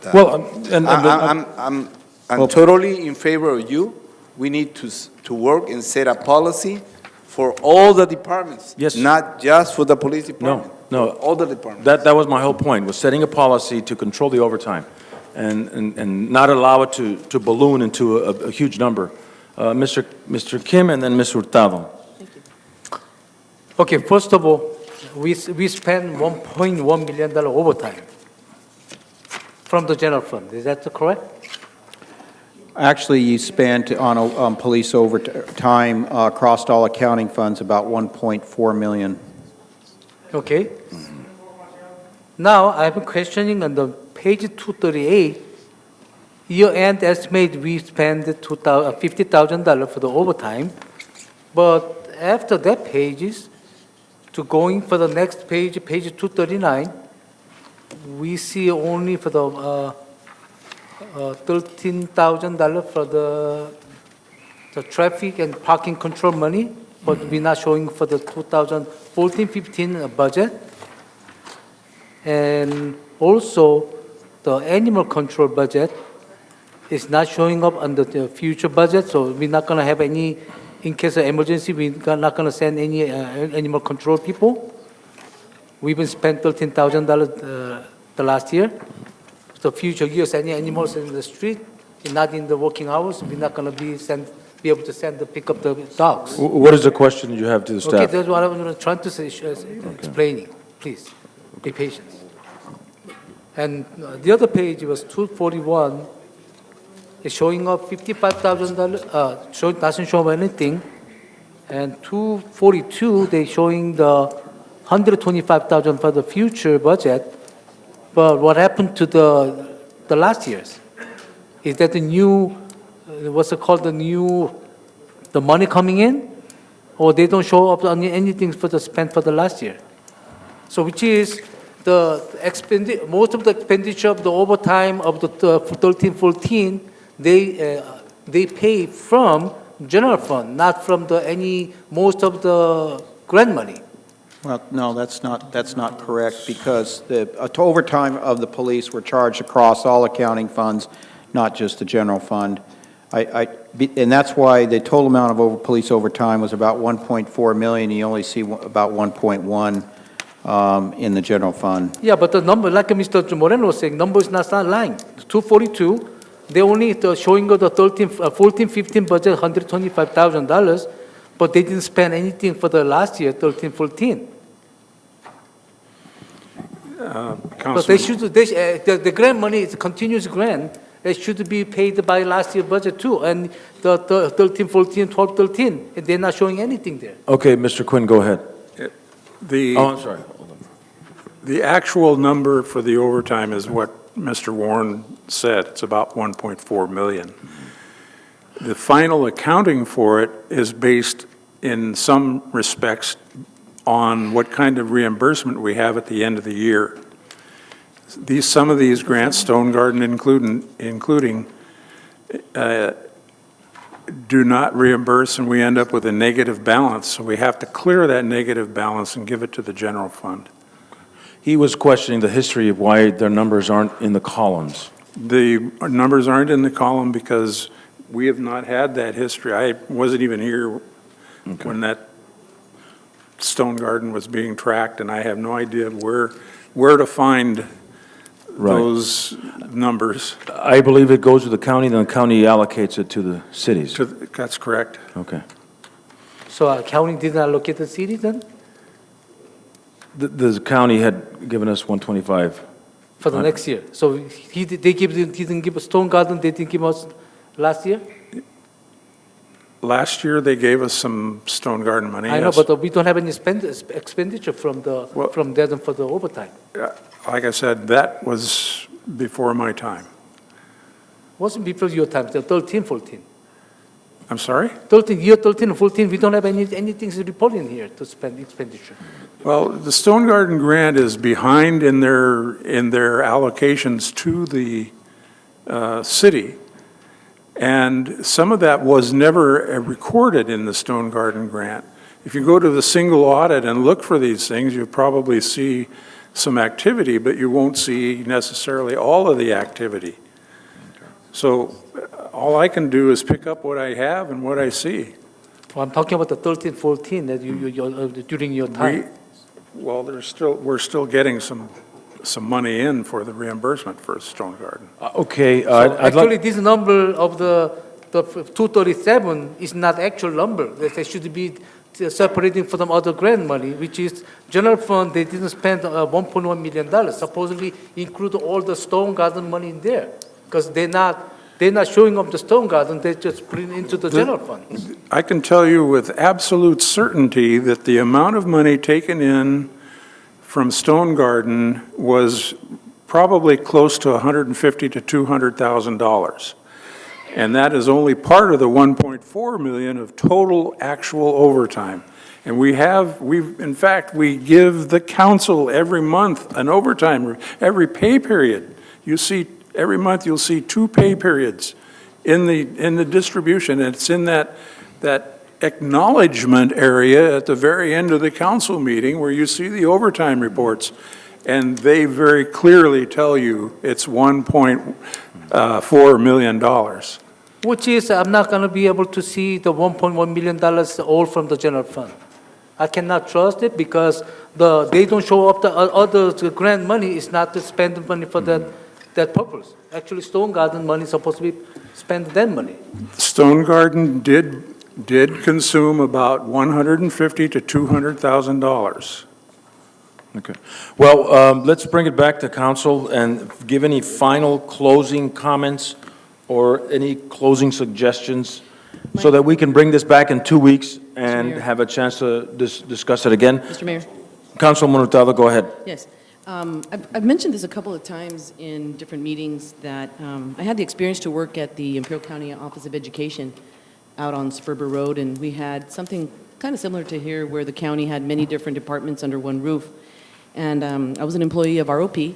I'm totally in favor of you. We need to work and set a policy for all the departments. Yes. Not just for the police department. No. For all the departments. That was my whole point, was setting a policy to control the overtime and not allow it to balloon into a huge number. Mr. Kim and then Ms. Hurtado. Okay, first of all, we spent $1.1 million overtime from the general fund. Is that correct? Actually, you spent on police overtime across all accounting funds about $1.4 million. Okay. Now, I'm questioning on the page 238, year-end estimate, we spent $50,000 for the overtime, but after that pages, to going for the next page, page 239, we see only for the $13,000 for the traffic and parking control money, but we're not showing for the 2014-15 budget. And also, the animal control budget is not showing up on the future budget, so we're not going to have any, in case of emergency, we're not going to send any animal control people. We've been spent $13,000 the last year. So future years, any animals in the street, not in the working hours, we're not going to be able to pick up the dogs. What is the question you have to the staff? Okay, that's what I'm trying to say, explaining. Please, be patient. And the other page was 241. It's showing up $55,000, doesn't show anything. And 242, they're showing the $125,000 for the future budget. But what happened to the last year's? Is that the new, what's it called, the money coming in? Or they don't show up on anything for the spent for the last year? So which is most of the expenditure of the overtime of the 13-14, they pay from general fund, not from most of the grant money. Well, no, that's not correct, because the overtime of the police were charged across all accounting funds, not just the general fund. And that's why the total amount of police overtime was about $1.4 million. You only see about 1.1 in the general fund. Yeah, but the number, like Mr. Moreno was saying, number is not lying. 242, they only showing the 14-15 budget $125,000, but they didn't spend anything for the last year, 13-14. But they should, the grant money is a continuous grant. It should be paid by last year's budget too, and the 13-14, 12-13, they're not showing anything there. Okay, Mr. Quinn, go ahead. I'm sorry. The actual number for the overtime is what Mr. Warren said. It's about $1.4 million. The final accounting for it is based in some respects on what kind of reimbursement we have at the end of the year. Some of these grants, Stone Garden including, do not reimburse, and we end up with a negative balance. So we have to clear that negative balance and give it to the general fund. He was questioning the history of why their numbers aren't in the columns. The numbers aren't in the column because we have not had that history. I wasn't even here when that stone garden was being tracked, and I have no idea where to find those numbers. I believe it goes to the county, then the county allocates it to the cities. That's correct. Okay. So county didn't allocate the city then? The county had given us 125. For the next year. So he didn't give a stone garden, they didn't give us last year? Last year, they gave us some stone garden money. I know, yes. but we don't have any expenditure from them for the overtime. Like I said, that was before my time. Wasn't before your time, the 13, 14. I'm sorry? 13, year 13 and 14, we don't have anything to report in here to spend expenditure. Well, the Stone Garden grant is behind in their allocations to the city. And some of that was never recorded in the Stone Garden grant. If you go to the single audit and look for these things, you'll probably see some activity, but you won't see necessarily all of the activity. So all I can do is pick up what I have and what I see. Well, I'm talking about the 13, 14 that during your time. Well, we're still getting some money in for the reimbursement for Stone Garden. Okay. Actually, this number of the 237 is not actual number. They should be separating from other grant money, which is general fund. They didn't spend $1.1 million. Supposedly include all the Stone Garden money in there, because they're not showing up the Stone Garden. They just put it into the general fund. I can tell you with absolute certainty that the amount of money taken in from Stone Garden was probably close to $150,000 to $200,000. And that is only part of the 1.4 million of total actual overtime. And in fact, we give the council every month an overtime, every pay period. Every month you'll see 2 pay periods in the distribution. And it's in that acknowledgement area at the very end of the council meeting where you see the overtime reports. And they very clearly tell you it's $1.4 million. Which is, I'm not going to be able to see the $1.1 million all from the general fund. I cannot trust it because they don't show up the other grant money is not to spend the money for that purpose. Actually, Stone Garden money is supposed to be spent that money. Stone Garden did consume about $150,000 to $200,000. Okay. Well, let's bring it back to council and give any final closing comments or any closing suggestions so that we can bring this back in 2 weeks and have a chance to discuss it again. Mr. Mayor. Councilman Hurtado, go ahead. Yes. I've mentioned this a couple of times in different meetings that I had the experience to work at the Imperial County Office of Education out on Sperber Road, and we had something kind of similar to here where the county had many different departments under one roof. And I was an employee of ROP,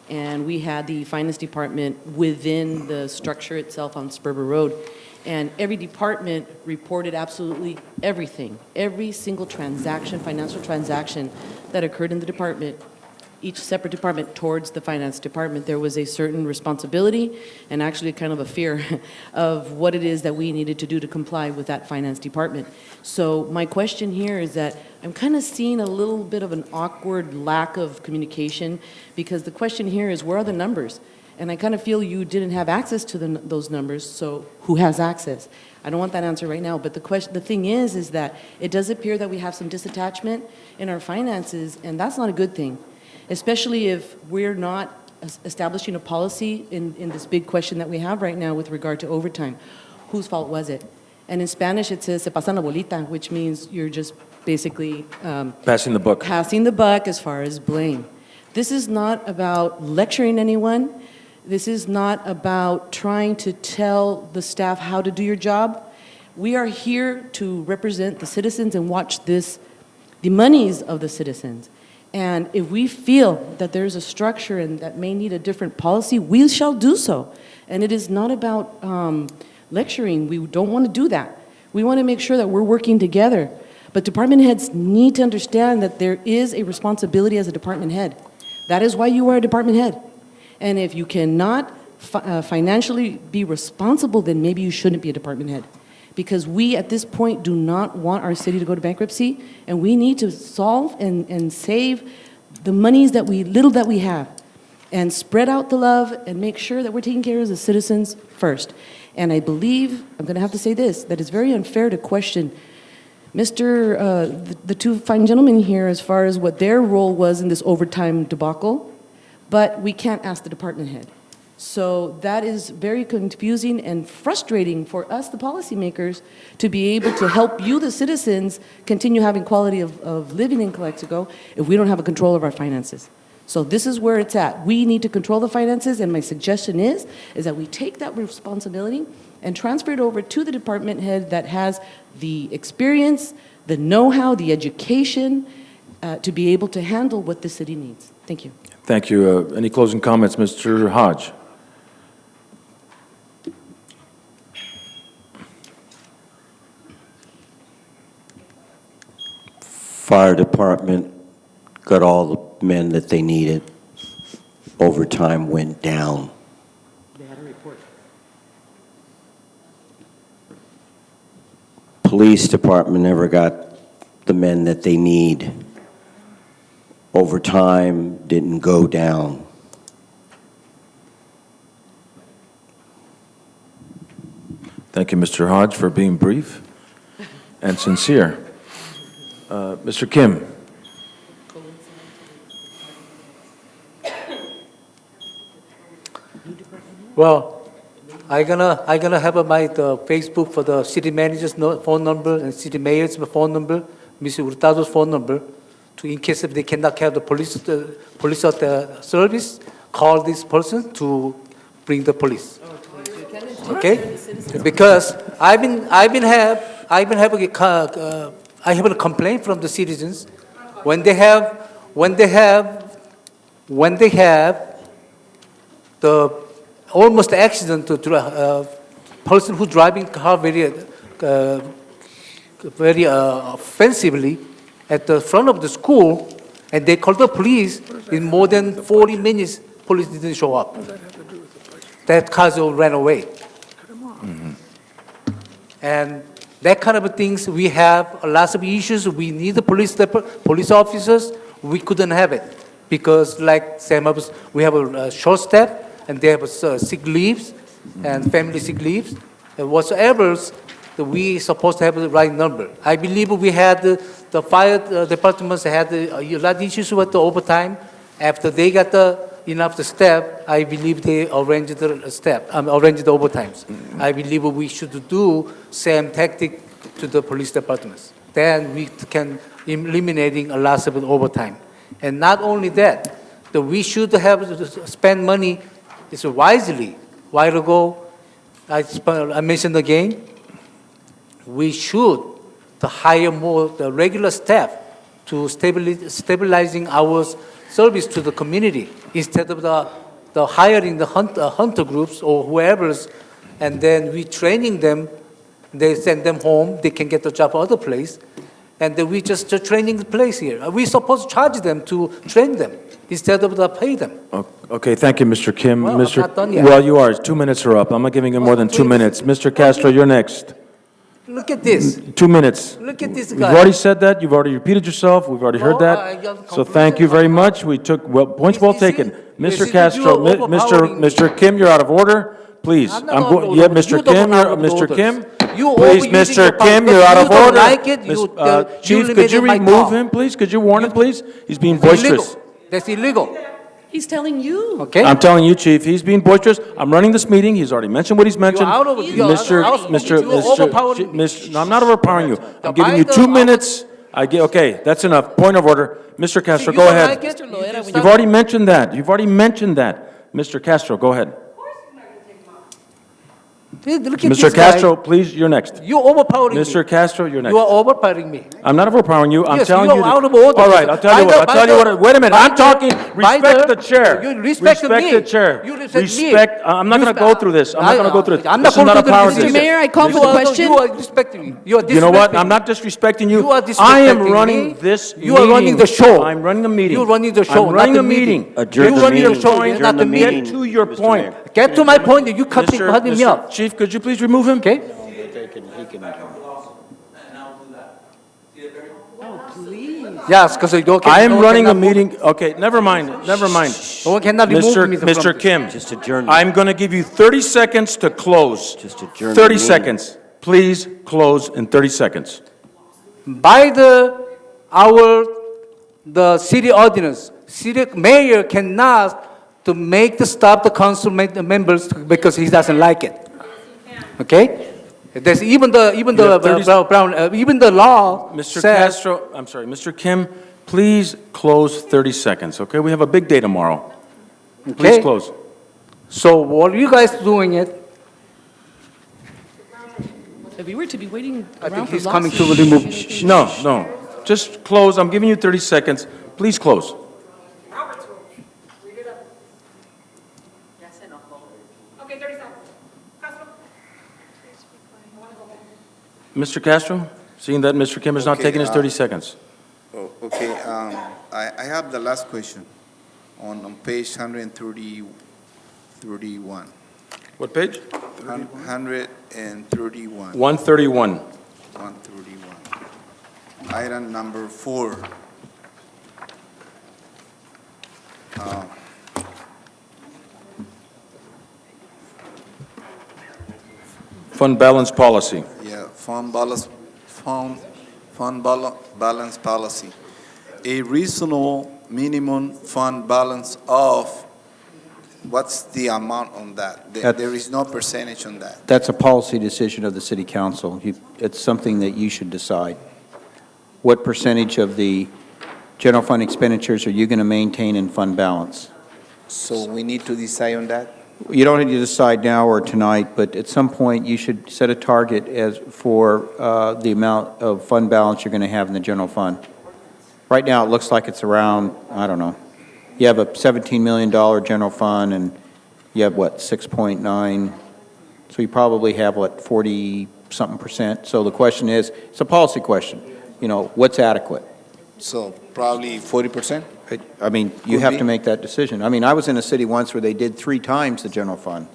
and we had the finance department within the structure itself on Sperber Road. And every department reported absolutely everything, every single transaction, financial transaction that occurred in the department, each separate department towards the finance department. There was a certain responsibility and actually kind of a fear of what it is that we needed to do to comply with that finance department. So my question here is that I'm kind of seeing a little bit of an awkward lack of communication, because the question here is, where are the numbers? And I kind of feel you didn't have access to those numbers, so who has access? I don't want that answer right now, but the thing is that it does appear that we have some disattachment in our finances, and that's not a good thing, especially if we're not establishing a policy in this big question that we have right now with regard to overtime. Whose fault was it? And in Spanish, it says, se pasan la bolita, which means you're just basically Passing the buck. Passing the buck as far as blame. This is not about lecturing anyone. This is not about trying to tell the staff how to do your job. We are here to represent the citizens and watch the monies of the citizens. And if we feel that there's a structure and that may need a different policy, we shall do so. And it is not about lecturing. We don't want to do that. We want to make sure that we're working together. But department heads need to understand that there is a responsibility as a department head. That is why you are a department head. And if you cannot financially be responsible, then maybe you shouldn't be a department head. Because we, at this point, do not want our city to go to bankruptcy, and we need to solve and save the monies little that we have, and spread out the love and make sure that we're taking care of the citizens first. And I believe, I'm going to have to say this, that it's very unfair to question the two fine gentlemen here as far as what their role was in this overtime debacle, but we can't ask the department head. So that is very confusing and frustrating for us, the policymakers, to be able to help you, the citizens, continue having quality of living in Calexico if we don't have a control of our finances. So this is where it's at. We need to control the finances, and my suggestion is that we take that responsibility and transfer it over to the department head that has the experience, the know-how, the education to be able to handle what the city needs. Thank you. Thank you. Any closing comments, Mr. Hodge? Fire department got all the men that they needed. Overtime went down. They had a report. Police department never got the men that they need. Overtime didn't go down. Thank you, Mr. Hodge, for being brief and sincere. Mr. Kim. Well, I gonna have the Facebook for the city manager's phone number and city mayor's phone number, Mr. Hurtado's phone number, to in case if they cannot have the police of the service, call this person to bring the police. Okay? Because I have a complaint from the citizens when they have the almost accident to person who's driving car very offensively at the front of the school, and they called the police. In more than 40 minutes, police didn't show up. That car ran away. And that kind of things, we have lots of issues. We need the police officers. We couldn't have it because, like Sam, we have a short staff, and they have sick leaves and family sick leaves and whatsoever. We supposed to have the right number. I believe we had the fire departments had a lot of issues with the overtime. After they got enough staff, I believe they arranged the staff, arranged the overtimes. I believe we should do same tactic to the police departments. Then we can eliminating a lot of overtime. And not only that, we should have spend money wisely. A while ago, I mentioned again, we should hire more the regular staff to stabilizing our service to the community instead of the hiring the hunter groups or whoever's, and then we training them. They send them home. They can get a job other place, and then we just training the place here. We supposed to charge them to train them instead of pay them. Okay, thank you, Mr. Kim. Well, I'm not done yet. Well, you are. 2 minutes are up. I'm not giving you more than 2 minutes. Mr. Castro, you're next. Look at this. 2 minutes. Look at this You've guy. already said that. You've already repeated yourself. We've already heard that. So thank you very much. We took points well taken. Mr. Castro, Mr. Kim, you're out of order. Please. I'm not out of order. Yeah, Mr. You don't Kim, want out of Mr. orders. Kim. You Please, overusing Mr. your Kim, power. you're out of You don't order. like it, Chief, could limited you my remove talk. him, please? Could you warn him, please? He's being That's boisterous. illegal. That's illegal. He's telling you. Okay? I'm telling you, Chief, he's being boisterous. I'm running this meeting. He's already mentioned what he's mentioned. You're out of it. You're overpowering me. No, I'm not overpowering you. I'm giving you 2 minutes. Okay, that's enough. Point of order. Mr. Castro, go ahead. You've already mentioned that. Mr. Castro, go ahead. Look at Mr. this guy. Castro, please, you're next. You're overpowering me. Mr. Castro, you're next. You are overpowering me. I'm not overpowering you. I'm Yes, telling you you. are out of order. All right, I'll tell you what. I'll tell you what. Wait a minute. I'm talking. Respect the chair. You respect me. Respect the chair. You respect me. Respect. I'm not going to go through this. I'm not going to go through this. I'm This not is not a going power to go through decision. this. Mayor, I call for the question. You are disrespecting me. You are disrespecting You know what? me. I'm not disrespecting you. You are I am disrespecting running me. this You are running meeting. the show. I'm running a meeting. You're running the show, I'm running not a the meeting. meeting. Adjourn You're the running the meeting. show, Adjourn not the the Get meeting. to your Mr. point. Mayor. Get to my point. You cutting me up. Chief, could you please remove him? Okay? Yes, because you don't. I am running a meeting. Okay, never mind. Never mind. No one cannot remove me from Mr. this. Kim, Just adjourn. I'm going to give you 30 seconds to close. Just adjourn. 30 seconds. Please close in 30 seconds. By the city ordinance, city mayor cannot to make the stop the council members because he doesn't like it. Okay? There's even the You have 30 even the law Mr. says. Castro, I'm sorry, Mr. Kim, please close 30 seconds, okay? We have a big day tomorrow. Please Okay. close. So what are you guys doing it? If we were to be waiting I around think for he's coming to lawsuits, remove. anything- No, no. Just close. I'm giving you 30 seconds. Please close. Okay, 30 seconds. Mr. Castro, seeing that Mr. Kim is not Okay, taking his 30 seconds. Oh, okay, I have the last question on page 131. What page? 131. 131. 131. Item number 4. Fund balance policy. Yeah, fund balance policy. A reasonable minimum fund balance of, what's the amount on that? There is no percentage on that. That's a policy decision of the city council. It's something that you should decide. What percentage of the general fund expenditures are you going to maintain in fund balance? So we need to decide on that? You don't need to decide now or tonight, but at some point, you should set a target for the amount of fund balance you're going to have in the general fund. Right now, it looks like it's around, I don't know, you have a $17 million general fund, and you have, what, 6.9? So you probably have, what, 40-something%? So the question is, it's a policy question, what's adequate? So probably 40%? I mean, you Could have be. to make that decision. I mean, I was in a city once where they did 3 times the general fund.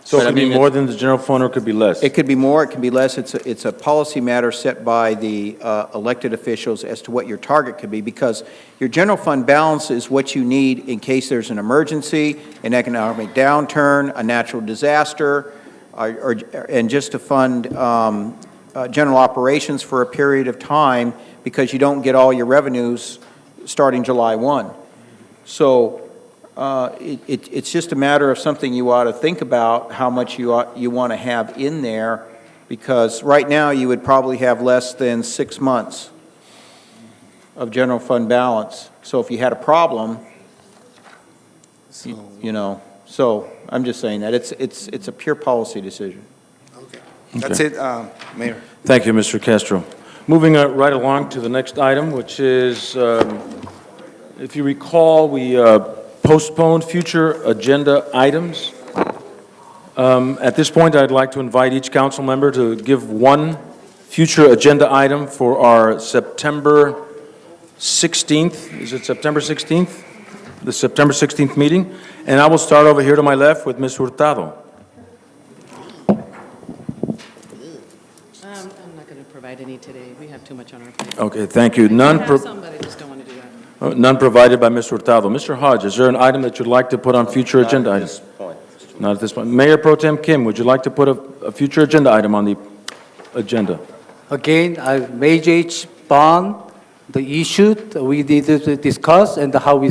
So it But I could be mean, more than the general fund or it could be less. It could be more, it can be less. It's a policy matter set by the elected officials as to what your target could be, because your general fund balance is what you need in case there's an emergency, an economic downturn, a natural disaster, and just to fund general operations for a period of time, because you don't get all your revenues starting July 1. So it's just a matter of something you ought to think about, how much you want to have in there, because right now you would probably have less than 6 months of general fund balance. So if you had a problem, so I'm just saying that it's a pure policy decision. Okay. That's it, Mayor. Thank you, Mr. Castro. Moving right along to the next item, which is, if you recall, we postponed future agenda items. At this point, I'd like to invite each council member to give one future agenda item for our September 16th. Is it September 16th? The September 16th meeting. And I will start over here to my left with Ms. Hurtado. I'm not going to provide any today. We have too much on our plate. Okay, thank you. I have some, but I just don't want to do that. None provided by Ms. Hurtado. Mr. Hodge, is there an item that you'd like to put on future agenda items? Not at this point. Mayor Pro Tem Kim, would you like to put a future agenda item on the agenda? Again, Major H bond, the issue that we need to discuss, and how we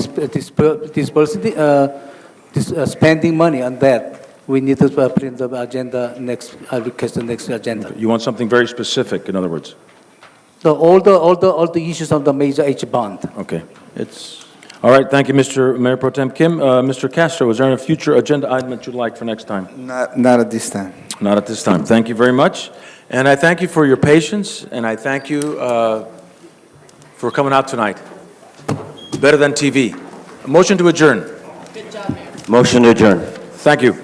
spending money on that. We need to put in the agenda next, I request the next agenda. You want something very specific, in other words? So all the issues of the Major H bond. Okay. All right, thank you, Mr. Mayor Pro Tem Kim. Mr. Castro, is there a future agenda item that you'd like for next time? Not at this time. Not at this time. Thank you very much. And I thank you for your patience, and I thank you for coming out tonight. Better than TV. A motion to adjourn. Motion to adjourn. Thank you.